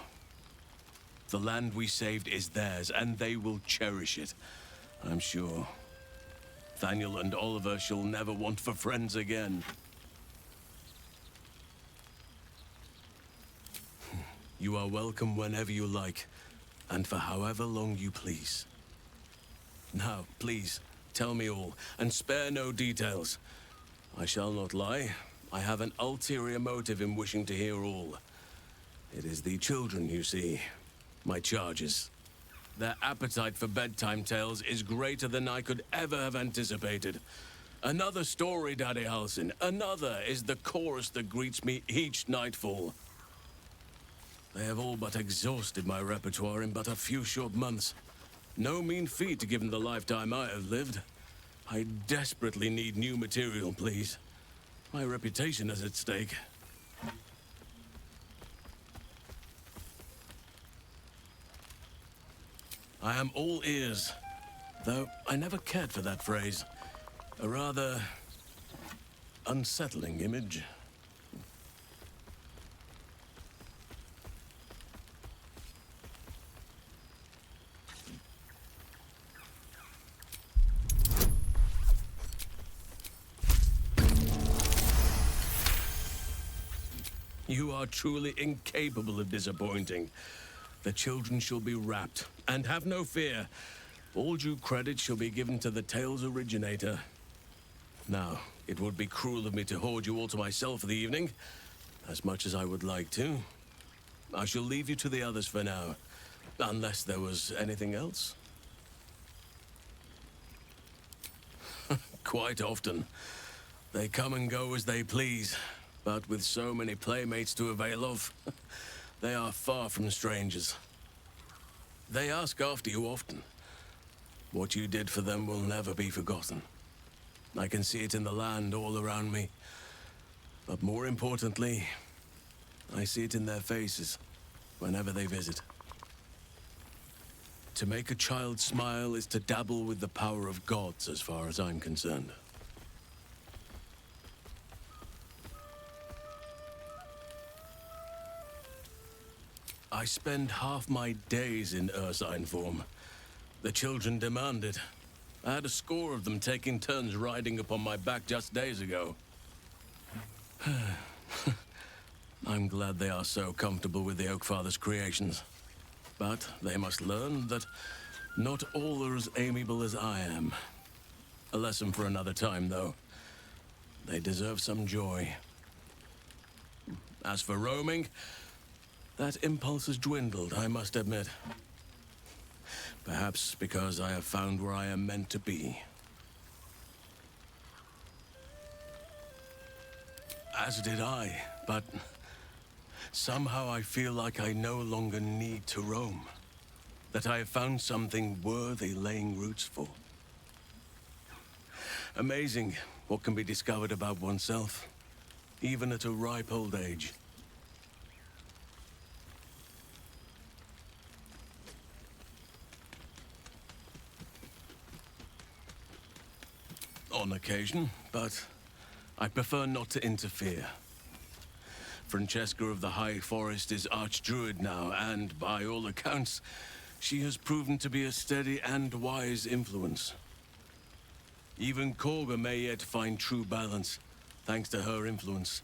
The land we saved is theirs, and they will cherish it, I'm sure. Daniel and Oliver shall never want for friends again. You are welcome whenever you like, and for however long you please. Now, please, tell me all, and spare no details. I shall not lie. I have an ulterior motive in wishing to hear all. It is the children, you see, my charges. Their appetite for bedtime tales is greater than I could ever have anticipated. Another story, Daddy Halsin. Another is the chorus that greets me each nightfall. They have all but exhausted my repertoire in but a few short months. No mean feat given the lifetime I have lived. I desperately need new material, please. My reputation is at stake. I am all ears, though I never cared for that phrase. A rather unsettling image. You are truly incapable of disappointing. The children shall be wrapped, and have no fear. All due credit shall be given to the tale's originator. Now, it would be cruel of me to hoard you all to myself for the evening, as much as I would like to. I shall leave you to the others for now, unless there was anything else. Quite often. They come and go as they please. But with so many playmates to avail of, they are far from strangers. They ask after you often. What you did for them will never be forgotten. I can see it in the land all around me. But more importantly, I see it in their faces whenever they visit. To make a child smile is to dabble with the power of gods, as far as I'm concerned. I spend half my days in ursine form. The children demand it. I had a score of them taking turns riding upon my back just days ago. I'm glad they are so comfortable with the Oakfather's creations. But they must learn that not all are as amiable as I am. A lesson for another time, though. They deserve some joy. As for roaming, that impulse has dwindled, I must admit. Perhaps because I have found where I am meant to be. As did I, but somehow I feel like I no longer need to roam. That I have found something worthy laying roots for. Amazing what can be discovered about oneself, even at a ripe old age. On occasion, but I prefer not to interfere. Francesca of the High Forest is Archdruid now, and by all accounts, she has proven to be a steady and wise influence. Even Korga may yet find true balance, thanks to her influence.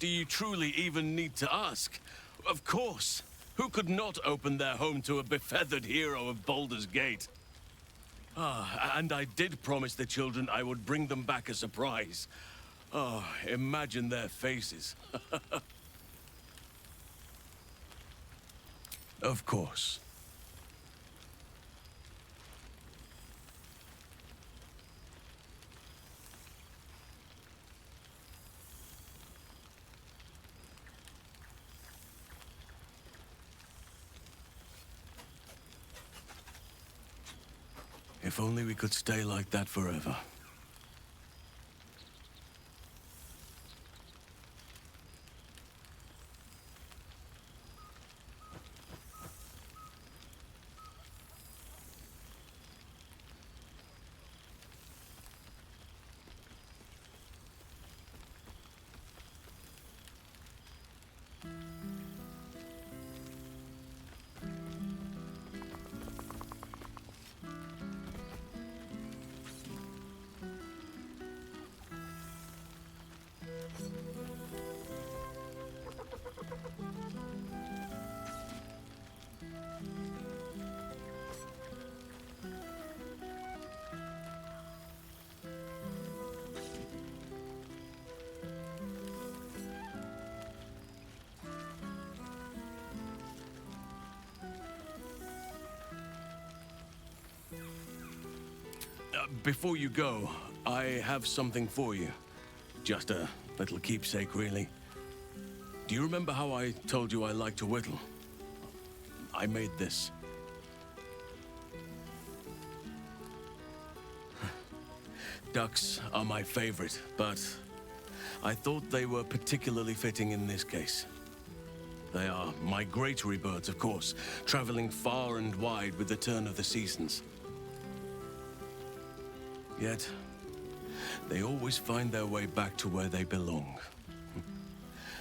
Do you truly even need to ask? Of course. Who could not open their home to a befeathered hero of Baldur's Gate? Ah, and I did promise the children I would bring them back a surprise. Oh, imagine their faces. Of course. If only we could stay like that forever. Before you go, I have something for you. Just a little keepsake, really. Do you remember how I told you I like to whittle? I made this. Ducks are my favorite, but I thought they were particularly fitting in this case. They are migratory birds, of course, traveling far and wide with the turn of the seasons. Yet, they always find their way back to where they belong.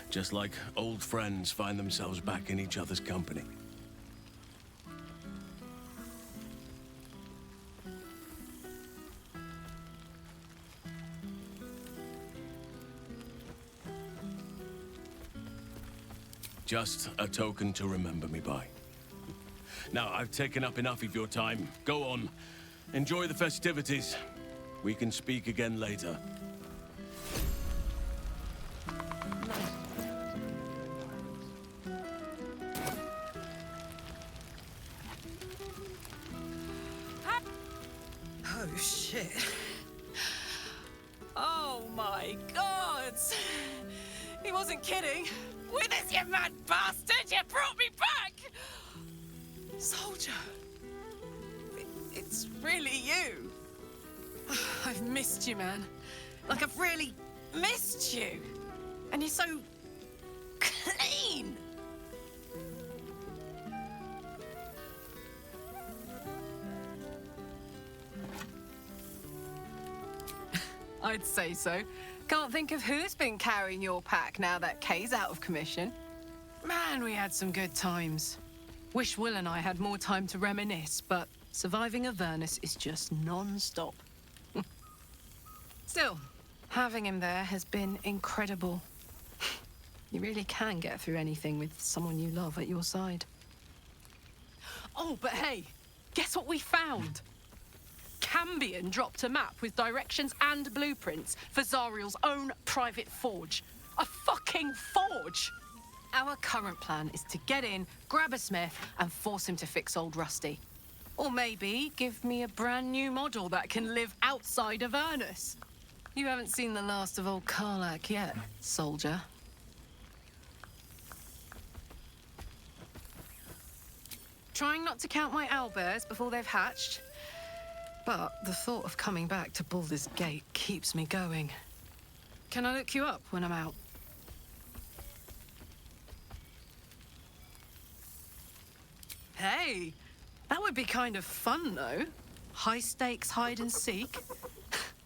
Just like old friends find themselves back in each other's company. Just a token to remember me by. Now, I've taken up enough of your time. Go on. Enjoy the festivities. We can speak again later. Oh, shit. Oh, my God. He wasn't kidding. With us, you mad bastard! You brought me back! Soldier. It's really you. I've missed you, man. Like, I've really missed you. And you're so clean. I'd say so. Can't think of who's been carrying your pack now that Kay's out of commission. Man, we had some good times. Wish Will and I had more time to reminisce, but surviving Avernus is just non-stop. Still, having him there has been incredible. You really can get through anything with someone you love at your side. Oh, but hey, guess what we found? Cambion dropped a map with directions and blueprints for Zariel's own private forge. A fucking forge! Our current plan is to get in, grab a smith, and force him to fix old Rusty. Or maybe give me a brand new model that can live outside of Avernus. You haven't seen the last of old Karlak yet, soldier. Trying not to count my owlbears before they've hatched. But the thought of coming back to Baldur's Gate keeps me going. Can I look you up when I'm out? Hey, that would be kind of fun, though. High-stakes hide and seek.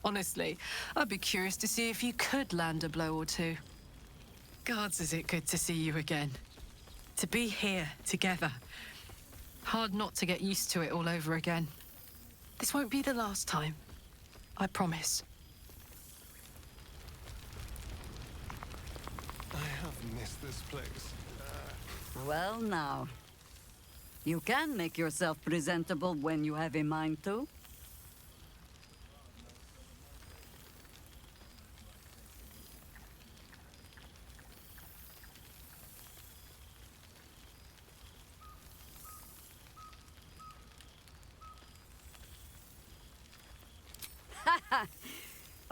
Honestly, I'd be curious to see if you could land a blow or two. Gods, is it good to see you again. To be here, together. Hard not to get used to it all over again. This won't be the last time. I promise. I have missed this place. Well, now. You can make yourself presentable when you have a mind to.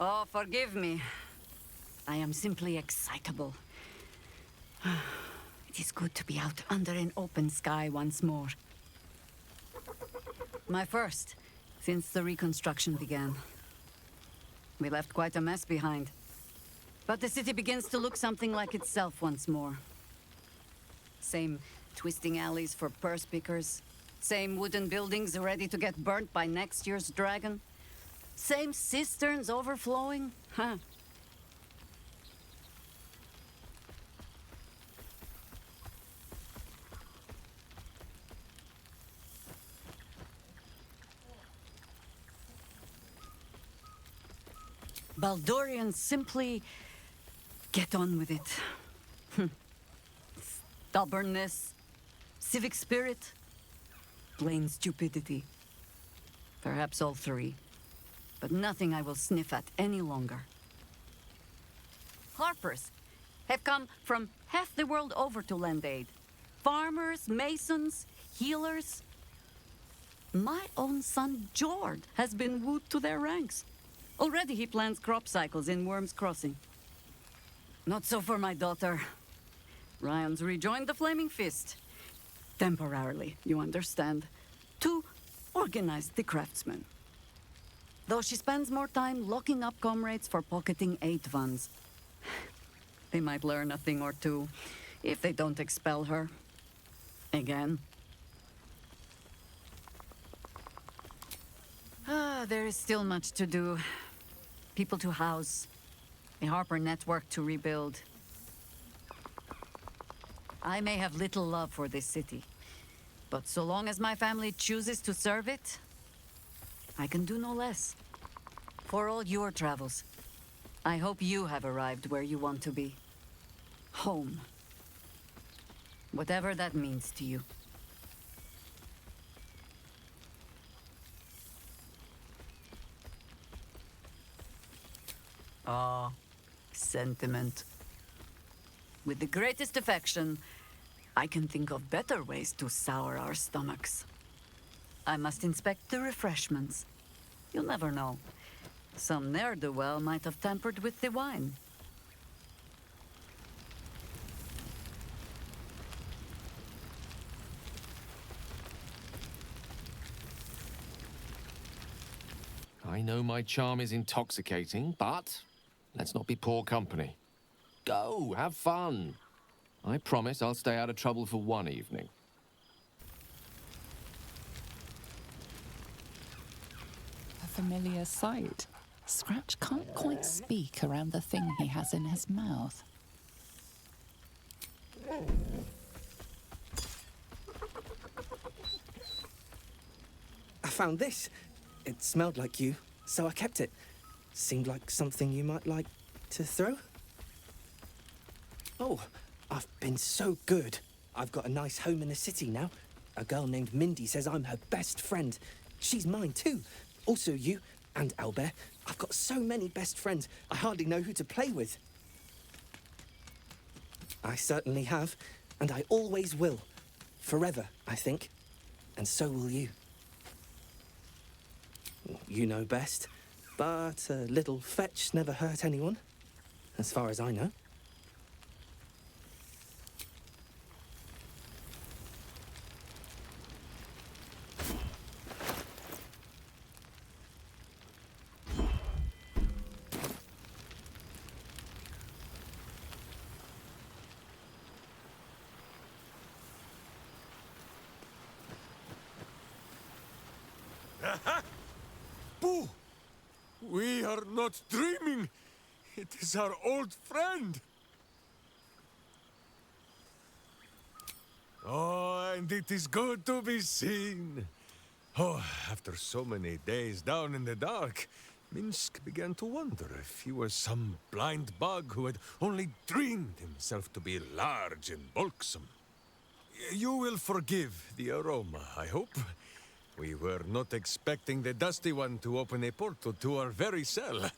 Oh, forgive me. I am simply excitable. It is good to be out under an open sky once more. My first, since the reconstruction began. We left quite a mess behind. But the city begins to look something like itself once more. Same twisting alleys for purse pickers. Same wooden buildings ready to get burnt by next year's dragon. Same cisterns overflowing, huh? Baldurians simply get on with it. Stubbornness, civic spirit, plain stupidity. Perhaps all three. But nothing I will sniff at any longer. Harpers have come from half the world over to lend aid. Farmers, masons, healers. My own son, Jord, has been wooed to their ranks. Already he plans crop cycles in Worm's Crossing. Not so for my daughter. Ryan's rejoined the Flaming Fist. Temporarily, you understand. To organize the craftsmen. Though she spends more time locking up comrades for pocketing 8 ones. They might learn a thing or two, if they don't expel her. Again. There is still much to do. People to house. A Harper network to rebuild. I may have little love for this city, but so long as my family chooses to serve it, I can do no less. For all your travels, I hope you have arrived where you want to be. Home. Whatever that means to you. Ah, sentiment. With the greatest affection, I can think of better ways to sour our stomachs. I must inspect the refreshments. You'll never know. Some ne'er-do-well might have tampered with the wine. I know my charm is intoxicating, but let's not be poor company. Go, have fun. I promise I'll stay out of trouble for one evening. A familiar sight. Scratch can't quite speak around the thing he has in his mouth. I found this. It smelled like you, so I kept it. Seemed like something you might like to throw. Oh, I've been so good. I've got a nice home in the city now. A girl named Mindy says I'm her best friend. She's mine too. Also you and Albert. I've got so many best friends, I hardly know who to play with. I certainly have, and I always will. Forever, I think. And so will you. You know best, but a little fetch never hurt anyone, as far as I know. Boo! We are not dreaming. It is our old friend. Oh, and it is good to be seen. Oh, after so many days down in the dark, Minsk began to wonder if he was some blind bug who had only dreamed himself to be large and bulksome. You will forgive the aroma, I hope. We were not expecting the Dusty One to open a portal to our very cell.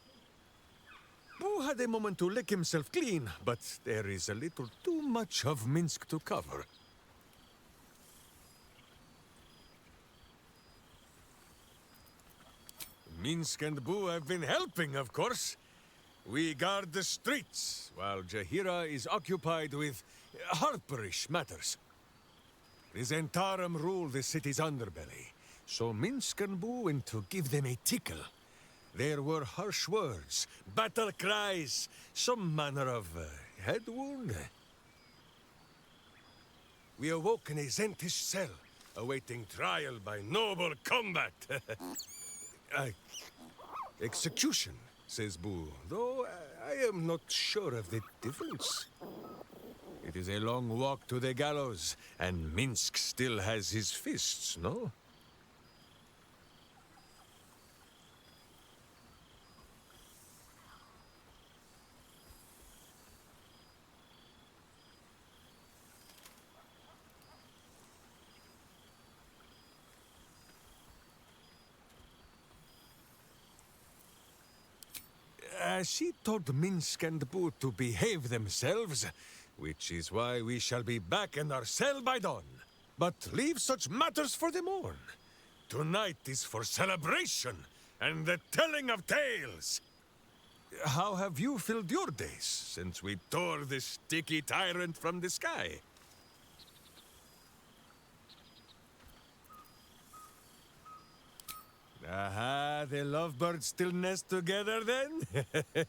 Boo had a moment to lick himself clean, but there is a little too much of Minsk to cover. Minsk and Boo have been helping, of course. We guard the streets, while Jahira is occupied with harperish matters. The Zentarum rule the city's underbelly, so Minsk and Boo went to give them a tickle. There were harsh words, battle cries, some manner of head wound. We awoke in a Zentish cell, awaiting trial by noble combat. Execution, says Boo, though I am not sure of the difference. It is a long walk to the gallows, and Minsk still has his fists, no? She told Minsk and Boo to behave themselves, which is why we shall be back in our cell by dawn. But leave such matters for the morn. Tonight is for celebration and the telling of tales. How have you filled your days since we tore this sticky tyrant from the sky? Aha, the lovebirds still nest together then?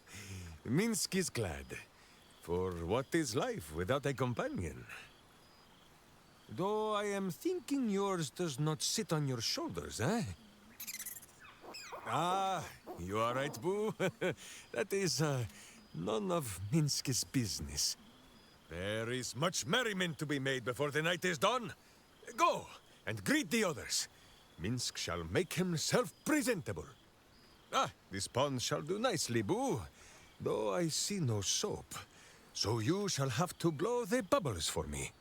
Minsk is glad. For what is life without a companion? Though I am thinking yours does not sit on your shoulders, eh? Ah, you are right, Boo. That is, none of Minsk's business. There is much merriment to be made before the night is done. Go, and greet the others. Minsk shall make himself presentable. Ah, this pond shall do nicely, Boo. Though I see no soap. So you shall have to blow the bubbles for me.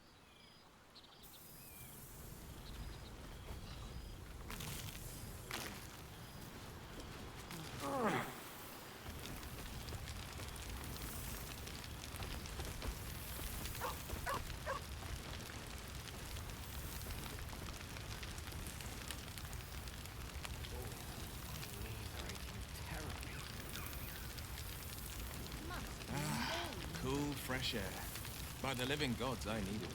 Cool, fresh air. By the living gods, I need it.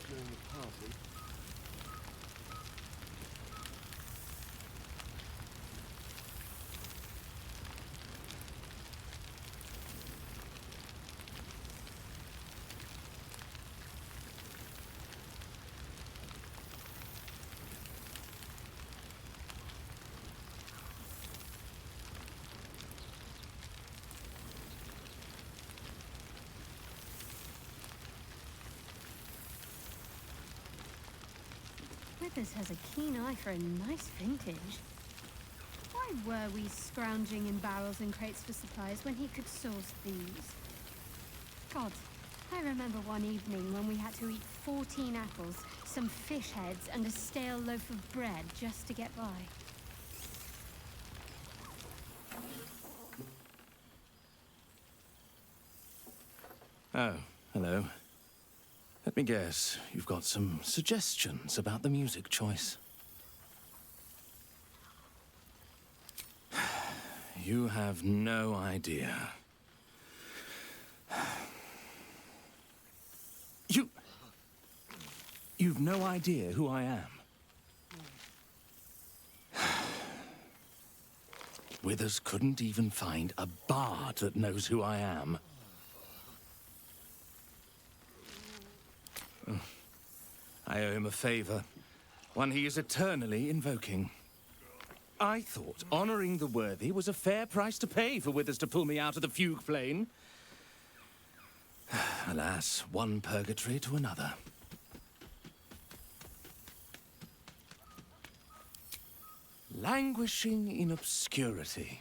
Withers has a keen eye for a nice vintage. Why were we scrounging in barrels and crates for supplies when he could source these? God, I remember one evening when we had to eat 14 apples, some fish heads, and a stale loaf of bread just to get by. Oh, hello. Let me guess, you've got some suggestions about the music choice. You have no idea. You've no idea who I am. Withers couldn't even find a bard that knows who I am. I owe him a favor, one he is eternally invoking. I thought honoring the worthy was a fair price to pay for Withers to pull me out of the fugue plane. Alas, one purgatory to another. Languishing in obscurity.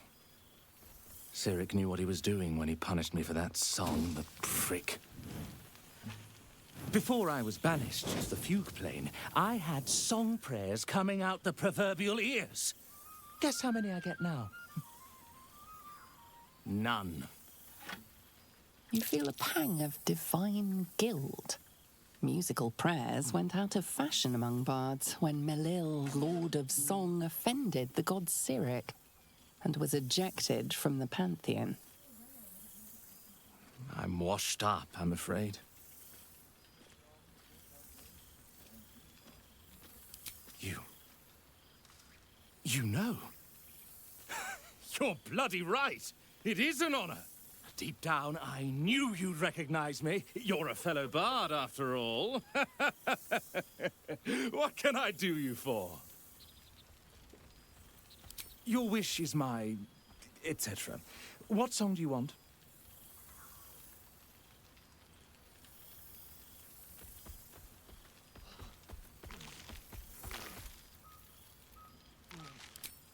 Cyric knew what he was doing when he punished me for that song, the prick. Before I was banished to the fugue plane, I had song prayers coming out the proverbial ears. Guess how many I get now? None. You feel a pang of divine guilt. Musical prayers went out of fashion among bards when Melil, Lord of Song, offended the god Cyric and was ejected from the pantheon. I'm washed up, I'm afraid. You know. You're bloody right. It is an honor. Deep down, I knew you'd recognize me. You're a fellow bard, after all. What can I do you for? Your wish is my... etc. What song do you want?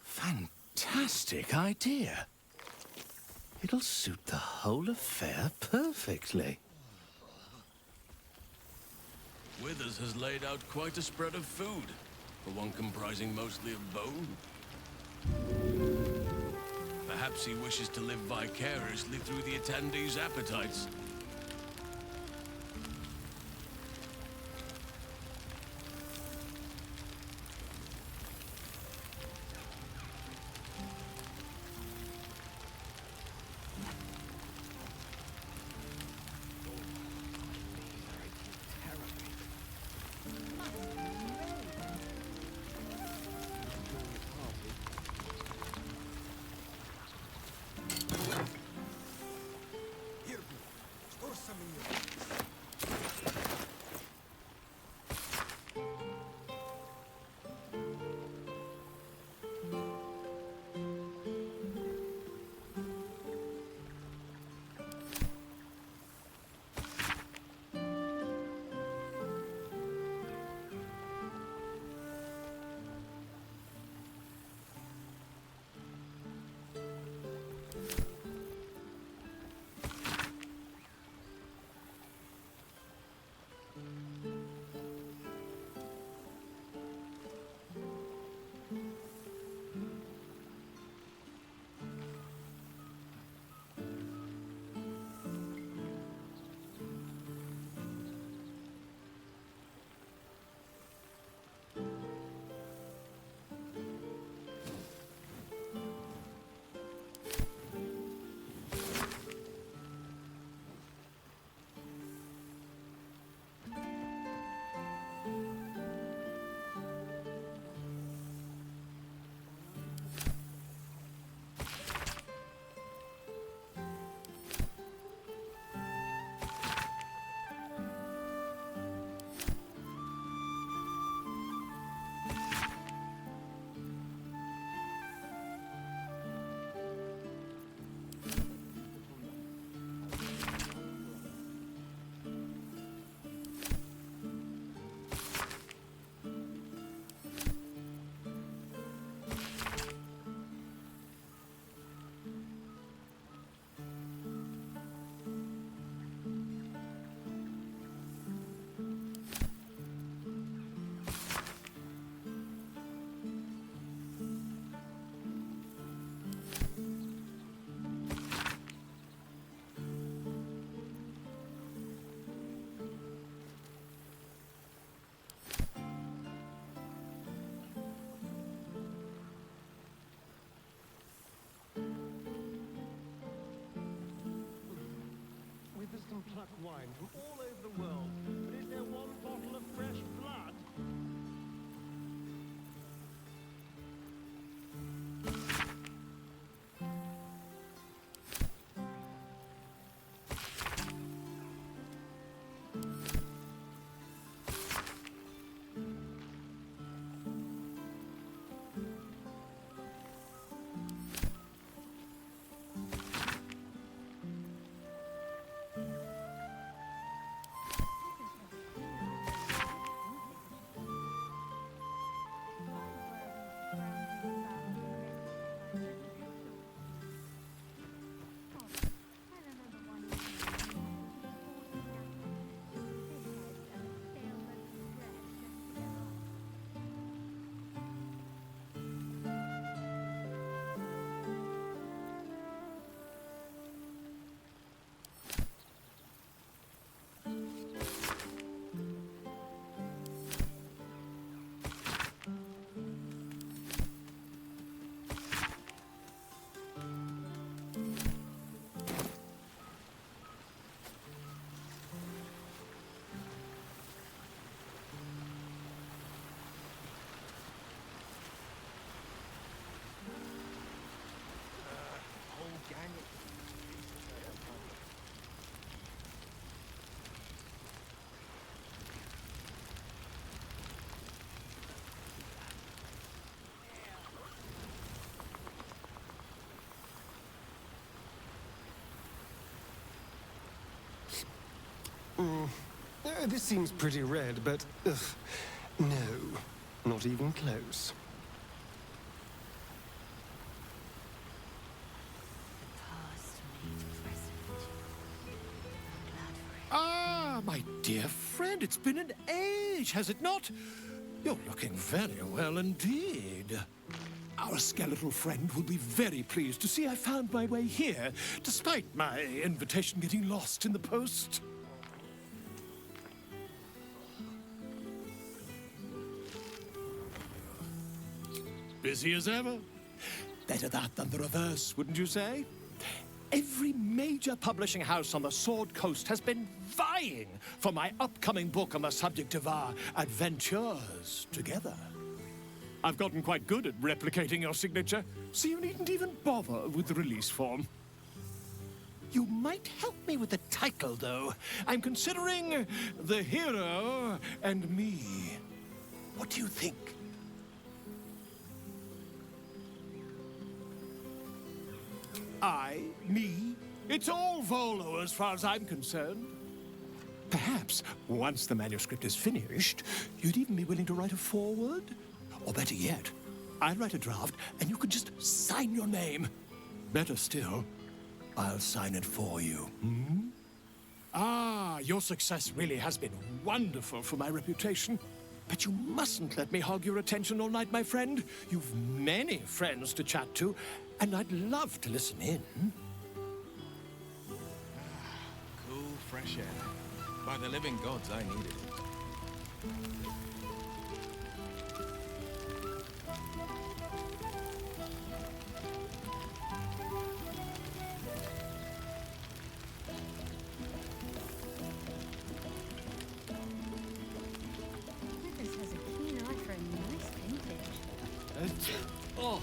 Fantastic idea. It'll suit the whole affair perfectly. Withers has laid out quite a spread of food, for one comprising mostly of bone. Perhaps he wishes to live vicariously through the attendees' appetites. cut wine from all over the world, but is there one bottle of fresh blood? This seems pretty red, but no, not even close. Ah, my dear friend, it's been an age, has it not? You're looking very well indeed. Our skeletal friend will be very pleased to see I found my way here, despite my invitation getting lost in the post. Busy as ever. Better that than the reverse, wouldn't you say? Every major publishing house on the Sword Coast has been vying for my upcoming book on the subject of our adventures together. I've gotten quite good at replicating your signature, so you needn't even bother with the release form. You might help me with the title, though. I'm considering The Hero and Me. What do you think? Me? It's all Volo as far as I'm concerned. Perhaps, once the manuscript is finished, you'd even be willing to write a foreword? Or better yet, I'll write a draft and you can just sign your name. Better still, I'll sign it for you. Hmm? Ah, your success really has been wonderful for my reputation. But you mustn't let me hog your attention all night, my friend. You've many friends to chat to, and I'd love to listen in. Cool, fresh air. By the living gods, I need it. Withers has a keen eye for a nice vintage. Oh,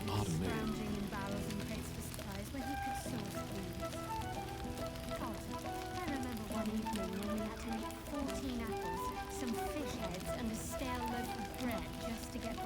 pardon me. Scrounging in barrels and crates for supplies when he could source food. I remember one evening when we had to make 14 apples, some fish heads, and a stale loaf of bread just to get by.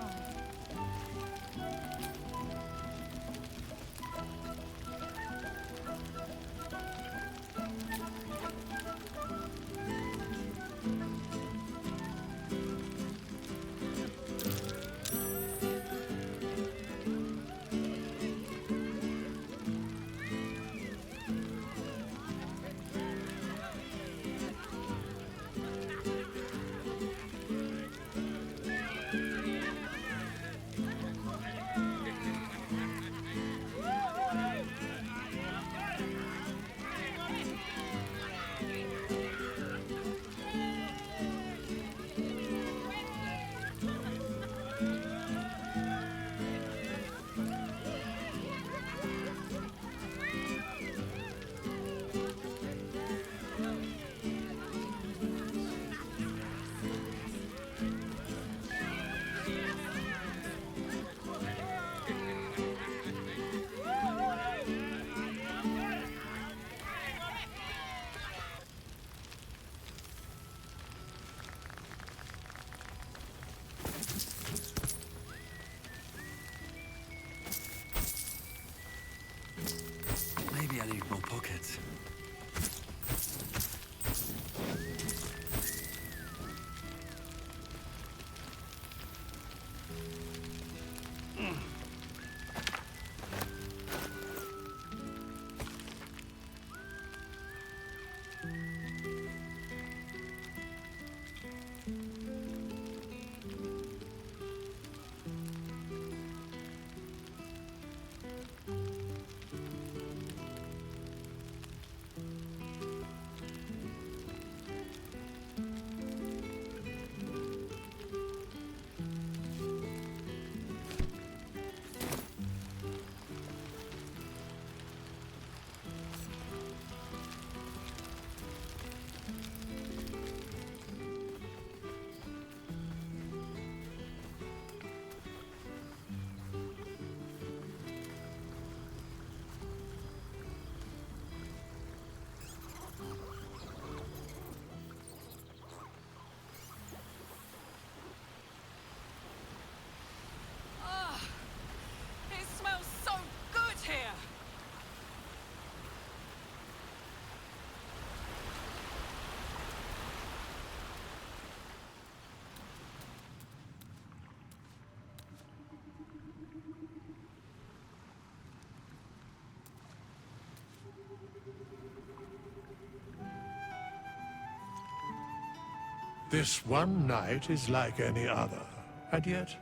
This one night is like any other, and yet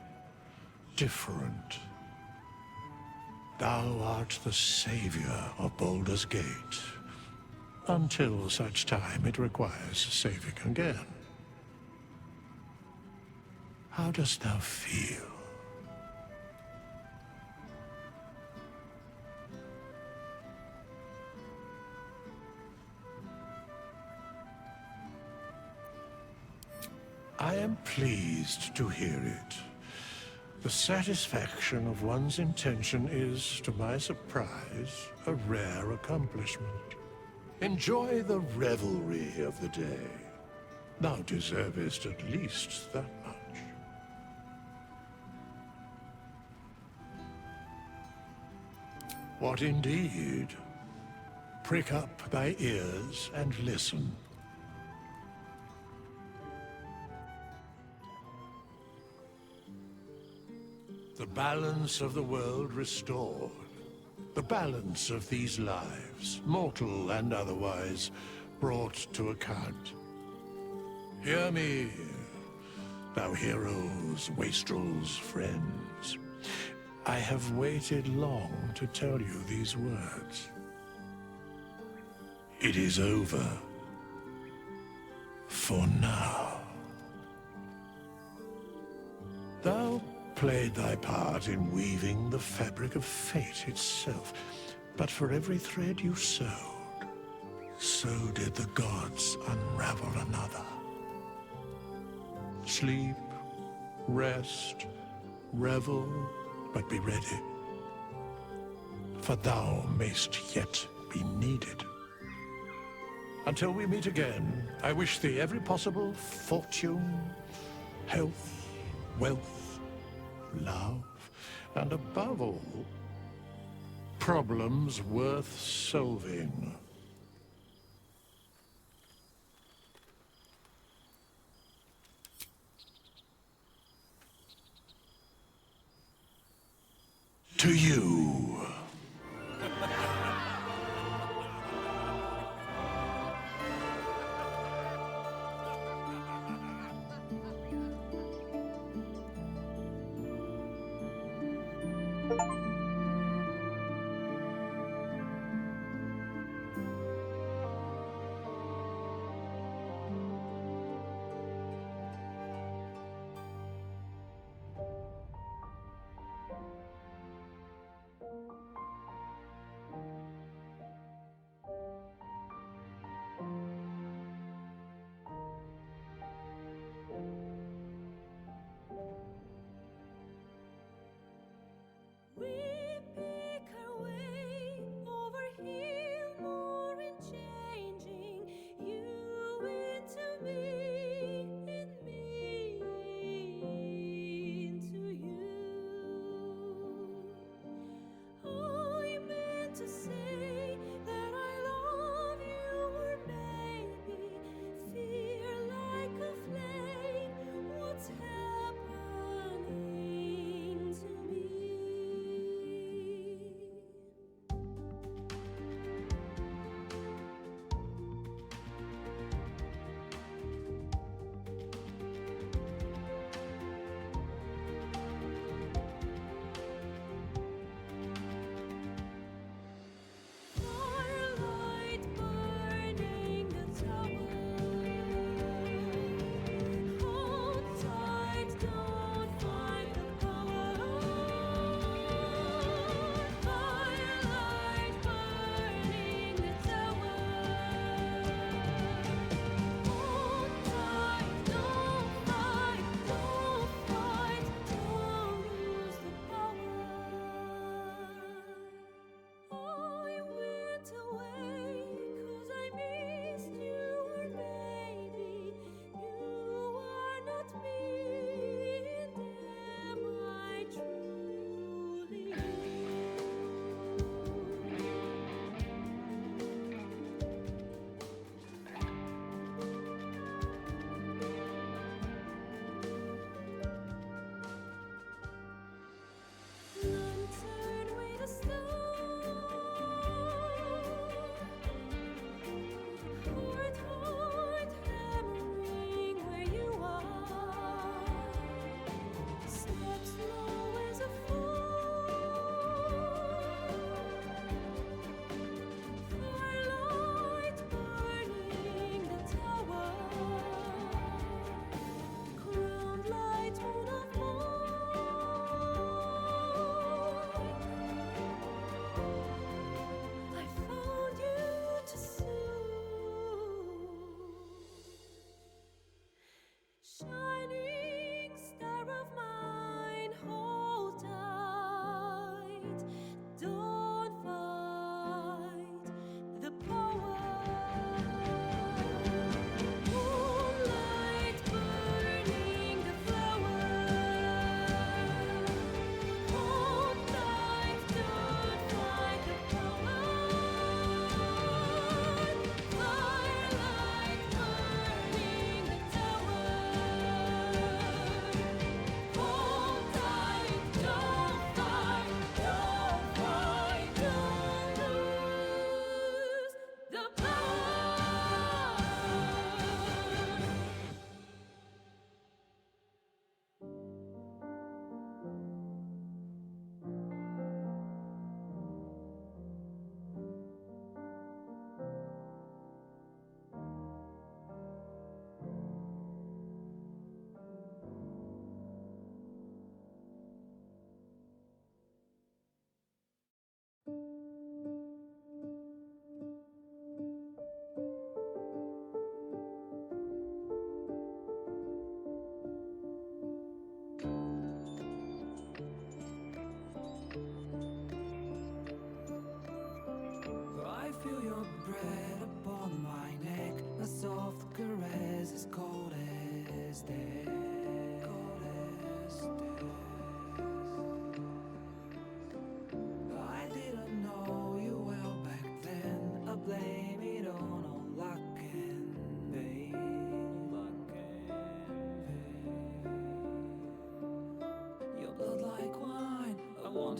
different. Thou art the savior of Baldur's Gate, until such time it requires saving again. How dost thou feel? I am pleased to hear it. The satisfaction of one's intention is, to my surprise, a rare accomplishment. Enjoy the revelry of the day. Thou deservest at least that much. What indeed? Prick up thy ears and listen. The balance of the world restored. The balance of these lives, mortal and otherwise, brought to account. Hear me, thou heroes, wastrels, friends. I have waited long to tell you these words. It is over. For now. Thou played thy part in weaving the fabric of fate itself, but for every thread you sewed, so did the gods unravel another. Sleep, rest, revel, but be ready, for thou mayst yet be needed. Until we meet again, I wish thee every possible fortune, health, wealth, love, and above all, problems worth solving. To you.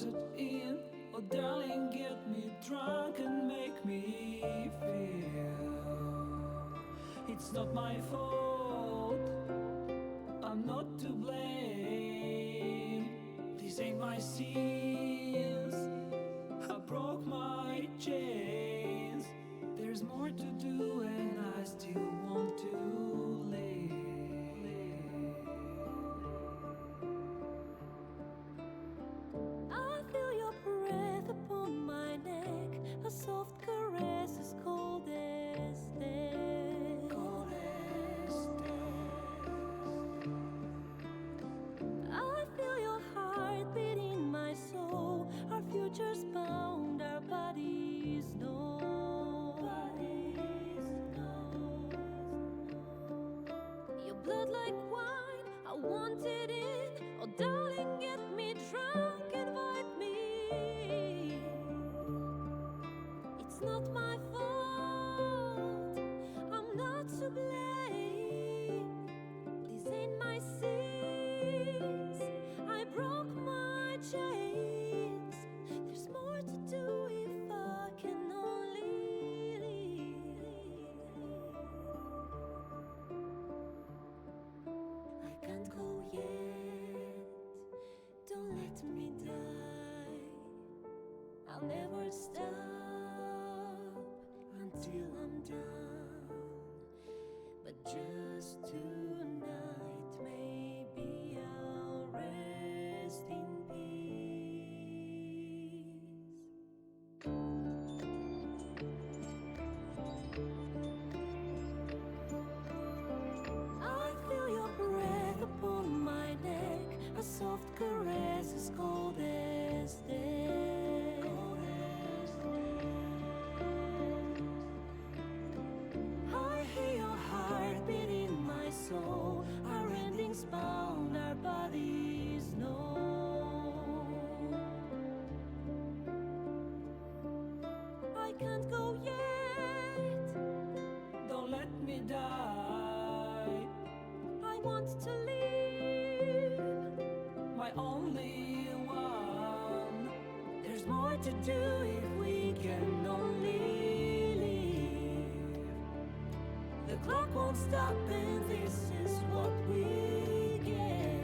wanted in. Oh, darling, get me drunk and make me feel it's not my fault. I'm not to blame. These ain't my sins. I broke my chains. There's more to do, and I still want to live. I feel your breath upon my neck, a soft caress as cold as death. Cold as death. I feel your heart beating my soul. Our futures bound, our bodies know. Your blood like wine, I want it in. Oh, darling, get me drunk, invite me. It's not my fault, I'm not to blame. These ain't my sins, I broke my chains. There's more to do if I can only leave. I can't go yet, don't let me die. I'll never stop until I'm done. But just tonight, maybe I'll rest in I feel your breath upon my neck, a soft caress as cold as death. I hear your heart beat in my soul, our endings bound, our bodies know. I can't go yet, Don't let me die. I want to live, My only one. There's more to do if we can only live. The clock won't stop, and this is what we get.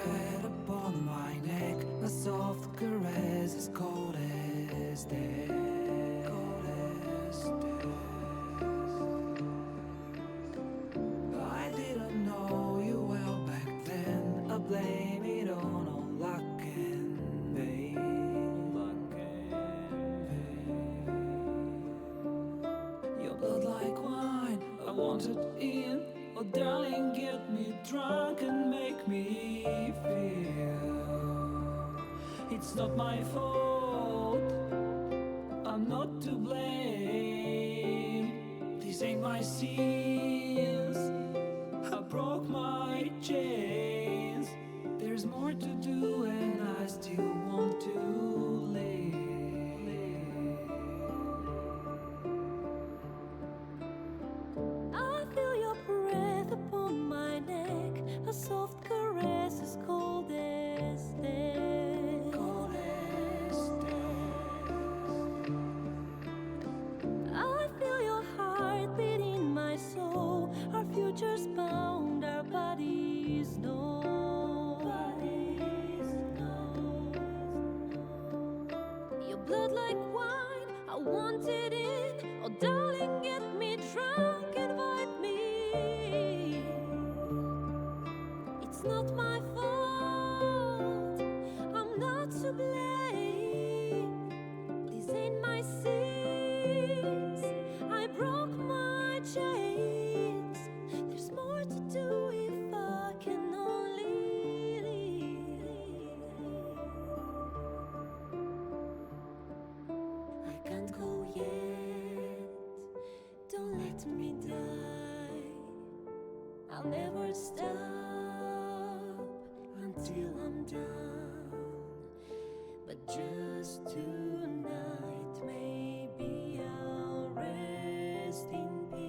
breath upon my neck, a soft caress as cold as death. Cold as death. I didn't know you well back then. I blame it on all luck and pain. Luck and pain. Your blood like wine, I want it in. Oh darling, get me drunk and make me feel it's not my fault, I'm not to blame. These ain't my sins, I broke my chains. There's more to do and I still want to live. I feel your breath upon my neck, a soft caress as cold as death. Cold as death. I feel your heart beat in my soul. Our futures bound, our bodies know. Bodies know. Your blood like wine, I want it in. Oh darling, get me drunk, invite me. It's not my fault, I'm not to blame. These ain't my sins, I broke my chains. There's more to do if I can only leave. I can't go yet, don't let me die. I'll never stop until I'm done. But just tonight, maybe I'll rest in peace.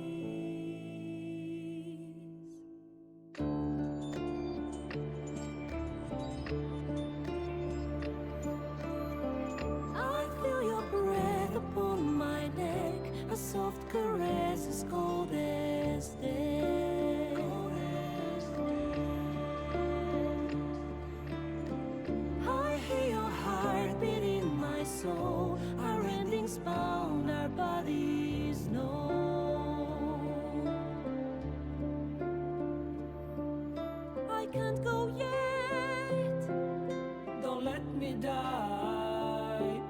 I feel your breath upon my neck, a soft caress as cold as death. Cold as death. I hear your heart beat in my soul. Our endings bound, our bodies know. I can't go yet, don't let me die.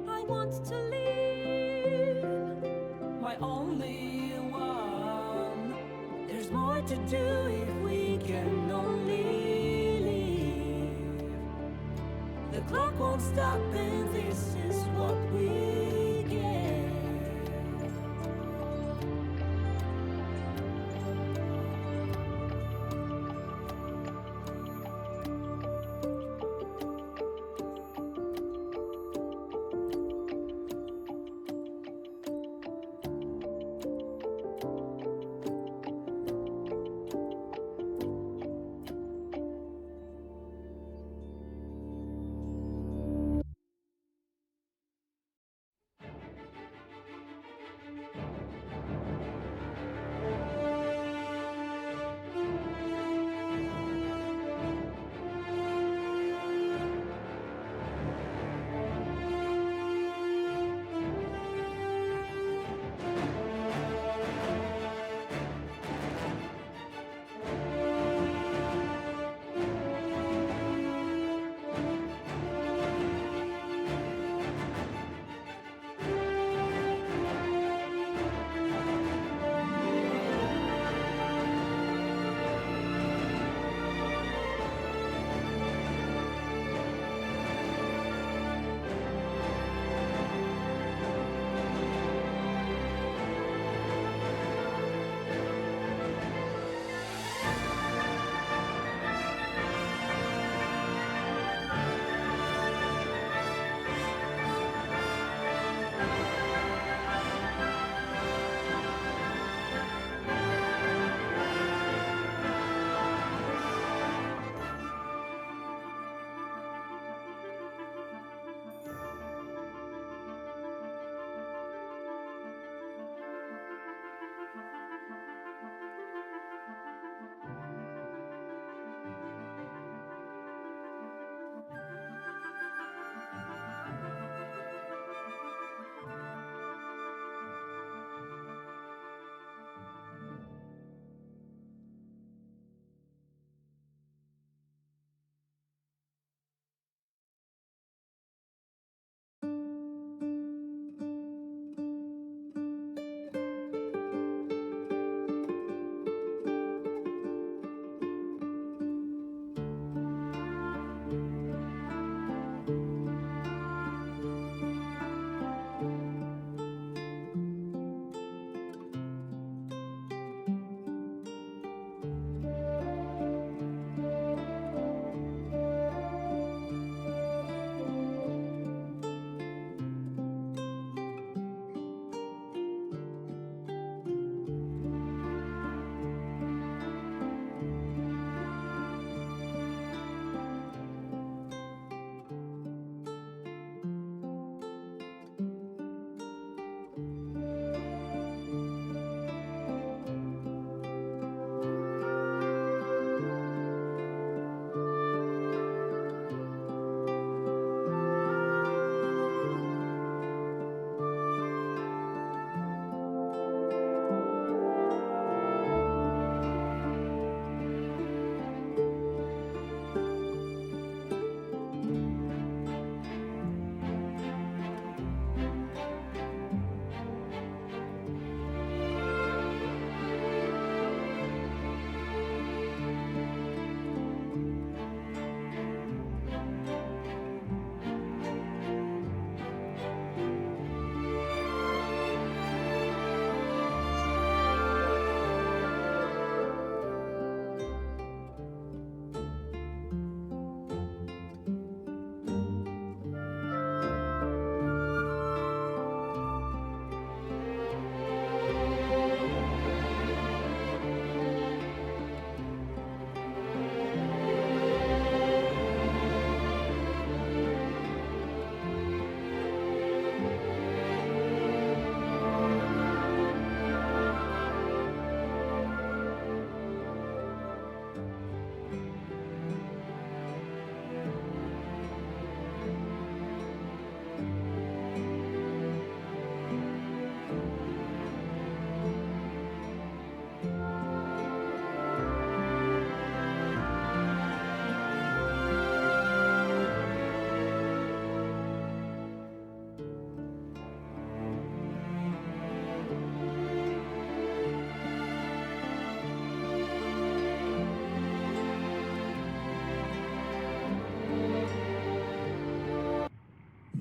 I want to live, my only one. There's more to do if we can only live. The clock won't stop and this is what we get.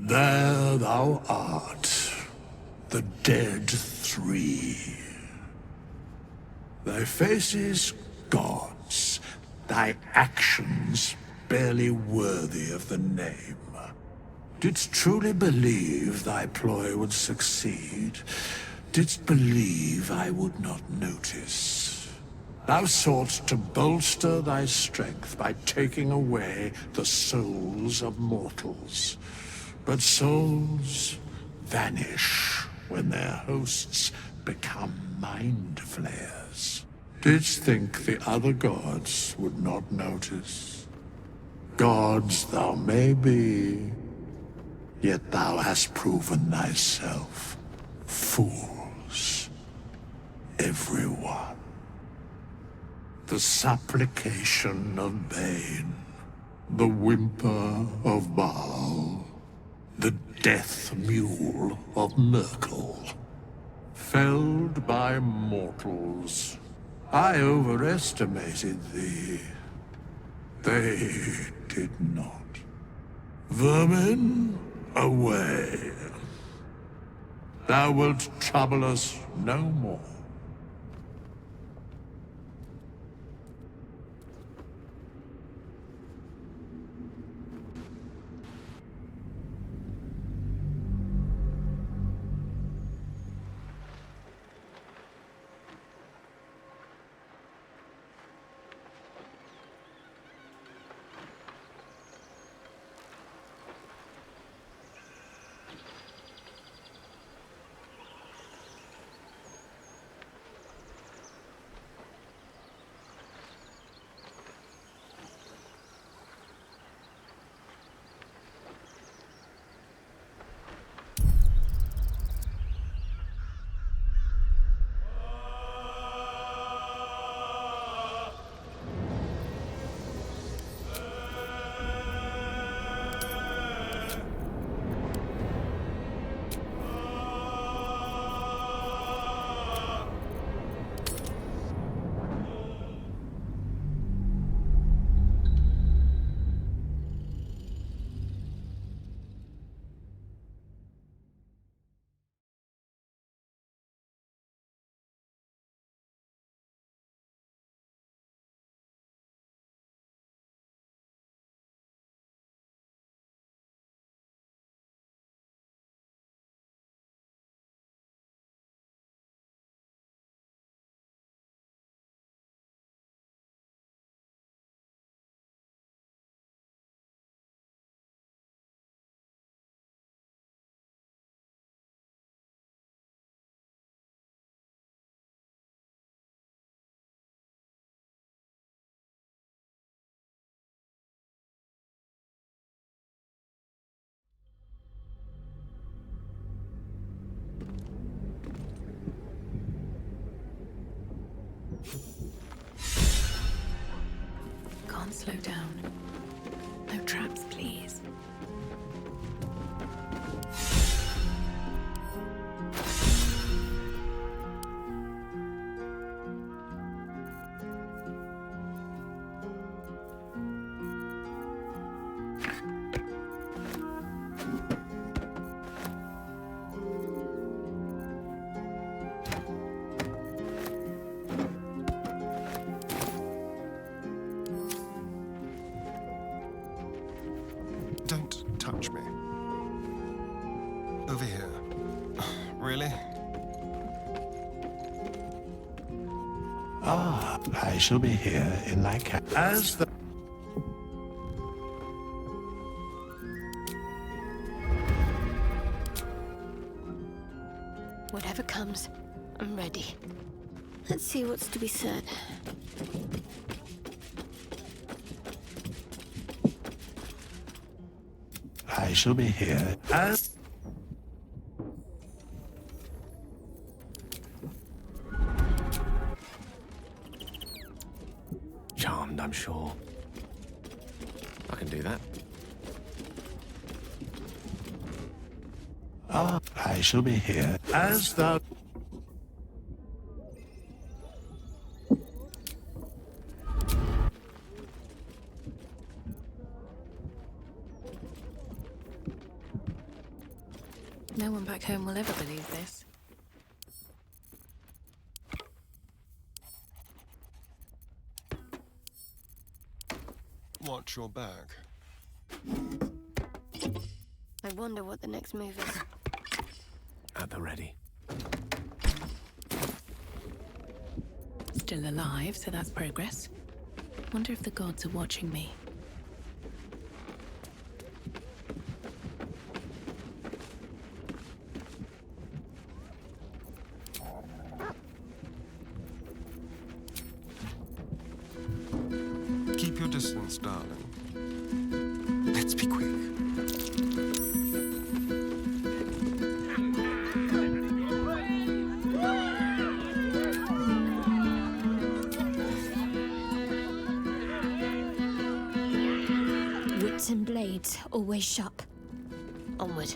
There thou art, the dead three. Thy faces gods, thy actions barely worthy of the name. Didst truly believe thy ploy would succeed? Didst believe I would not notice? Thou soughtst to bolster thy strength by taking away the souls of mortals. But souls vanish when their hosts become mind flayers. Didst think the other gods would not notice? Gods thou may be, yet thou hast proven thyself fools, everyone. The supplication of Bane, the whimper of Baal, the death mule of Merkel. Felled by mortals, I overestimated thee. They did not. Vermin, away. Thou wilt trouble us no more. Can't slow down. No traps, please. Don't touch me. Over here. Really? Ah, I shall be here in thy as the... Whatever comes, I'm ready. Let's see what's to be said. I shall be here as... Charmed, I'm sure. I can do that. Ah, I shall be here as thou... No one back home will ever believe this. Watch your back. I wonder what the next move is. At the ready. Still alive, so that's progress. Wonder if the gods are watching me. Keep your distance, darling. Let's be quick. Wits and blades, always sharp. Onward.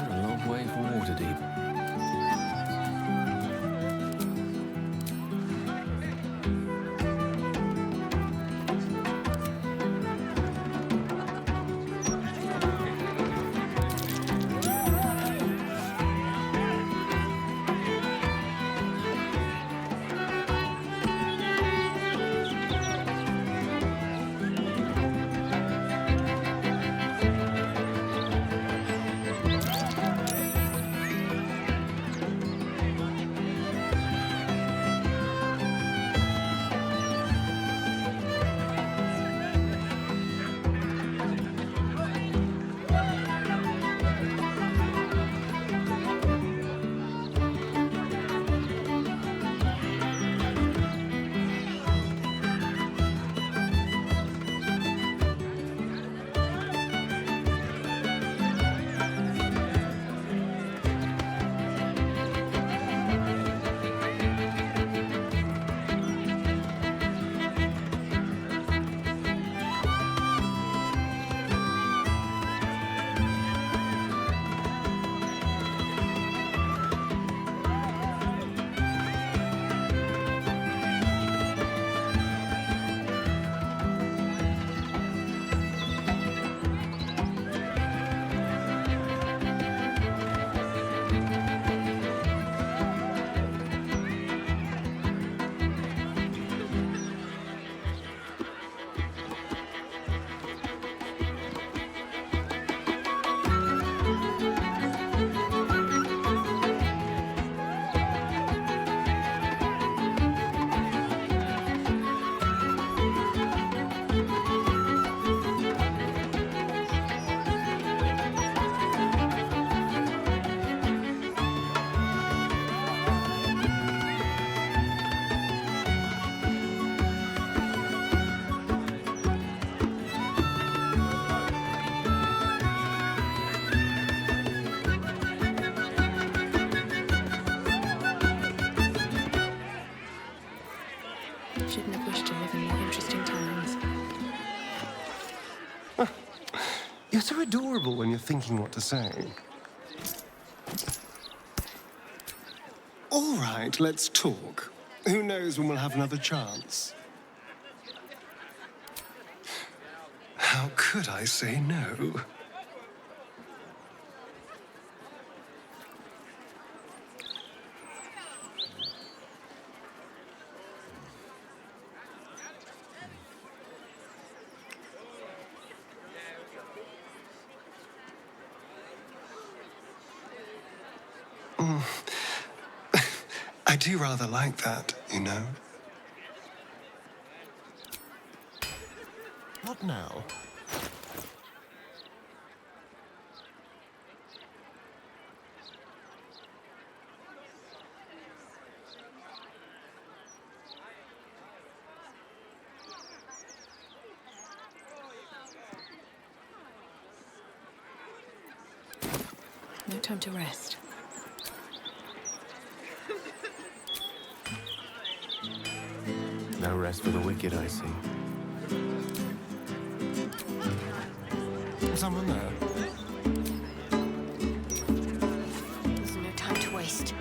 A long way from Waterdeep. Shouldn't have wished to live in more interesting times. You're so adorable when you're thinking what to say. All right, let's talk. Who knows when we'll have another chance? How could I say no? I do rather like that, you know. What now? No time to rest. No rest for the wicked, I see. Someone there? There's no time to waste.